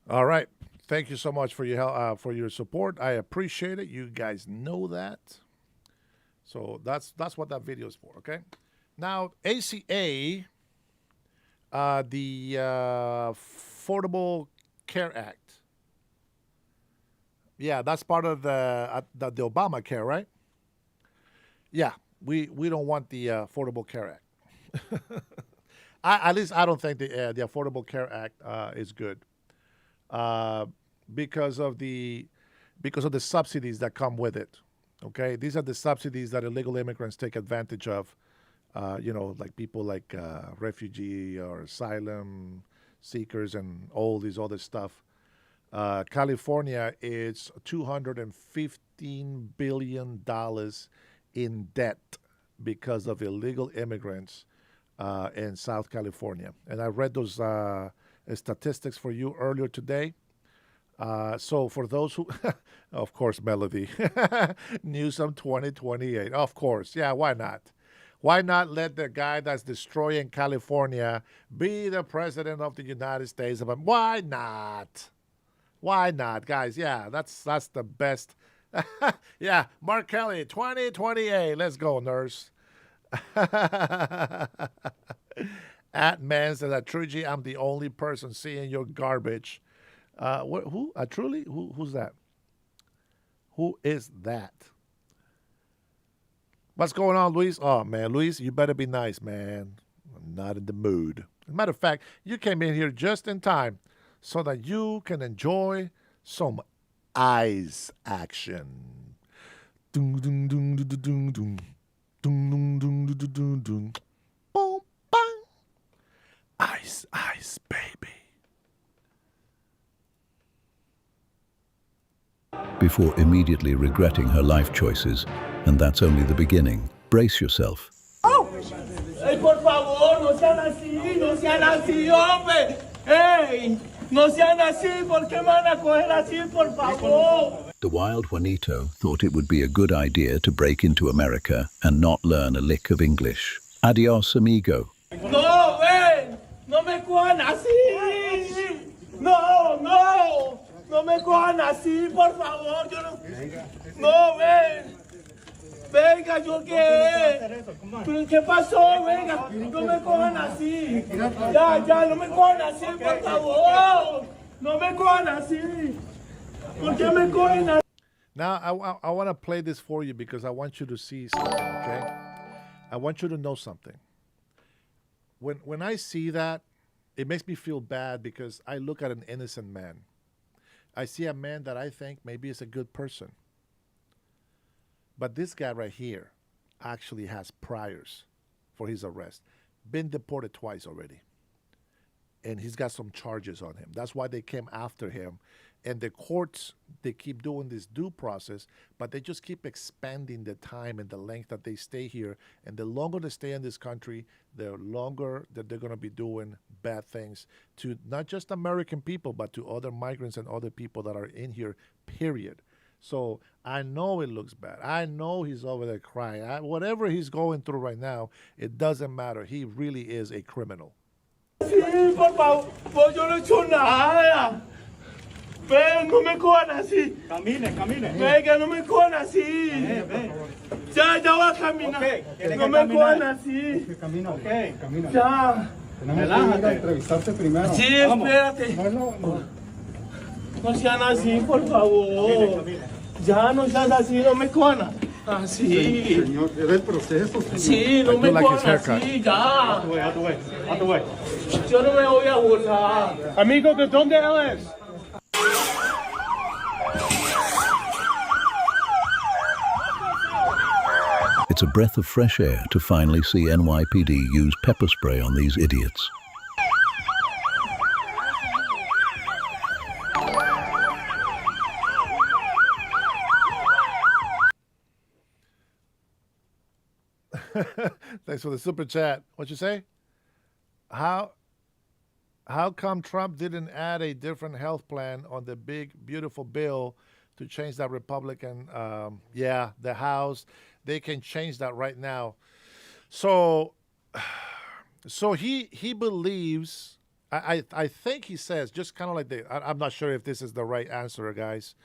All right. Thank you so much for your help, for your support. I appreciate it. You guys know that. So that's what that video is for. Okay. Now ACA, the Affordable Care Act. Yeah, that's part of the Obamacare, right? Yeah, we don't want the Affordable Care Act. At least I don't think the Affordable Care Act is good uh, because of the subsidies that come with it. Okay, these are the subsidies that illegal immigrants take advantage of. Like people like refugee or asylum seekers and all these other stuff. California is $215 billion in debt because of illegal immigrants in South California. And I read those statistics for you earlier today. So for those who, of course, Melody, Newsom 2028, of course. Yeah, why not? Why not let the guy that's destroying California be the president of the United States of America? Why not? Why not, guys? Yeah, that's the best. Yeah, Mark Kelly, 2028. Let's go, nurse. At Man says that Truji, I'm the only person seeing your garbage. Who? Truly? Who's that? Who is that? What's going on, Luis? Oh, man, Luis, you better be nice, man. I'm not in the mood. As a matter of fact, you came in here just in time so that you can enjoy some eyes action. Dun, dun, dun, dun, dun, dun. Dun, dun, dun, dun, dun, dun. Boom, bang. Ice, ice, baby. Before immediately regretting her life choices, and that's only the beginning. Brace yourself. Ey, por favor, no sean así, hombre. Ey, no sean así, ¿por qué me van a coger así, por favor? The wild Juanito thought it would be a good idea to break into America and not learn a lick of English. Adios, amigo. No, ven, no me cojan así. No me cojan así, por favor. Yo no, ven. Venga, ¿yo qué? ¿Pero qué pasó? Venga, no me cojan así. Ya, no me cojan así, por favor. No me cojan así. ¿Por qué me cogen así? Now, I want to play this for you because I want you to see something, okay? I want you to know something. When I see that, it makes me feel bad because I look at an innocent man. I see a man that I think maybe is a good person. But this guy right here actually has priors for his arrest. Been deported twice already. And he's got some charges on him. That's why they came after him. And the courts, they keep doing this due process, but they just keep expanding the time and the length that they stay here. And the longer they stay in this country, the longer that they're going to be doing bad things to not just American people, but to other migrants and other people that are in here, period. So I know it looks bad. I know he's over there crying. Whatever he's going through right now, it doesn't matter. He really is a criminal. Sí, por favor, yo no he hecho nada. Ven, no me cojan así. Camine. Venga, no me cojan así. Ven. Ya voy a caminar. Okay, No me cojan así. Camina. Okay, camina. Ya. Tenemos que ir a entrevistarte primero. Sí, espérate. No sean así, por favor. Ya no sean así, no me cojan así. Señor, es el proceso. Señor. Sí, no me like his cojan haircut. así, ya. Out the way. Yo no me voy a burlar. Amigo, ¿de dónde eres? It's a breath of fresh air to finally see NYPD use pepper spray on these idiots. Thanks for the super chat. What you say? How come Trump didn't add a different health plan on the big, beautiful bill to change that Republican? The House, they can change that right now. So he believes I think he says just kind of like I'm not sure if this is the right answer, guys.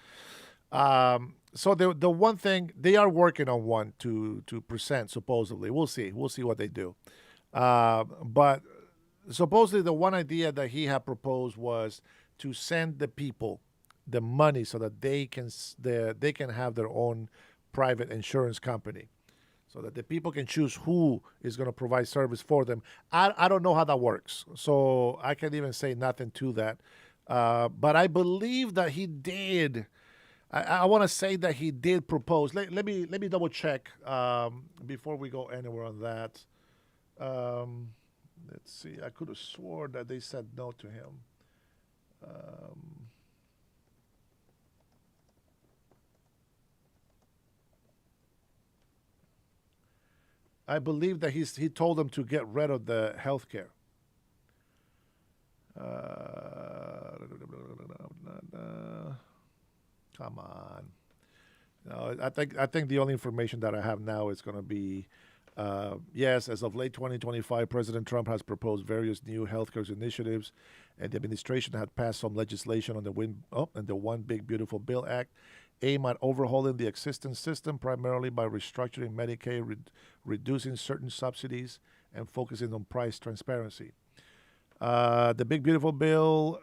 So the one thing they are working on one to present supposedly. We'll see what they do. But supposedly the one idea that he had proposed was to send the people the money so that they can have their own private insurance company, so that the people can choose who is going to provide service for them. I don't know how that works, so I can't even say nothing to that. But I believe that he did. I want to say that he did propose. Let me double check before we go anywhere on that. Let's see. I could have sworn that they said no to him. I believe that he told them to get rid of the health care. Come on. No, I think the only information that I have now is going to be yes, as of late 2025, President Trump has proposed various new healthcare initiatives, and the administration had passed some legislation on the One Big Beautiful Bill Act, aimed at overhauling the existing system, primarily by restructuring Medicaid, reducing certain subsidies, and focusing on price transparency. The Big Beautiful Bill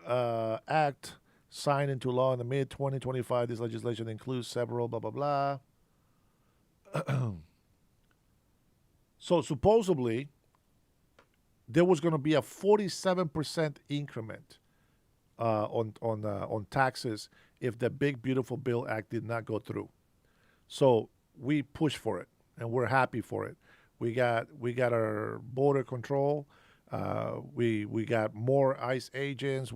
Act signed into law in the mid-2025. This legislation includes several blah, blah, blah. So supposedly, there was going to be a 47% increment on taxes if the Big Beautiful Bill Act did not go through. So we pushed for it, and we're happy for it. We got our border control. We got more ICE agents.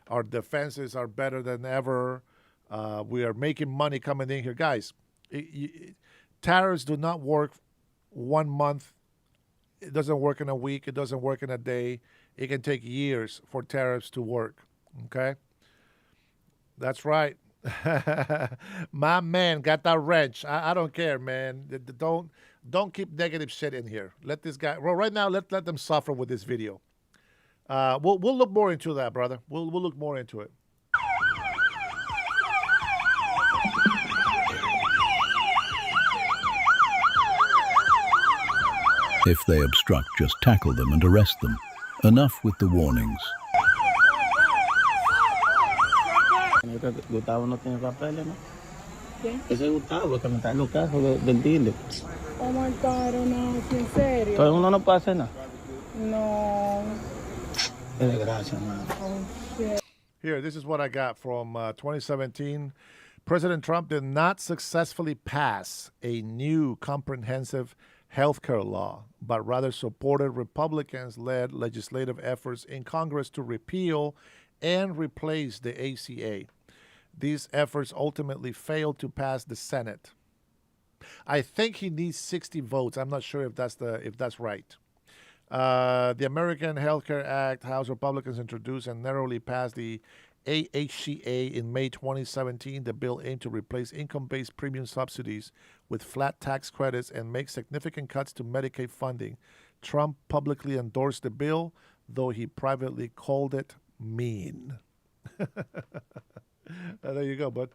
Our defenses are better than ever. We are making money coming in here, guys. Tariffs do not work 1 month. It doesn't work in a week. It doesn't work in a day. It can take years for tariffs to work. Okay? That's right. My man got that wrench. I don't care, man. Don't keep negative shit in here. Let this guy. Well, right now, let them suffer with this video. We'll look more into that, brother. We'll look more into it. If they obstruct, just tackle them and arrest them. Enough with the warnings. Gustavo no tiene papeles, ¿no? ¿Quién? Ese Gustavo, que me trae los casos del dealer. Oh my God, no, ¿en serio? Entonces uno no puede hacer nada. No. Qué desgracia, man. Oh, shit. Here, this is what I got from 2017. President Trump did not successfully pass a new comprehensive healthcare law, but rather supported Republicans-led legislative efforts in Congress to repeal and replace the ACA. These efforts ultimately failed to pass the Senate. I think he needs 60 votes. I'm not sure if that's right. The American Health Care Act, House Republicans introduced and narrowly passed the AHCA in May 2017. The bill aimed to replace income-based premium subsidies with flat tax credits and make significant cuts to Medicaid funding. Trump publicly endorsed the bill, though he privately called it mean. There you go, bud.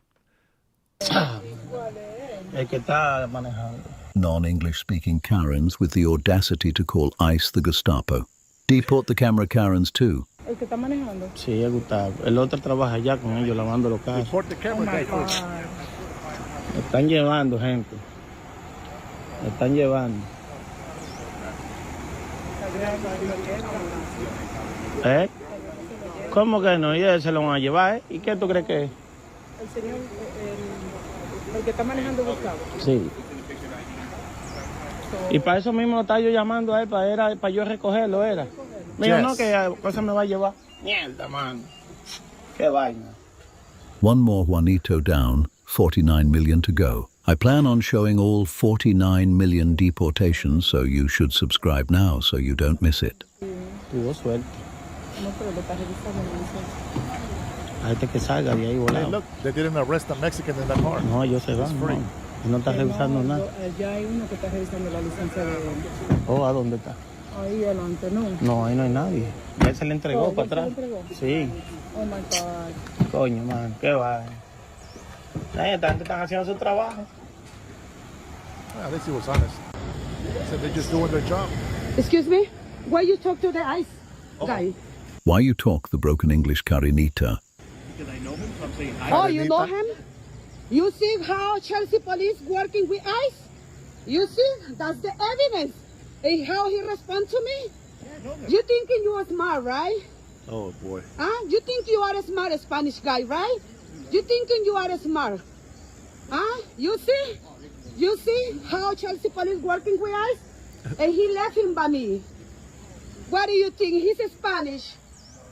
El que está manejando. Non-English speaking Karens with the audacity to call ICE the Gestapo. Deport the camera Karens too. ¿El que está manejando? Sí, es Gustavo. El otro trabaja allá con ellos lavando los carros. Report the camera guy first. Me están llevando, gente. Me están llevando. ¿Eh? ¿Cómo que no? Y él se lo van a llevar, ¿eh? ¿Y qué tú crees que es? El señor, el que está manejando Gustavo. Sí. Y para eso mismo lo estaba yo llamando a él, para yo recogerlo, era. Me dijo, no, que cosa me va a llevar. Mierda, man. Qué vaina. One more Juanito down, 49 million to go. I plan on showing all 49 million deportations, so you should subscribe now so you don't miss it. Tuvo suerte. No, pero lo está revisando. Hay que salga de ahí volado. Hey, look, they didn't arrest a Mexican in that car. No, ellos se van. free. No está revisando nada. Allá hay uno que está revisando la licencia de él. Oh, ¿a dónde está? Ahí adelante, ¿no? No, ahí no hay nadie. Ya se le entregó Oh, para ¿ya se le atrás. entregó? Sí. Oh my God. Coño, man, qué va. Esta gente están haciendo su trabajo. At least he was honest. He said they're just doing their job. Excuse me? Why you talk to the ICE guy? Why you talk the broken English Karinita? Oh, you know him? You see how Chelsea police working with ICE? You see? That's the evidence. And how he respond to me? You thinking you are smart, right? Oh boy. Huh? You think you are a smart Spanish guy, right? You thinking you are smart? Huh? You see? You see how Chelsea police working with us? And he left him by me. What do you think? He's Spanish.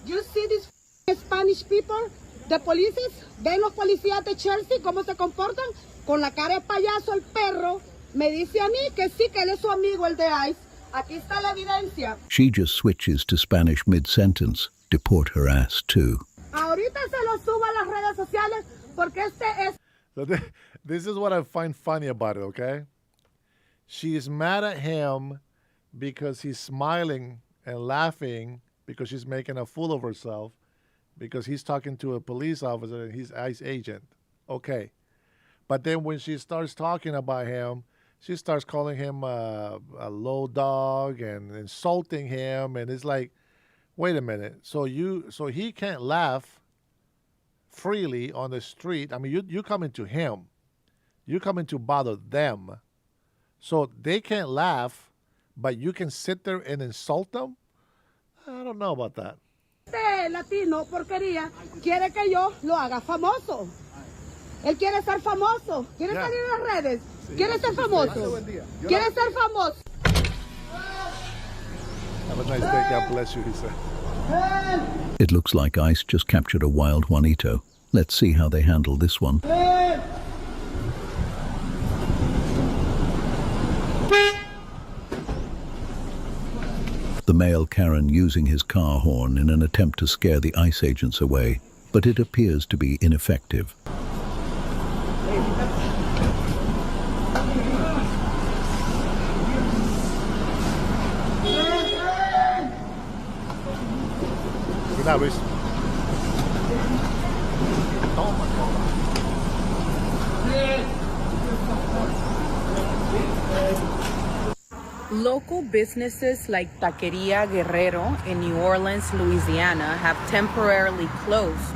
You see these Spanish people? The police, ven los policías de Chelsea cómo se comportan con la cara de payaso el perro. Me dice a mí que sí, que él es su amigo el de ICE. Aquí está la evidencia. She just switches to Spanish mid-sentence. Deport her ass too. Ahorita se lo subo a las redes sociales porque este es... So this is what I find funny about it, okay? She is mad at him because he's smiling and laughing because she's making a fool of herself because he's talking to a police officer and he's ICE agent. Okay. But then when she starts talking about him, she starts calling him a low dog and insulting him. And it's like, wait a minute. So he can't laugh freely on the street. I mean, you coming to him. You coming to bother them. So they can't laugh, but you can sit there and insult them? I don't know about that. Este latino porquería quiere que yo lo haga famoso. Él quiere ser famoso. Quiere Yeah. salir en las redes. Sí, Quiere ser famoso. Quiere ser famoso. Have a nice day. God bless you, he said. It looks like ICE just captured a wild Juanito. Let's see how they handle this one. The male Karen using his car horn in an attempt to scare the ICE agents away, but it appears to be ineffective. Good night, Luis. Oh my God. Local businesses like Taqueria Guerrero in New Orleans, Louisiana, have temporarily closed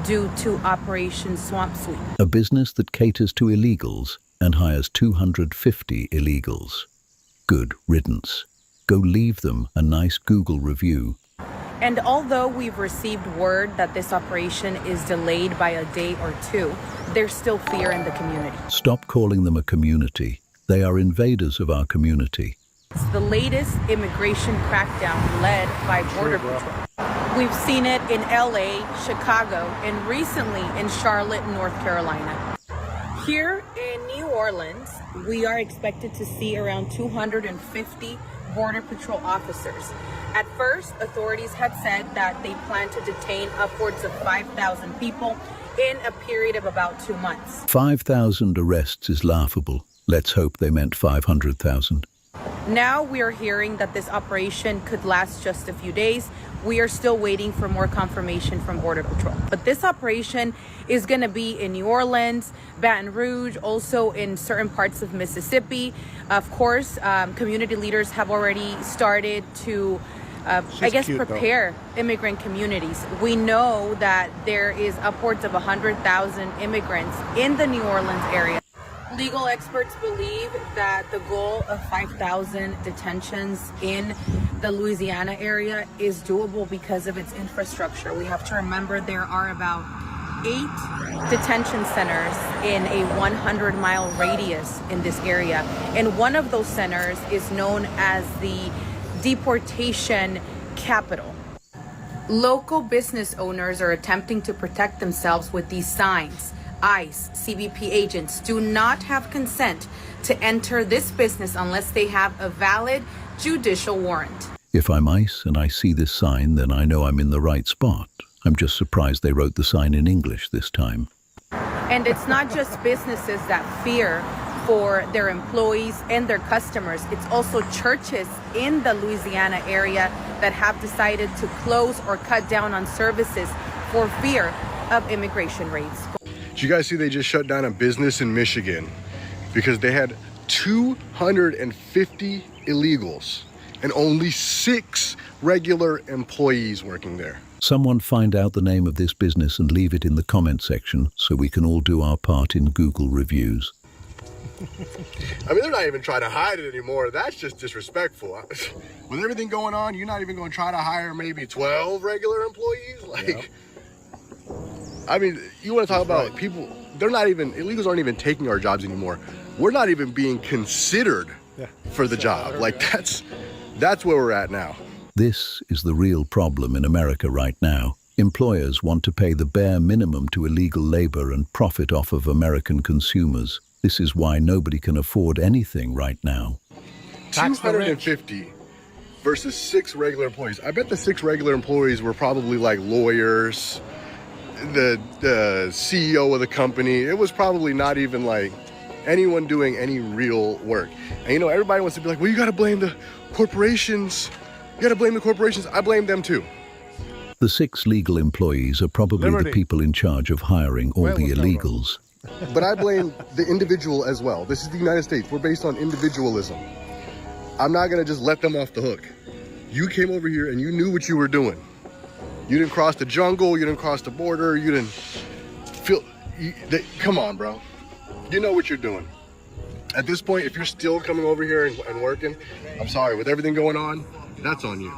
due to Operation Swamp Sweep. A business that caters to illegals and hires 250 illegals. Good riddance. Go leave them a nice Google review. And although we've received word that this operation is delayed by a day or two, there's still fear in the community. Stop calling them a community. They are invaders of our community. It's the latest immigration crackdown led by Border Patrol. We've seen it in LA, Chicago, and recently in Charlotte, North Carolina. Here in New Orleans, we are expected to see around 250 Border Patrol officers. At first, authorities had said that they plan to detain upwards of 5,000 people in a period of about 2 months. 5,000 arrests is laughable. Let's hope they meant 500,000. Now we are hearing that this operation could last just a few days. We are still waiting for more confirmation from Border Patrol. But this operation is going to be in New Orleans, Baton Rouge, also in certain parts of Mississippi. Of course, community leaders have already started to, prepare immigrant communities. We know that there is upwards of 100,000 immigrants in the New Orleans area. Legal experts believe that the goal of 5,000 detentions in the Louisiana area is doable because of its infrastructure. We have to remember there are about 8 detention centers in a 100-mile radius in this area. And one of those centers is known as the deportation capital. Local business owners are attempting to protect themselves with these signs. ICE, CBP agents do not have consent to enter this business unless they have a valid judicial warrant. If I'm ICE and I see this sign, then I know I'm in the right spot. I'm just surprised they wrote the sign in English this time. And it's not just businesses that fear for their employees and their customers. It's also churches in the Louisiana area that have decided to close or cut down on services for fear of immigration raids. Did you guys see they just shut down a business in Michigan because they had 250 illegals and only 6 regular employees working there? Someone find out the name of this business and leave it in the comment section so we can all do our part in Google reviews. I mean, they're not even trying to hide it anymore. That's just disrespectful. With everything going on, you're not even going to try to hire maybe 12 regular employees? Like, I mean, you want to talk about people, illegals aren't even taking our jobs anymore. We're not even being considered for the job. Like, that's where we're at now. This is the real problem in America right now. Employers want to pay the bare minimum to illegal labor and profit off of American consumers. This is why nobody can afford anything right now. 250 versus 6 regular employees. I bet the 6 regular employees were probably like lawyers, the CEO of the company. It was probably not even like anyone doing any real work. And you know, everybody wants to be like, well, you got to blame the corporations. You got to blame the corporations. I blame them too. The 6 legal employees are probably the people in charge of hiring all the illegals. But I blame the individual as well. This is the United States. We're based on individualism. I'm not going to just let them off the hook. You came over here and you knew what you were doing. You didn't cross the jungle. You didn't cross the border. You didn't feel... come on, bro. You know what you're doing. At this point, if you're still coming over here and working, I'm sorry. With everything going on, that's on you.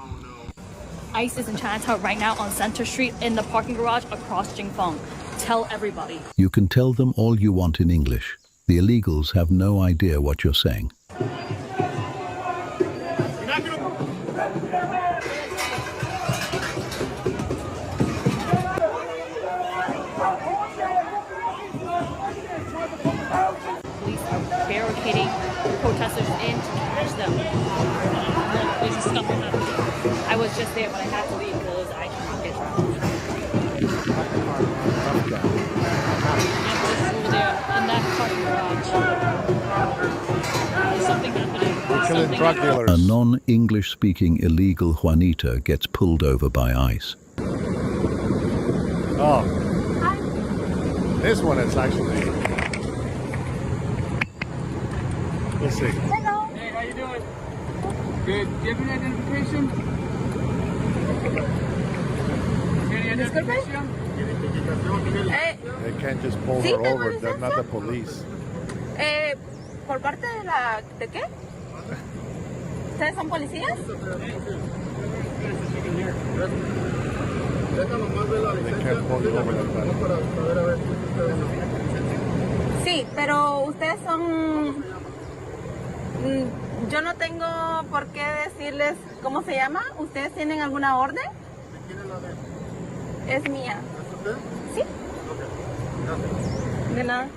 ICE is in Chinatown right now on Center Street in the parking garage across Jingfeng. Tell everybody. You can tell them all you want in English. The illegals have no idea what you're saying. Police are barricading protesters in to catch them. Look, there's just stuff happening. I was just there, but I had to leave because I cannot get trapped. Over there in that parking garage. There's something happening. We're killing drug dealers. A non-English speaking illegal Juanita gets pulled over by ICE. Oh. This one is actually... Let's see. Hello. Hey, how you doing? Good. Do you have an identification? Any identification? They can't just pull her over. They're not the police. ¿Por parte de qué? ¿Ustedes son policías? They can't pull you over like that. Sí, pero ustedes son... Yo no tengo por qué decirles cómo se llama. ¿Ustedes tienen alguna orden? Es mía. ¿Sí? De nada.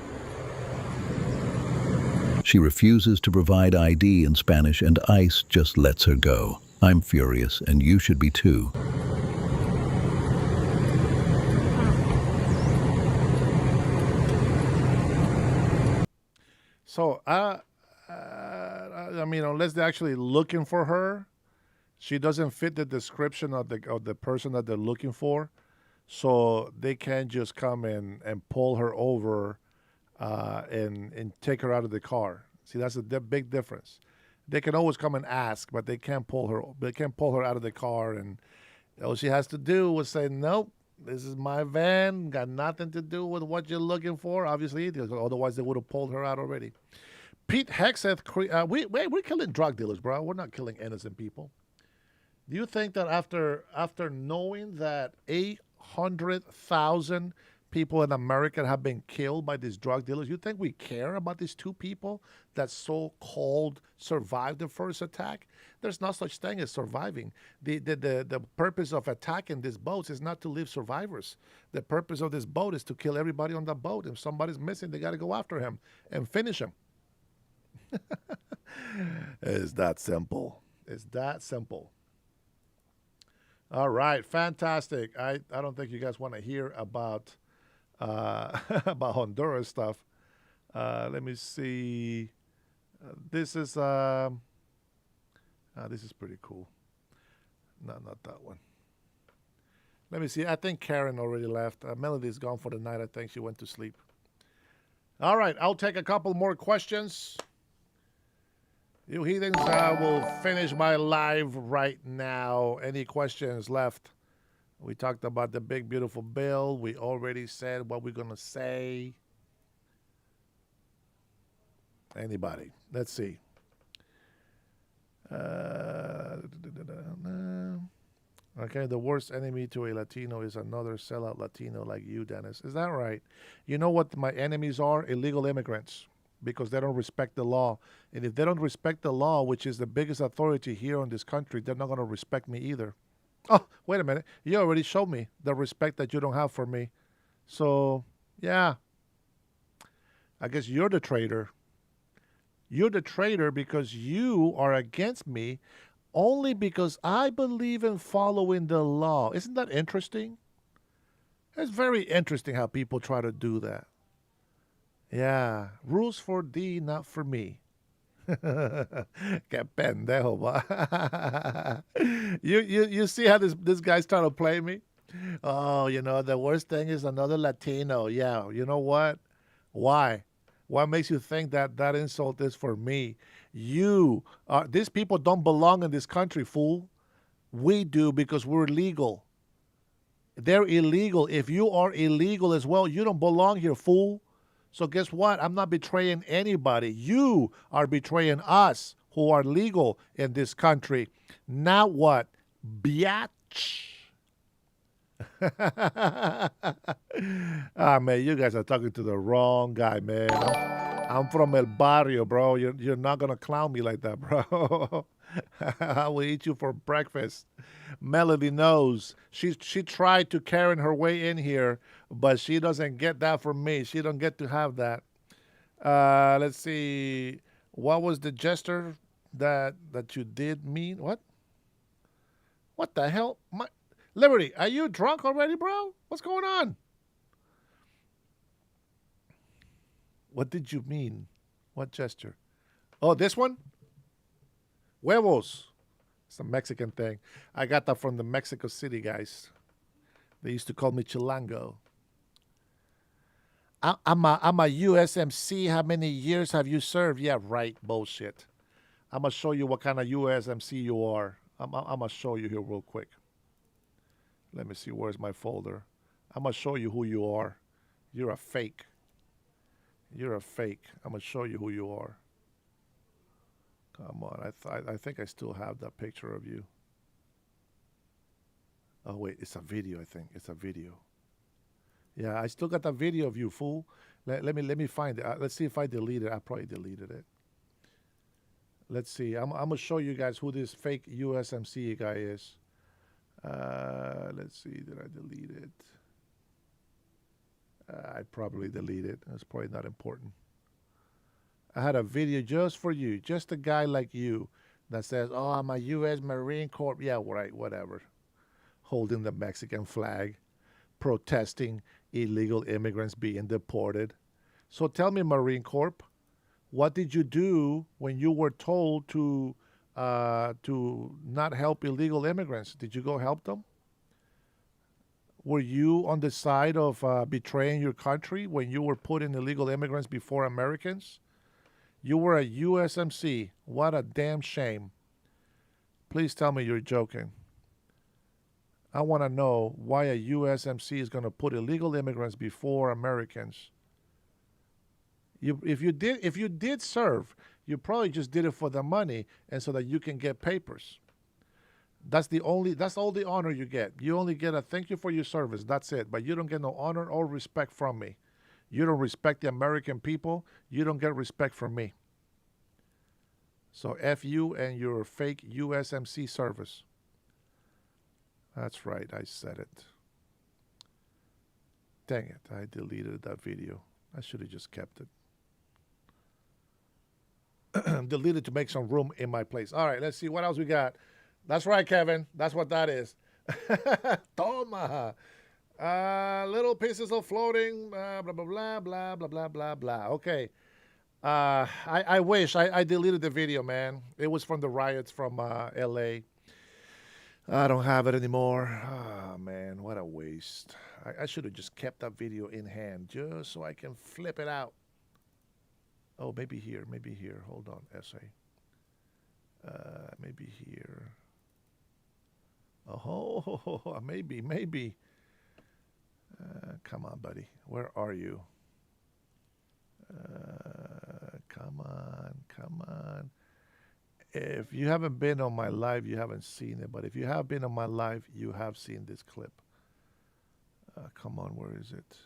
She refuses to provide ID in Spanish and ICE just lets her go. I'm furious, and you should be too. So, I mean, unless they're actually looking for her, she doesn't fit the description of the person that they're looking for. So they can't just come in and pull her over and take her out of the car. See, that's the big difference. They can always come and ask, but they can't pull her. They can't pull her out of the car, and all she has to do was say, "Nope, this is my van. Got nothing to do with what you're looking for." Obviously, otherwise they would have pulled her out already. Pete Hexeth, we're killing drug dealers, bro. We're not killing innocent people. Do you think that after knowing that 800,000 people in America have been killed by these drug dealers, you think we care about these 2 people that so-called survived the first attack? There's no such thing as surviving. The purpose of attacking these boats is not to leave survivors. The purpose of this boat is to kill everybody on the boat. If somebody's missing, they got to go after him and finish him. It's that simple. It's that simple. All right, fantastic. I don't think you guys want to hear about about Honduras stuff. Let me see. This is pretty cool. No, not that one. Let me see. I think Karen already left. Melody's gone for the night. I think she went to sleep. All right, I'll take a couple more questions. You heathens, I will finish my live right now. Any questions left? We talked about the big, beautiful bill. We already said what we're going to say. Anybody? Let's see. Okay, the worst enemy to a Latino is another sellout Latino like you, Dennis. Is that right? You know what my enemies are? Illegal immigrants, because they don't respect the law. And if they don't respect the law, which is the biggest authority here in this country, they're not going to respect me either. Oh, wait a minute. You already showed me the respect that you don't have for me. So, yeah. I guess you're the traitor. You're the traitor because you are against me only because I believe in following the law. Isn't that interesting? It's very interesting how people try to do that. Yeah. Rules for thee, not for me. Que pendejo, va. You see how this guy's trying to play me? Oh, the worst thing is another Latino. Yeah, you know what? Why? What makes you think that insult is for me? These people don't belong in this country, fool. We do because we're legal. They're illegal. If you are illegal as well, you don't belong here, fool. So guess what? I'm not betraying anybody. You are betraying us who are legal in this country. Now what? Biatch. Man, you guys are talking to the wrong guy, man. I'm from El Barrio, bro. You're not going to clown me like that, bro. I will eat you for breakfast. Melody knows. She tried to Karen her way in here, but she doesn't get that from me. She don't get to have that. Let's see. What was the gesture that you did mean? What? What the hell? Liberty, are you drunk already, bro? What's going on? What did you mean? What gesture? Oh, this one? Huevos. It's a Mexican thing. I got that from the Mexico City guys. They used to call me Chilango. I'm a USMC. How many years have you served? Yeah, right. Bullshit. I'm going to show you what kind of USMC you are. I'm going to show you here real quick. Let me see. Where's my folder? I'm going to show you who you are. You're a fake. You're a fake. I'm going to show you who you are. Come on. I think I still have that picture of you. Oh, wait. It's a video, I think. It's a video. Yeah, I still got that video of you, fool. Let me find it. Let's see if I deleted it. I probably deleted it. Let's see. I'm going to show you guys who this fake USMC guy is. Let's see. Did I delete it? I probably deleted it. That's probably not important. I had a video just for you. Just a guy like you that says, oh, I'm a U.S. Marine Corps. Yeah, right, whatever. Holding the Mexican flag. Protesting illegal immigrants being deported. So tell me, Marine Corps, what did you do when you were told to not help illegal immigrants? Did you go help them? Were you on the side of betraying your country when you were putting illegal immigrants before Americans? You were a USMC. What a damn shame. Please tell me you're joking. I want to know why a USMC is going to put illegal immigrants before Americans. If you did serve, you probably just did it for the money and so that you can get papers. That's all the honor you get. You only get a thank you for your service. That's it. But you don't get no honor or respect from me. You don't respect the American people. You don't get respect from me. So F you and your fake USMC service. That's right. I said it. Dang it. I deleted that video. I should have just kept it. Deleted to make some room in my place. All right. Let's see what else we got. That's right, Kevin. That's what that is. Toma. Little pieces of floating, blah, blah, blah, blah, blah, blah, blah, blah. Okay. I wish I deleted the video, man. It was from the riots from LA. I don't have it anymore. Oh, man, what a waste. I should have just kept that video in hand just so I can flip it out. Oh, maybe here. Hold on, essay. Maybe here. Oh, maybe. Come on, buddy. Where are you? Come on. If you haven't been on my live, you haven't seen it. But if you have been on my live, you have seen this clip. Come on, where is it?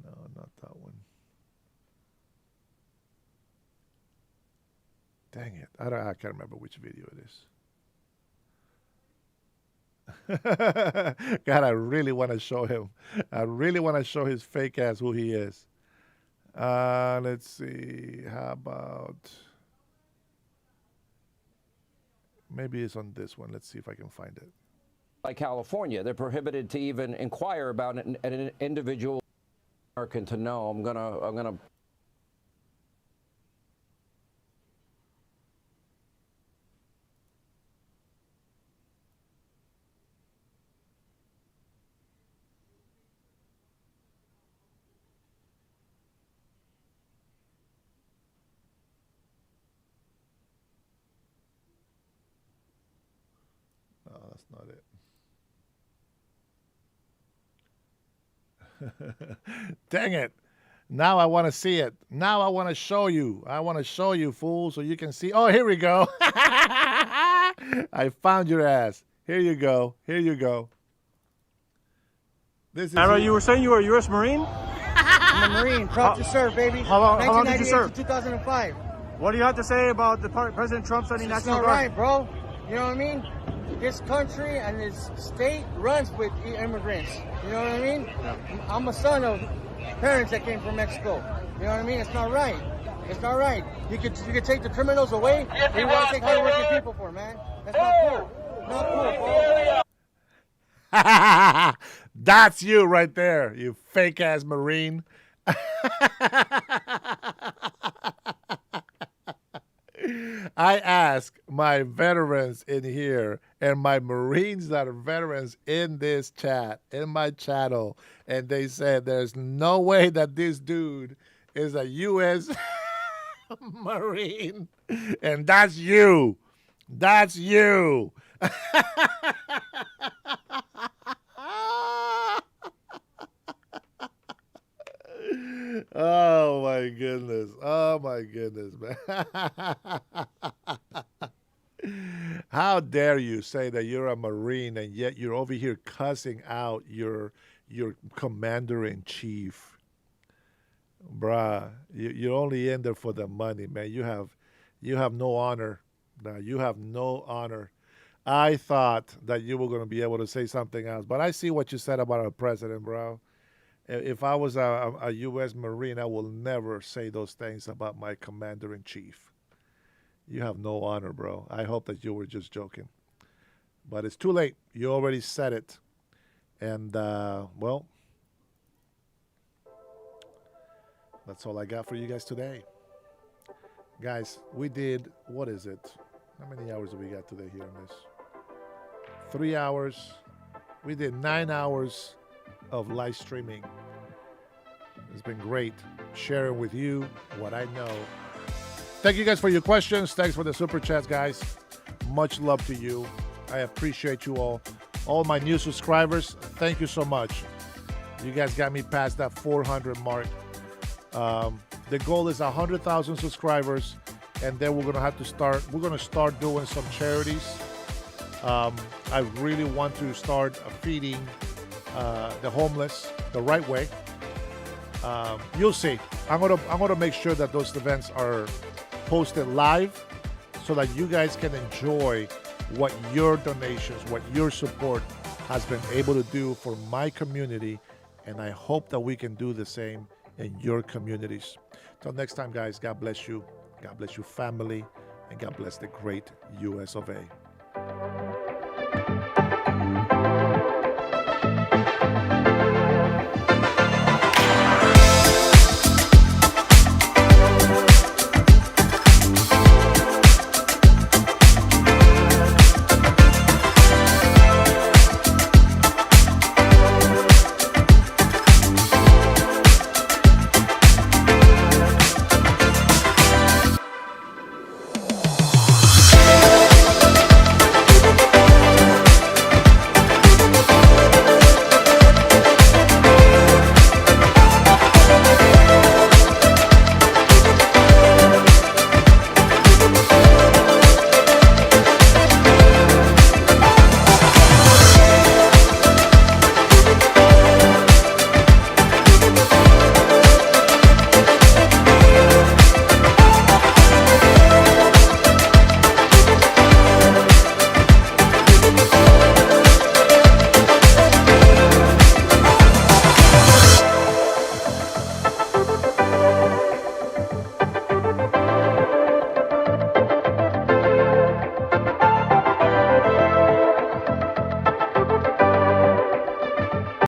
No, not that one. Dang it. I can't remember which video it is. God, I really want to show him. I really want to show his fake ass who he is. Let's see. How about... Maybe it's on this one. Let's see if I can find it. Like California, they're prohibited to even inquire about an individual American to know. I'm gonna. No, that's not it. Dang it. Now I want to see it. Now I want to show you. I want to show you, fool, so you can see. Oh, here we go. I found your ass. Here you go. This is Herrera, you were saying you were a U.S. Marine? I'm a Marine, proud to serve, baby. How long did you serve? 2005. What do you have to say about President Trump sending It's National not Guard? right, bro. You know what I mean? This country and this state runs with immigrants. You know what I mean? Yeah. I'm a son of parents that came from Mexico. You know what I mean? It's not right. It's not right. You could take the criminals away. You want to take hardworking people for, man. That's not cool. Not cool, bro. That's you right there, you fake ass Marine. I ask my veterans in here and my Marines that are veterans in this chat, in my channel, and they said there's no way that this dude is a U.S. Marine. And that's you. That's you. Oh my goodness, man. How dare you say that you're a Marine and yet you're over here cussing out your commander-in-chief. Bruh, you're only in there for the money, man. You have no honor. No, you have no honor. I thought that you were going to be able to say something else, but I see what you said about our president, bro. If I was a U.S. Marine, I will never say those things about my commander-in-chief. You have no honor, bro. I hope that you were just joking. But it's too late. You already said it. And, well, that's all I got for you guys today. Guys, we did, what is it? How many hours do we got today here on this? 3 hours. We did 9 hours of live streaming. It's been great sharing with you what I know. Thank you guys for your questions. Thanks for the super chats, guys. Much love to you. I appreciate you all. All my new subscribers, thank you so much. You guys got me past that 400 mark. The goal is 100,000 subscribers, and then we're gonna start doing some charities. I really want to start feeding the homeless the right way. You'll see. I'm gonna make sure that those events are posted live so that you guys can enjoy what your donations, what your support has been able to do for my community, and I hope that we can do the same in your communities. Till next time, guys, God bless you. God bless your family, and God bless the great US of A. News.